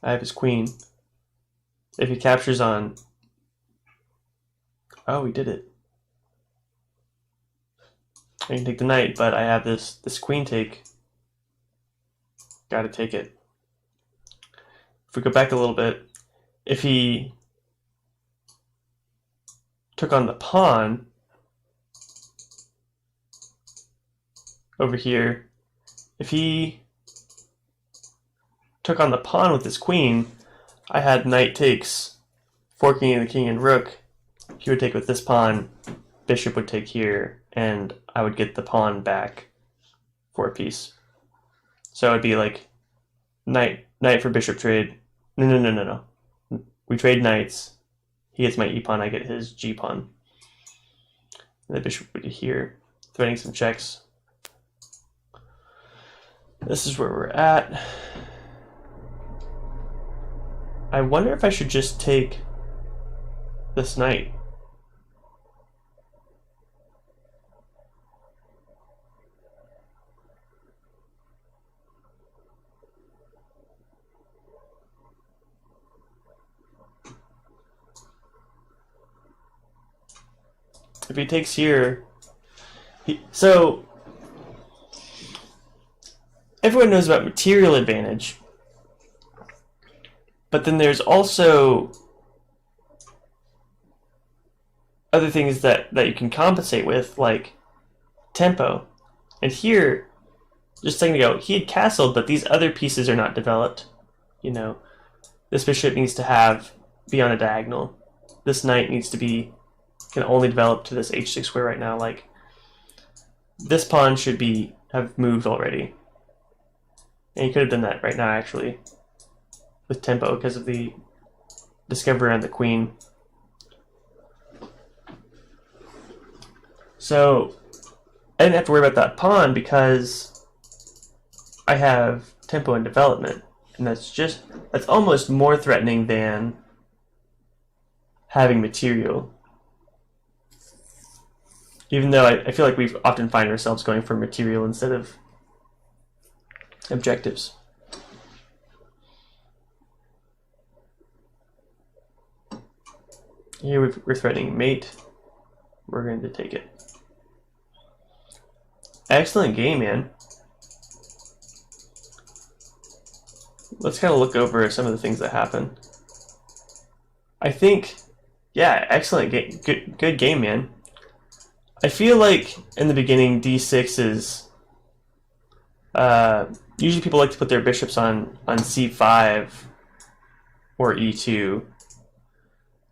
I have his queen. If he captures on... Oh, he did it. I can take the knight, but I have this queen take. Gotta take it. If we go back a little bit, if he took on the pawn over here, if he took on the pawn with his queen, I had knight takes, forking the king and rook. He would take with this pawn, bishop would take here, and I would get the pawn back for a piece. So it would be like knight for bishop trade. No. We trade knights. He gets my e pawn, I get his g pawn. And the bishop would be here, threatening some checks. This is where we're at. I wonder if I should just take this knight. If he takes here, so everyone knows about material advantage, but then there's also other things that you can compensate with, like tempo. And here, just a second ago, he had castled, but these other pieces are not developed. You know, this bishop needs to be on a diagonal. This knight needs to can only develop to this h6 square right now. Like, this pawn should have moved already. And he could have done that right now, actually, with tempo, because of the discovery on the queen. So I didn't have to worry about that pawn because I have tempo and development. And that's almost more threatening than having material. Even though I feel like we often find ourselves going for material instead of objectives. Here we're threatening mate. We're going to take it. Excellent game, man. Let's kind of look over some of the things that happen. I think, yeah, excellent game. Good game, man. I feel like in the beginning, d6 is... usually people like to put their bishops on c5 or e2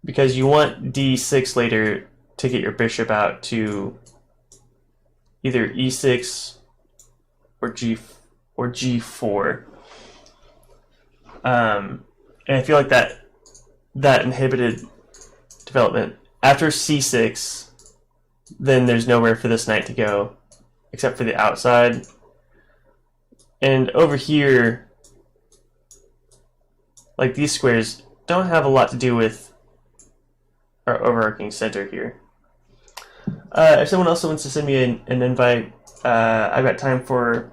because you want d6 later to get your bishop out to either e6 or g4. And I feel like that inhibited development. After c6, then there's nowhere for this knight to go except for the outside. And over here, like, these squares don't have a lot to do with our overarching center here. If someone else wants to send me an invite, I've got time for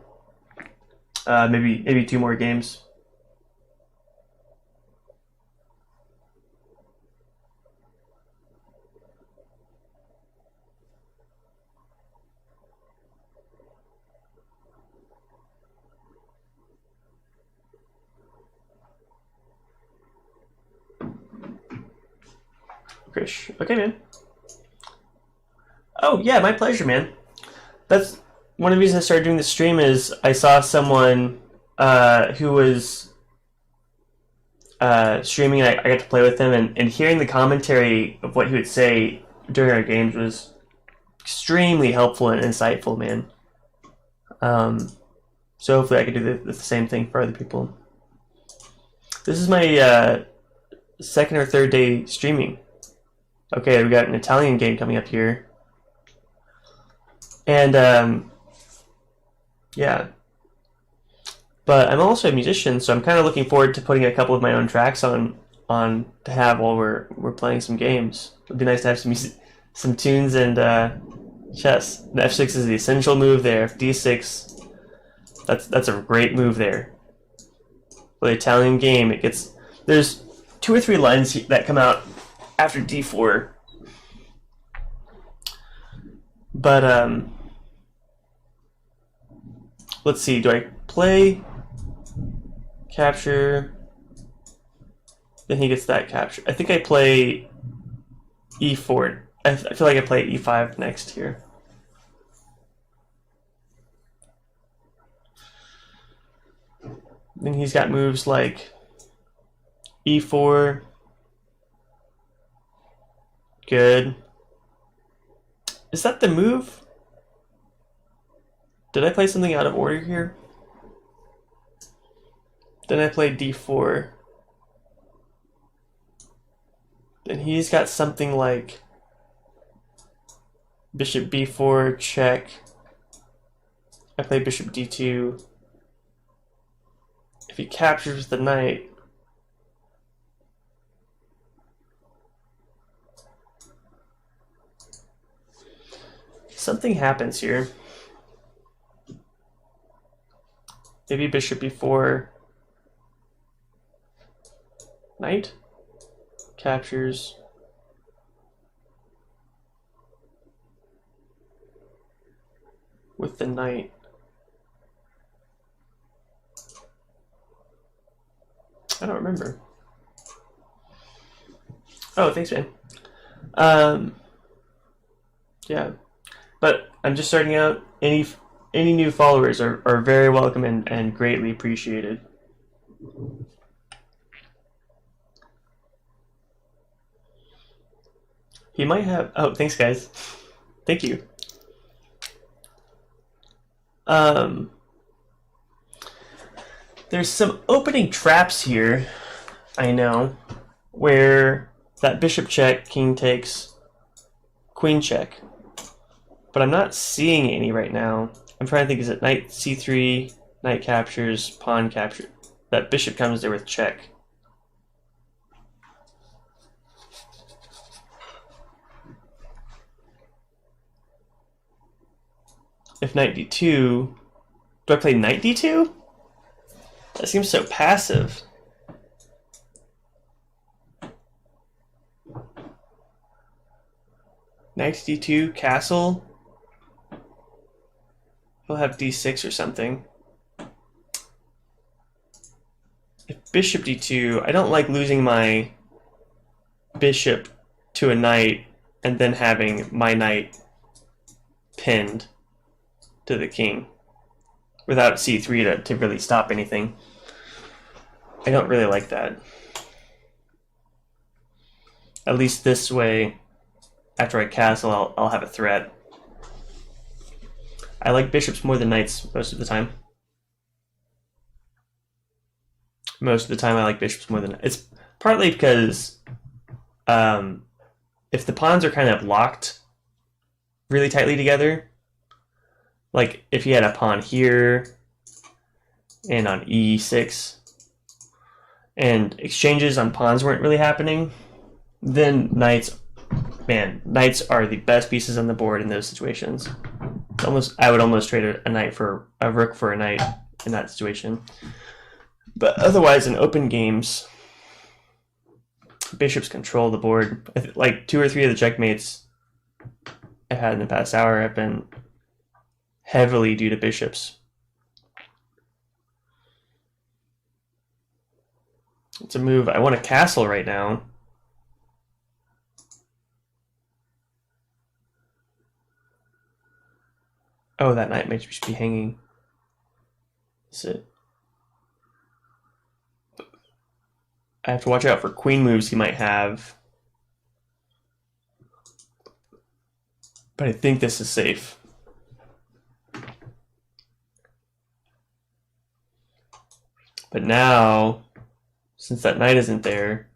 maybe 2 more games. Krish. Okay, man. Oh, yeah, my pleasure, man. That's one of the reasons I started doing the stream is I saw someone who was streaming and I got to play with him, and hearing the commentary of what he would say during our games was extremely helpful and insightful, man. So hopefully I can do the same thing for other people. This is my second or third day streaming. Okay, we got an Italian game coming up here. And yeah. But I'm also a musician, so I'm kind of looking forward to putting a couple of my own tracks on to have while we're playing some games. It'd be nice to have some tunes and chess. The F6 is the essential move there. If D6, that's a great move there. For the Italian game, there's 2 or 3 lines that come out after D4. But let's see. Do I play capture? Then he gets that capture. I think I play E4. I feel like I play E5 next here. Then he's got moves like E4. Good. Is that the move? Did I play something out of order here? Then I played D4. Then he's got something like Bishop B4, check. I play Bishop D2. If he captures the knight, something happens here. Maybe Bishop B4, knight, captures. With the knight. I don't remember. Oh, thanks, man. Yeah. But I'm just starting out. Any new followers are very welcome and greatly appreciated. He might have... Oh, thanks, guys. Thank you. There's some opening traps here, I know, where that bishop check, king takes, queen check. But I'm not seeing any right now. I'm trying to think, is it knight c3, knight captures, pawn capture? That bishop comes there with check. If knight d2, do I play knight d2? That seems so passive. Knight d2, castle. He'll have d6 or something. If bishop d2, I don't like losing my bishop to a knight and then having my knight pinned to the king without c3 to really stop anything. I don't really like that. At least this way, after I castle, I'll have a threat. I like bishops more than knights most of the time. Most of the time I like bishops more than... It's partly because if the pawns are kind of locked really tightly together, like if you had a pawn here and on e6 and exchanges on pawns weren't really happening, then knights man, knights are the best pieces on the board in those situations. I would almost trade a knight for a rook for a knight in that situation. But otherwise, in open games, bishops control the board. Like 2 or 3 of the checkmates I've had in the past hour have been heavily due to bishops. It's a move. I want a castle right now. Oh, that knight might just be hanging. That's it. I have to watch out for queen moves he might have. But I think this is safe. But now, since that knight isn't there,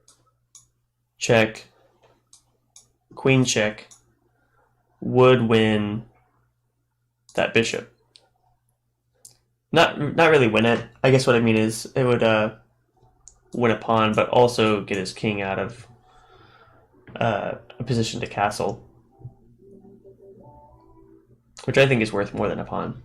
check, queen check, would win that bishop. Not really win it. I guess what I mean is it would win a pawn, but also get his king out of a position to castle, which I think is worth more than a pawn.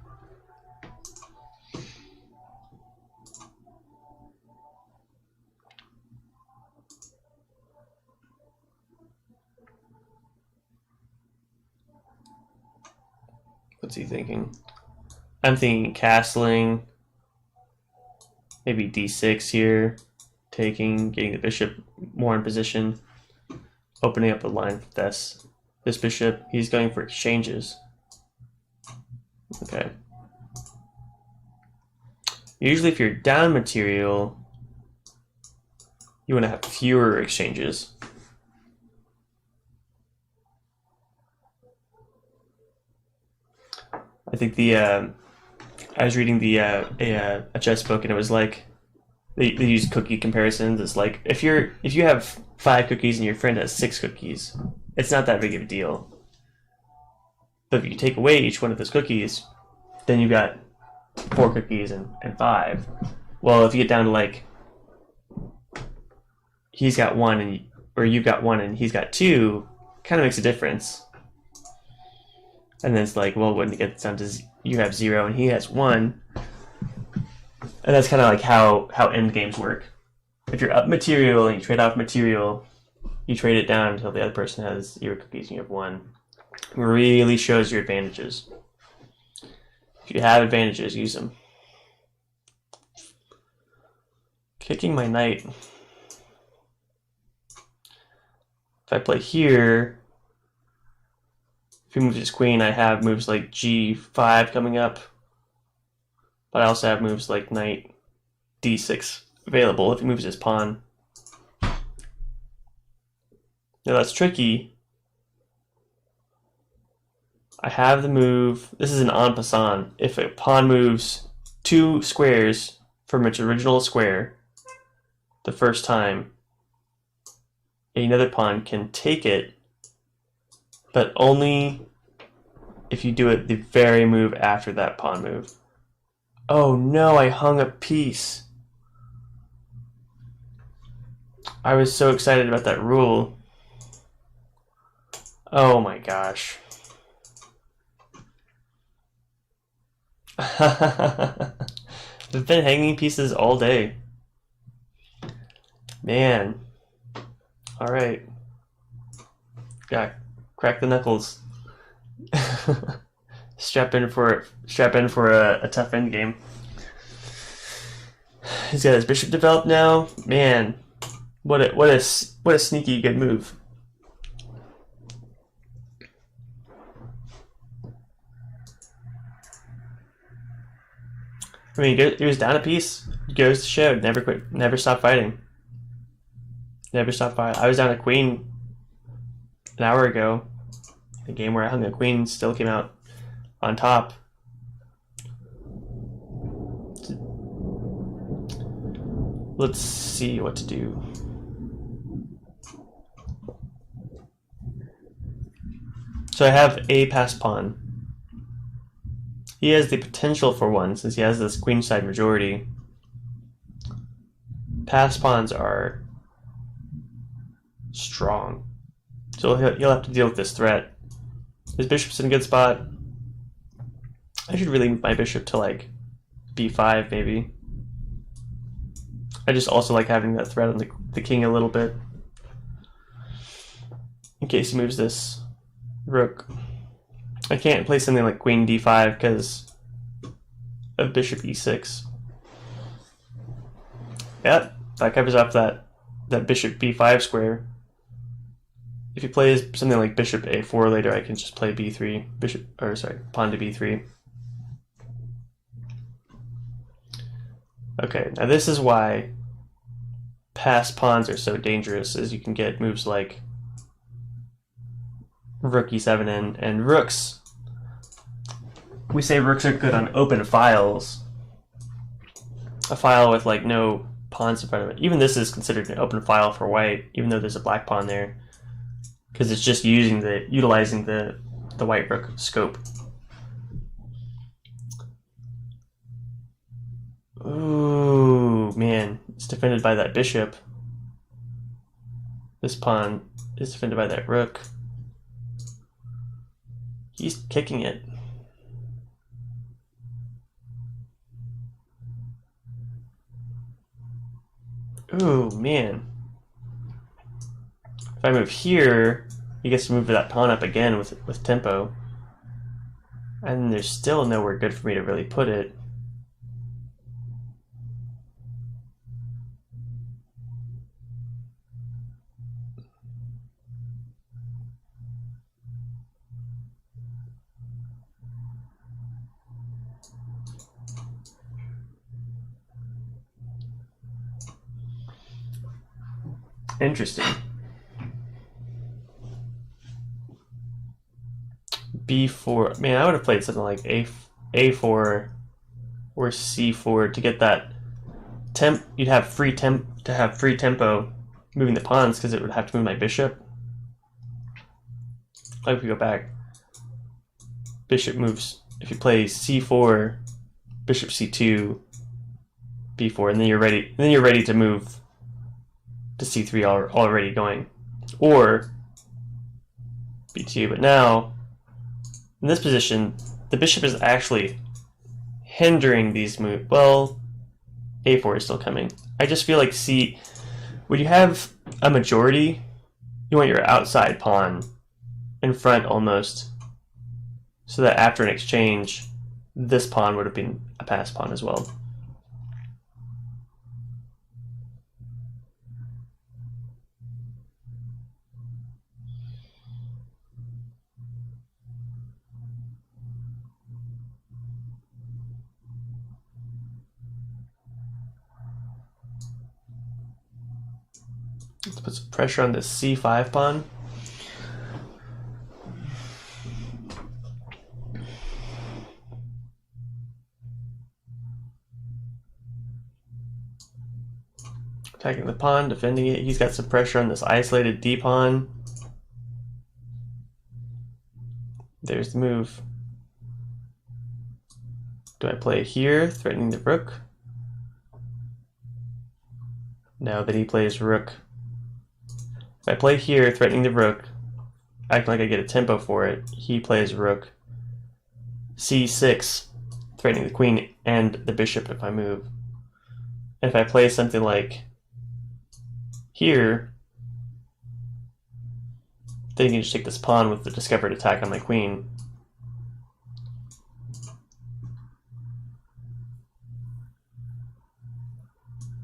What's he thinking? I'm thinking castling, maybe d6 here, taking, getting the bishop more in position, opening up the line for this bishop. He's going for exchanges. Okay. Usually if you're down material, you want to have fewer exchanges. I think I was reading a chess book, and it was like they use cookie comparisons. It's like if you have 5 cookies and your friend has 6 cookies, it's not that big of a deal. But if you take away each one of those cookies, then you've got 4 cookies and 5. Well, if you get down to like he's got 1 or you've got 1 and he's got 2, kind of makes a difference. And then it's like, well, when it gets down to you have 0 and he has 1, and that's kind of like how end games work. If you're up material and you trade off material, you trade it down until the other person has 0 cookies and you have 1. It really shows your advantages. If you have advantages, use them. Kicking my knight. If I play here, if he moves his queen, I have moves like g5 coming up. But I also have moves like knight d6 available if he moves his pawn. Now that's tricky. I have the move, this is an en passant. If a pawn moves 2 squares from its original square the first time, another pawn can take it, but only if you do it the very move after that pawn move. Oh no, I hung a piece. I was so excited about that rule. Oh my gosh. I've been hanging pieces all day. Man. Alright. Yeah, crack the knuckles. Strap in for a tough end game. He's got his bishop developed now. Man, what a sneaky good move. I mean, he was down a piece. Goes to show, never quit, never stop fighting. Never stop fighting. I was down a queen an hour ago. The game where I hung a queen still came out on top. Let's see what to do. So I have a passed pawn. He has the potential for one since he has this queenside majority. Passed pawns are strong. So he'll have to deal with this threat. His bishop's in a good spot. I should really move my bishop to like b5 maybe. I just also like having that threat on the king a little bit. In case he moves this rook. I can't play something like queen d5 because of bishop e6. Yep, that covers up that bishop b5 square. If he plays something like bishop a4 later, I can just play b3, pawn to b3. Okay, now this is why passed pawns are so dangerous, is you can get moves like rook e7 and rooks. We say rooks are good on open files. A file with like no pawns in front of it. Even this is considered an open file for white, even though there's a black pawn there, because it's just utilizing the white rook scope. Ooh, man, it's defended by that bishop. This pawn is defended by that rook. He's kicking it. Ooh, man. If I move here, he gets to move that pawn up again with tempo. And there's still nowhere good for me to really put it. Interesting. B4. Man, I would have played something like A4 or C4 to get that you'd have free tempo moving the pawns, because it would have to move my bishop. Like if we go back, bishop moves. If you play C4, bishop C2, B4, and then you're ready. Then you're ready to move to C3 already going, or B2. But now, in this position, the bishop is actually hindering these moves. Well, A4 is still coming. I just feel like when you have a majority, you want your outside pawn in front almost, so that after an exchange, this pawn would have been a pass pawn as well. Let's put some pressure on this C5 pawn. Attacking the pawn, defending it. He's got some pressure on this isolated D pawn. There's the move. Do I play here, threatening the rook? No, then he plays rook. If I play here, threatening the rook, acting like I get a tempo for it, he plays rook. C6, threatening the queen and the bishop if I move. And if I play something like here, then you can just take this pawn with the discovered attack on my queen.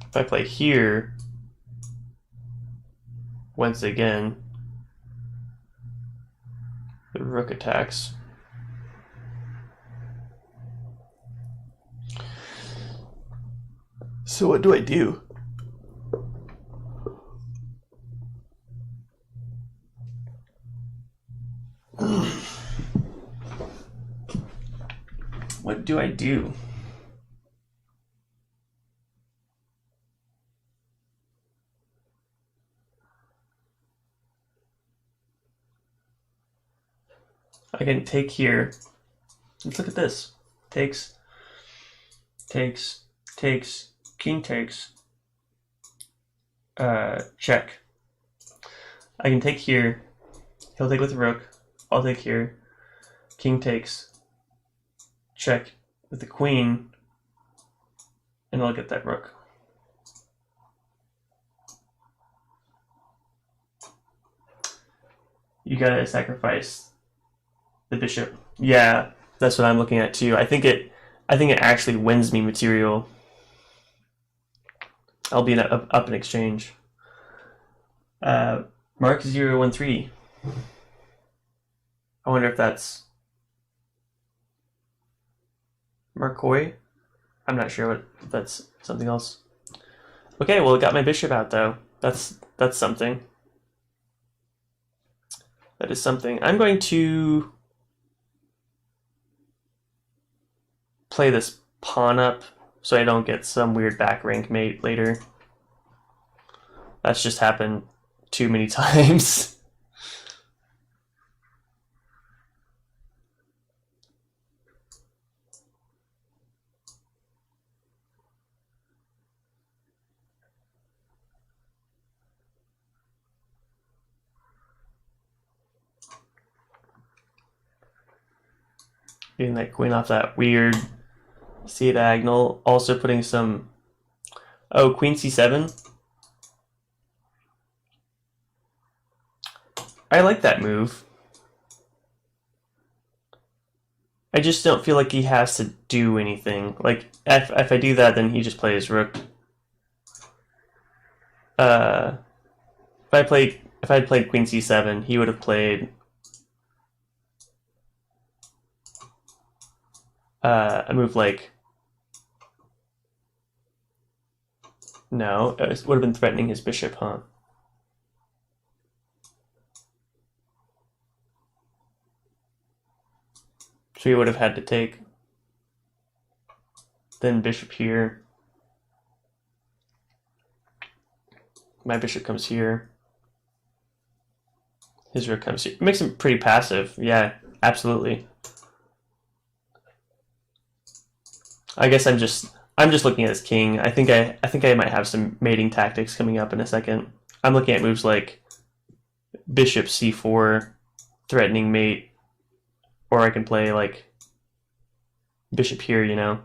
If I play here, once again, the rook attacks. So what do I do? What do I do? I can take here. Let's look at this. Takes, king takes, check. I can take here, He'll take with the rook. I'll take here. King takes. Check with the queen. And I'll get that rook. You gotta sacrifice the bishop. Yeah, that's what I'm looking at too. I think it actually wins me material. I'll be up in exchange. Mark 013. I wonder if that's Marcoy. I'm not sure if that's something else. Okay, well, it got my bishop out though. That's something. That is something. I'm going to play this pawn up so I don't get some weird back rank mate later. That's just happened too many times. Getting that queen off that weird c diagonal. Also putting some... Oh, queen c7. I like that move. I just don't feel like he has to do anything. Like, if I do that, then he just plays rook. If I had played queen c7, he would have played a move like... No, it would have been threatening his bishop, huh? So he would have had to take. Then bishop here. My bishop comes here. His rook comes here. It makes him pretty passive. Yeah, absolutely. I guess I'm just looking at his king. I think I might have some mating tactics coming up in a second. I'm looking at moves like bishop c4, threatening mate, or I can play like bishop here, you know.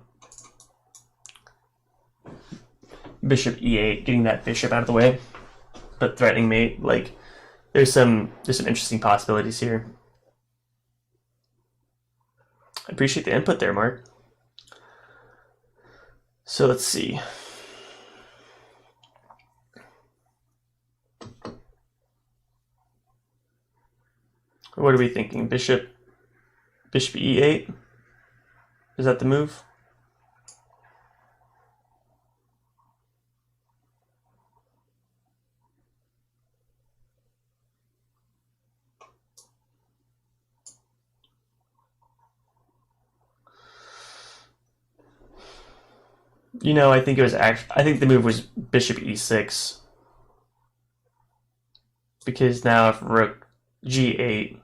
Bishop e8, getting that bishop out of the way, but threatening mate. Like, there's some interesting possibilities here. I appreciate the input there, Mark. So let's see. What are we thinking? Bishop e8? Is that the move? You know, I think the move was bishop e6. Because now if rook g8,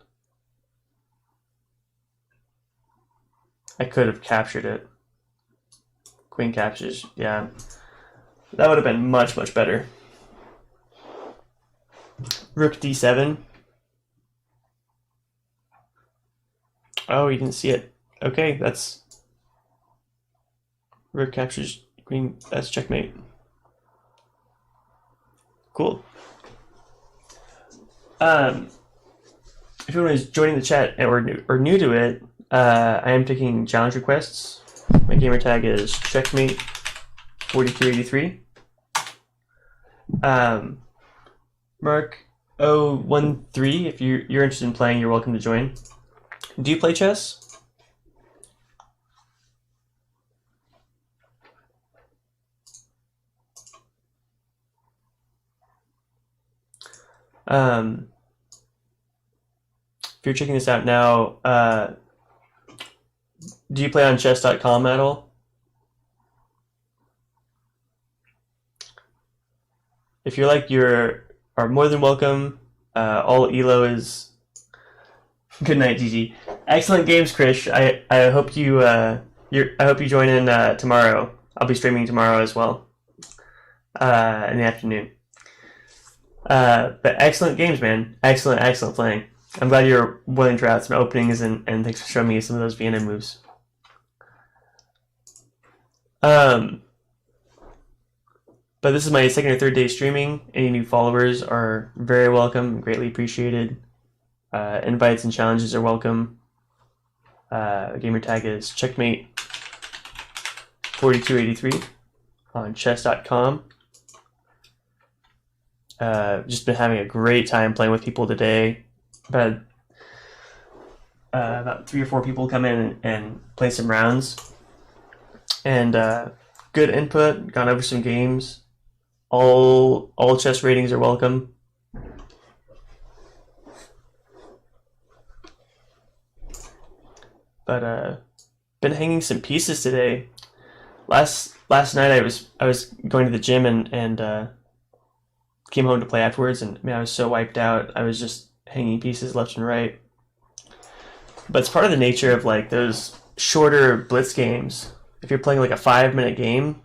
I could have captured it. Queen captures, yeah. That would have been much, much better. Rook d7. Oh, you didn't see it. Okay, that's... Rook captures queen, that's checkmate. Cool. If anyone is joining the chat or new to it, I am taking challenge requests. My gamer tag is checkmate4283. Mark 013, if you're interested in playing, you're welcome to join. Do you play chess? If you're checking this out now, do you play on chess.com at all? If you're like, are more than welcome. All Elo is... Good night, GG. Excellent games, Krish. I hope you I hope you join in tomorrow. I'll be streaming tomorrow as well, in the afternoon. But excellent games, man. Excellent playing. I'm glad you're willing to try out some openings, and thanks for showing me some of those Vienna moves. But this is my second or third day streaming. Any new followers are very welcome, greatly appreciated. Invites and challenges are welcome. Gamer tag is checkmate4283 on chess.com. Just been having a great time playing with people today. About 3 or 4 people come in and play some rounds. And good input, gone over some games. All chess ratings are welcome. But been hanging some pieces today. Last night I was going to the gym and came home to play afterwards, and man, I was so wiped out. I was just hanging pieces left and right. But it's part of the nature of like those shorter blitz games. If you're playing like a 5-minute game,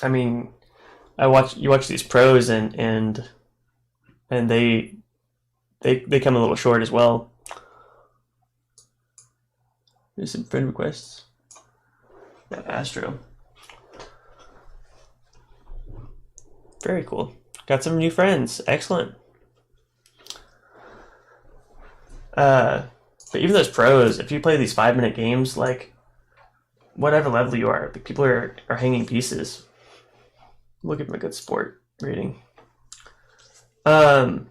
I mean, you watch these pros and they come a little short as well. There's some friend requests. Yeah, Astro. Very cool. Got some new friends. Excellent. But even those pros, if you play these 5-minute games, like whatever level you are, the people are hanging pieces. We'll give them a good sport rating. But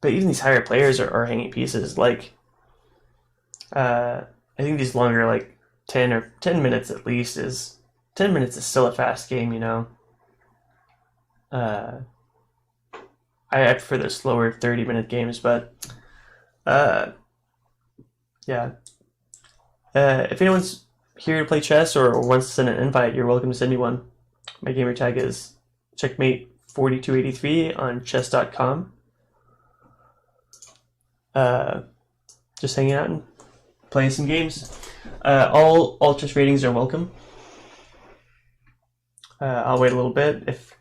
even these higher players are hanging pieces. Like, I think these longer, like 10 minutes at least, 10 minutes is still a fast game, you know. I prefer the slower 30-minute games, but yeah. If anyone's here to play chess or wants to send an invite, you're welcome to send me one. My gamer tag is checkmate4283 on chess.com. Just hanging out and playing some games. All chess ratings are welcome. I'll wait a little bit. If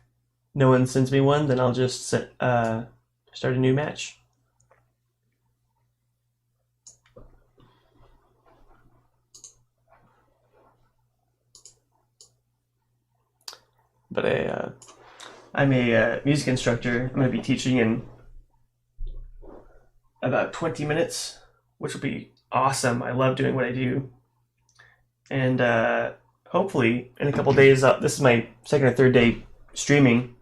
no one sends me one, then I'll just start a new match. But I'm a music instructor. I'm going to be teaching in about 20 minutes, which will be awesome. I love doing what I do. And hopefully in a couple days, this is my second or third day streaming.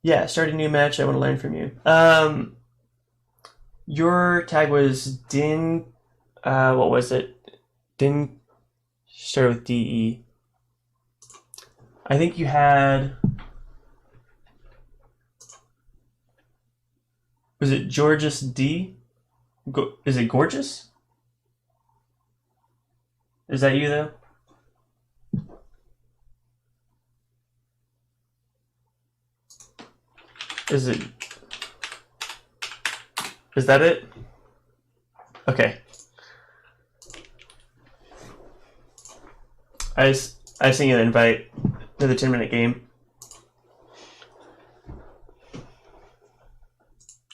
Yeah, start a new match. I want to learn from you. Your tag was Din. What was it? Din. Started with DE. I think you had. Was it Georges D? Is it Gorgeous? Is that you though? Is that it? Okay. I sent you an invite to the 10-minute game.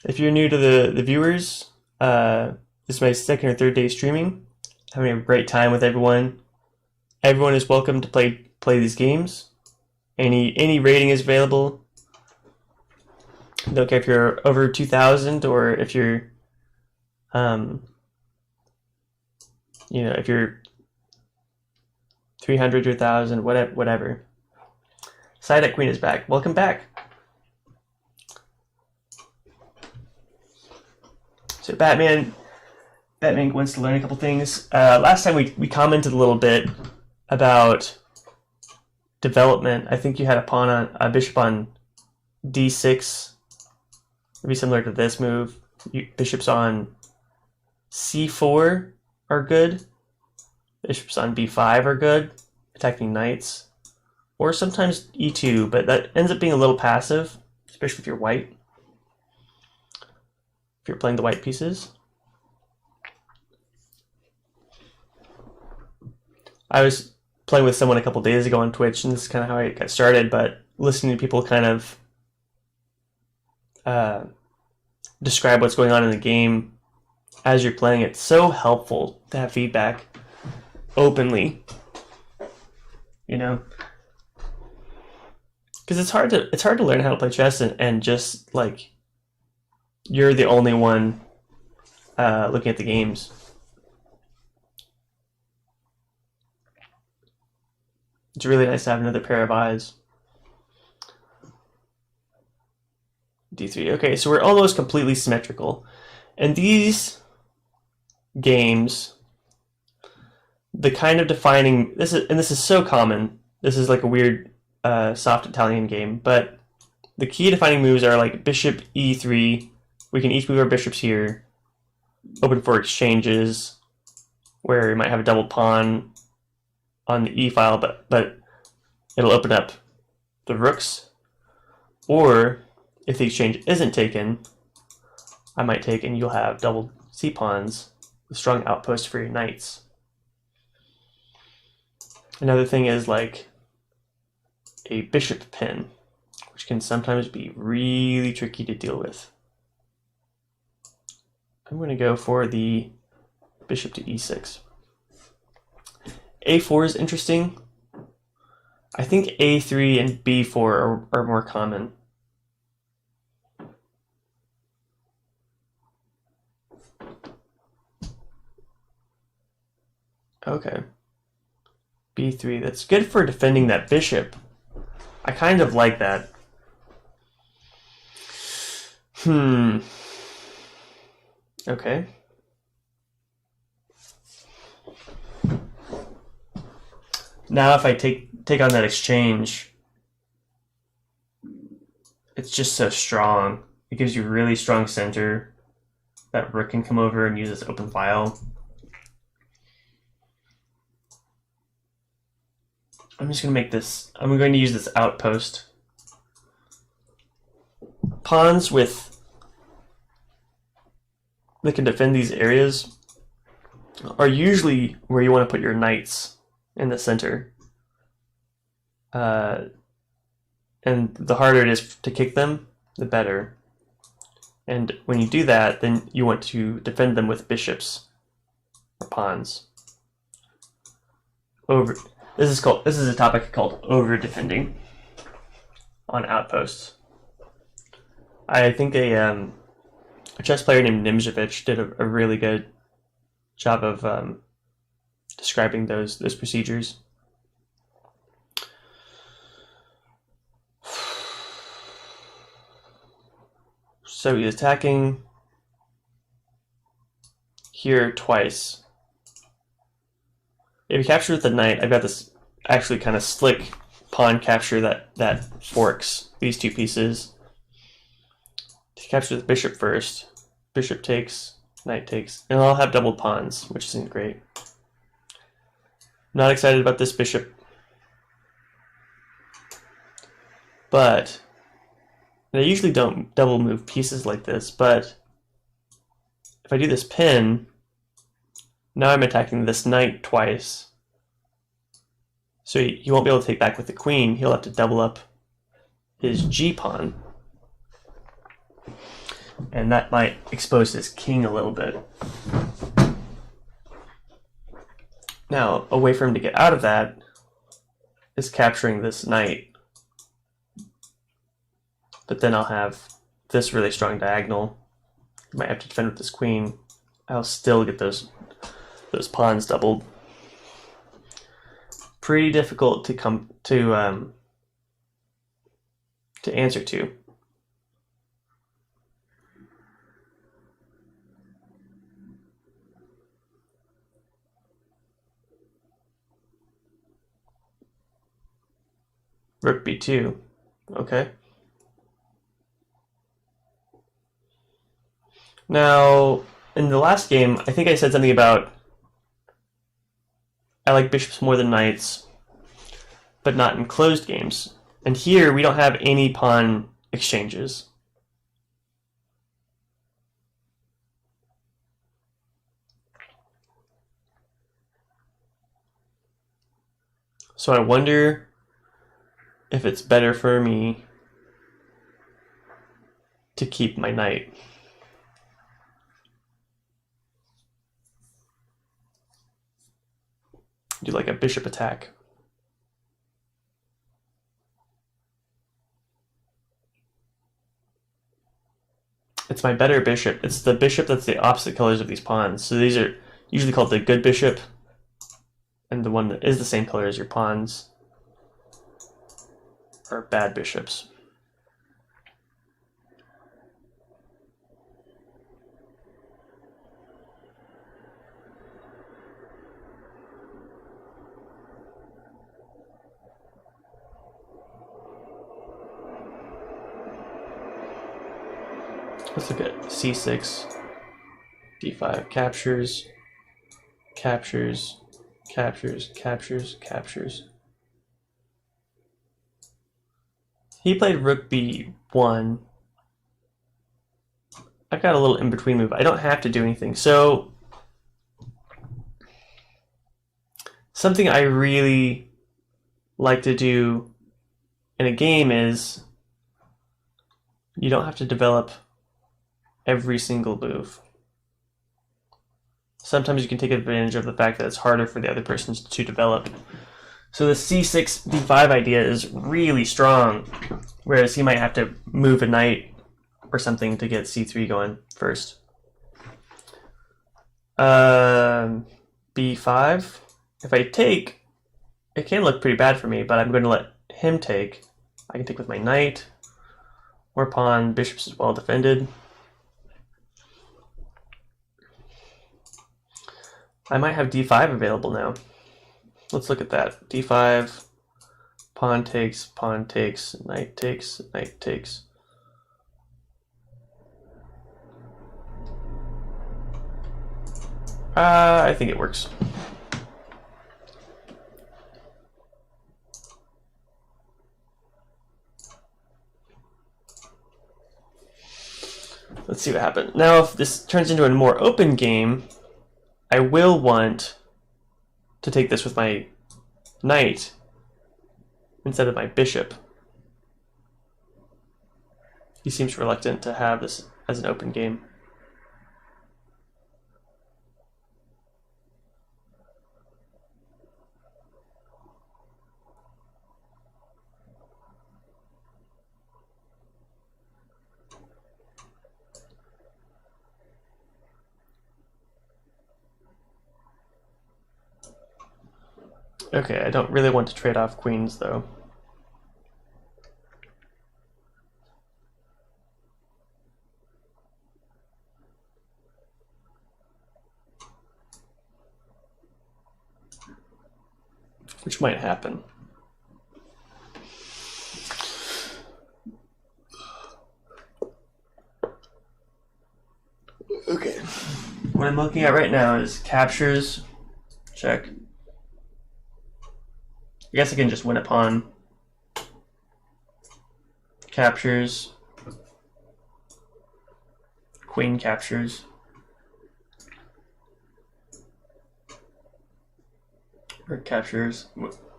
If you're new to the viewers, this is my second or third day streaming. Having a great time with everyone. Everyone is welcome to play these games. Any rating is available. Don't care if you're over 2,000 or if you're, if you're 300 or 1,000, whatever. Psyduck Queen is back. Welcome back. So Batman wants to learn a couple things. Last time we commented a little bit about development. I think you had a bishop on d6. Maybe similar to this move. Bishops on c4 are good. Bishops on b5 are good, attacking knights. Or sometimes e2, but that ends up being a little passive, especially if you're white. If you're playing the white pieces. I was playing with someone a couple days ago on Twitch, and this is kind of how I got started, but listening to people kind of describe what's going on in the game as you're playing. It's so helpful to have feedback openly, you know, because it's hard to learn how to play chess and just like you're the only one looking at the games. It's really nice to have another pair of eyes. D3. Okay, so we're almost completely symmetrical. And these games, the kind of defining this is so common. This is like a weird soft Italian game, but the key defining moves are like bishop e3. We can each move our bishops here. Open for exchanges, where we might have a double pawn on the e file, but it'll open up the rooks. Or if the exchange isn't taken, I might take and you'll have double c pawns with strong outposts for your knights. Another thing is like a bishop pin, which can sometimes be really tricky to deal with. I'm going to go for the bishop to e6. a4 is interesting. I think a3 and b4 are more common. Okay. b3, that's good for defending that bishop. I kind of like that. Okay. Now if I take on that exchange, it's just so strong. It gives you really strong center. That rook can come over and use this open file. I'm just going to make this, I'm going to use this outpost. Pawns that can defend these areas are usually where you want to put your knights in the center. And the harder it is to kick them, the better. And when you do that, then you want to defend them with bishops or pawns. This is a topic called over defending on outposts. I think a chess player named Nimzovich did a really good job of describing those procedures. So he's attacking here twice. If he captures the knight, I've got this actually kind of slick pawn capture that forks these two pieces. To capture the bishop first, bishop takes, knight takes, and I'll have doubled pawns, which isn't great. Not excited about this bishop. But I usually don't double move pieces like this, but if I do this pin, now I'm attacking this knight twice. So he won't be able to take back with the queen. He'll have to double up his g-pawn. And that might expose his king a little bit. Now, a way for him to get out of that is capturing this knight. But then I'll have this really strong diagonal. I might have to defend with this queen. I'll still get those pawns doubled. Pretty difficult to come to answer to. Rook b2. Okay. Now, in the last game, I think I said something about I like bishops more than knights, but not in closed games. And here, we don't have any pawn exchanges. So I wonder if it's better for me to keep my knight. Do like a bishop attack. It's my better bishop. It's the bishop that's the opposite colors of these pawns. So these are usually called the good bishop, and the one that is the same color as your pawns are bad bishops. Let's look at c6, d5, captures, captures, captures, captures, captures. He played rook b1. I've got a little in-between move. I don't have to do anything. So something I really like to do in a game is you don't have to develop every single move. Sometimes you can take advantage of the fact that it's harder for the other person to develop. So the c6 d5 idea is really strong, whereas he might have to move a knight or something to get c3 going first. b5. If I take, it can look pretty bad for me, but I'm going to let him take. I can take with my knight or pawn. Bishop's is well defended. I might have d5 available now. Let's look at that. d5, pawn takes, knight takes, knight takes. I think it works. Let's see what happens. Now, if this turns into a more open game, I will want to take this with my knight instead of my bishop. He seems reluctant to have this as an open game. Okay, I don't really want to trade off queens, though. Which might happen. Okay. What I'm looking at right now is captures, check. I guess I can just win a pawn. Captures. Queen captures. Rook captures.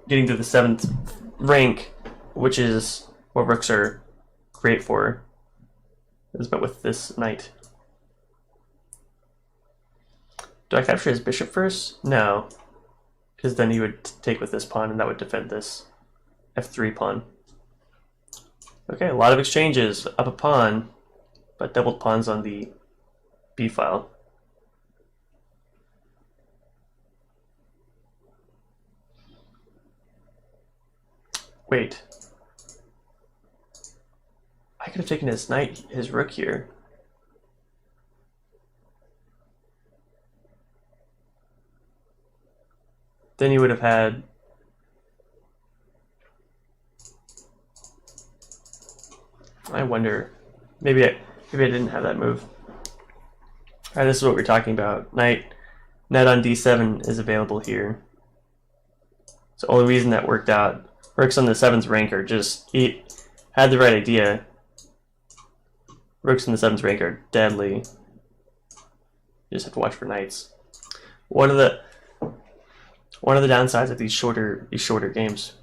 Getting to the 7th rank, which is what rooks are great for, is but with this knight. Do I capture his bishop first? No. Because then he would take with this pawn, and that would defend this f3 pawn. Okay, a lot of exchanges. Up a pawn, but doubled pawns on the b file. Wait. I could have taken his knight, his rook here. Then he would have had I wonder. Maybe I didn't have that move. Alright, this is what we're talking about. Knight on d7 is available here. So the only reason that worked out. Rooks on the 7th rank are just he had the right idea. Rooks in the 7th rank are deadly. You just have to watch for knights. One of the downsides of these shorter games.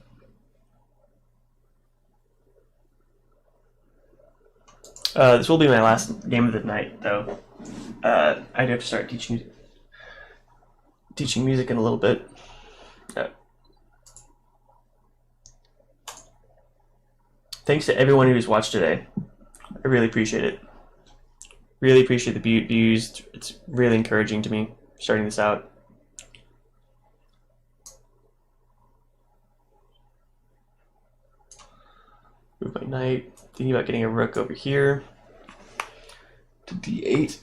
This will be my last game of the night, though. I do have to start teaching music in a little bit. Thanks to everyone who's watched today. I really appreciate it. Really appreciate the views. It's really encouraging to me starting this out. Move my knight. Thinking about getting a rook over here to d8.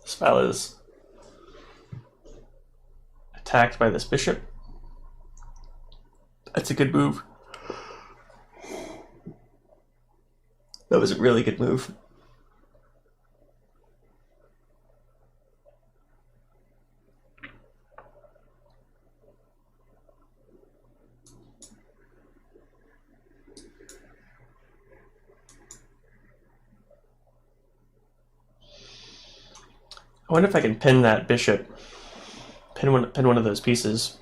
This file is attacked by this bishop. That's a good move. That was a really good move. I wonder if I can pin that bishop. Pin one of those pieces.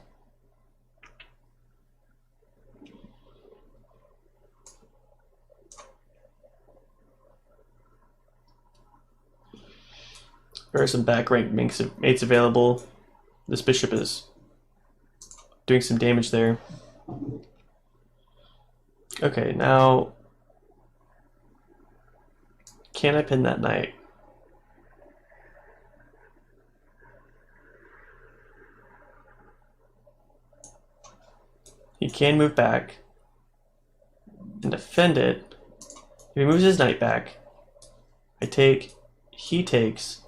There are some back rank mates available. This bishop is doing some damage there. Okay, now can I pin that knight? He can move back and defend it. If he moves his knight back, I take, he takes,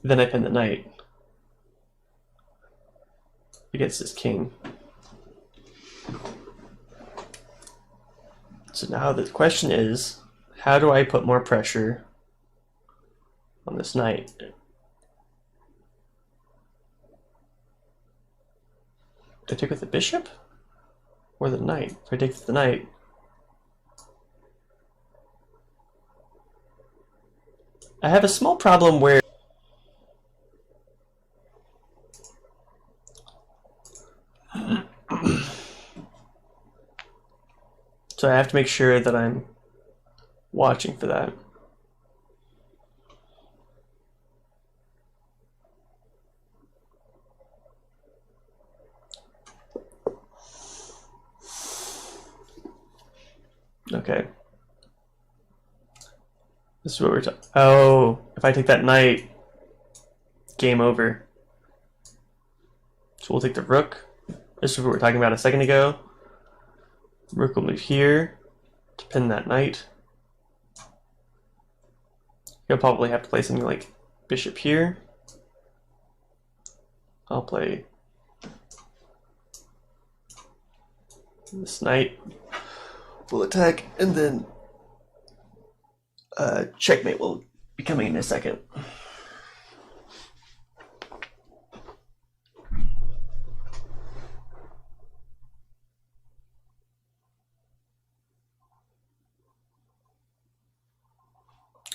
then I pin the knight against his king. So now the question is, how do I put more pressure on this knight? Do I take with the bishop or the knight? If I take with the knight, I have a small problem where so I have to make sure that I'm watching for that. Okay. This is what we're talking. Oh, if I take that knight, game over. So we'll take the rook. This is what we were talking about a second ago. Rook will move here to pin that knight. He'll probably have to play something like bishop here. I'll play this knight. We'll attack, and then checkmate will be coming in a second.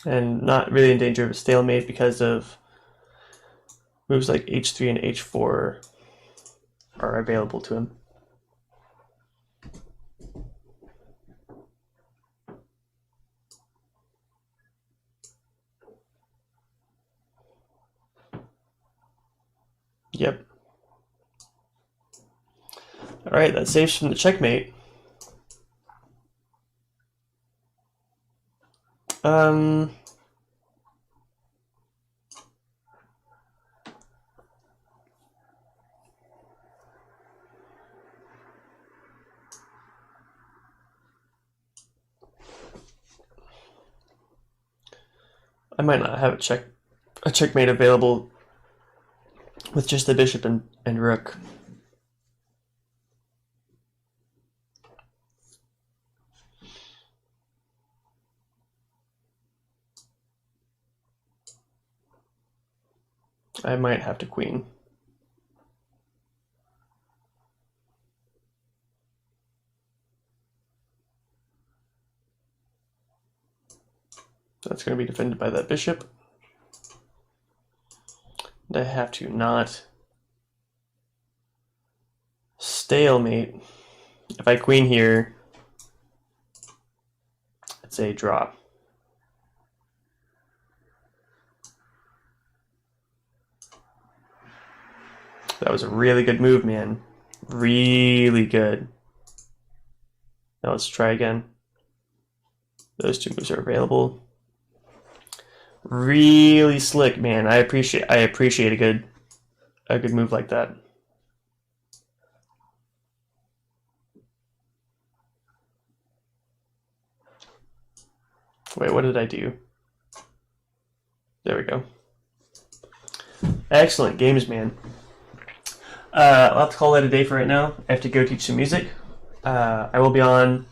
And not really in danger of a stalemate because of moves like h3 and h4 are available to him. Yep. All right, that saves from the checkmate. I might not have a checkmate available with just the bishop and rook. I might have to queen. That's going to be defended by that bishop. And I have to not stalemate. If I queen here, Let's say drop. That was a really good move, man. Really good. Now let's try again. Those two moves are available. Really slick, man. I appreciate a good move like that. Wait, what did I do? There we go. Excellent games, man. I'll have to call that a day for right now. I have to go teach some music. I will be on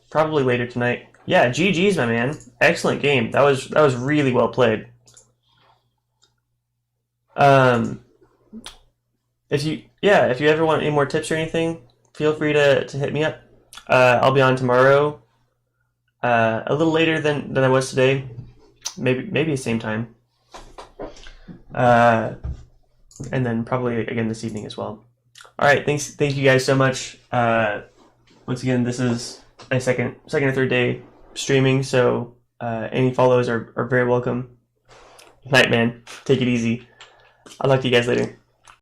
probably later tonight. Yeah, GG's, my man. Excellent game. That was really well played. If you ever want any more tips or anything, feel free to hit me up. I'll be on tomorrow. A little later than I was today. Maybe the same time. And then probably again this evening as well. All right, thank you guys so much. Once again, this is my second or third day streaming, so any follows are very welcome. Night, man. Take it easy. I'll talk to you guys later.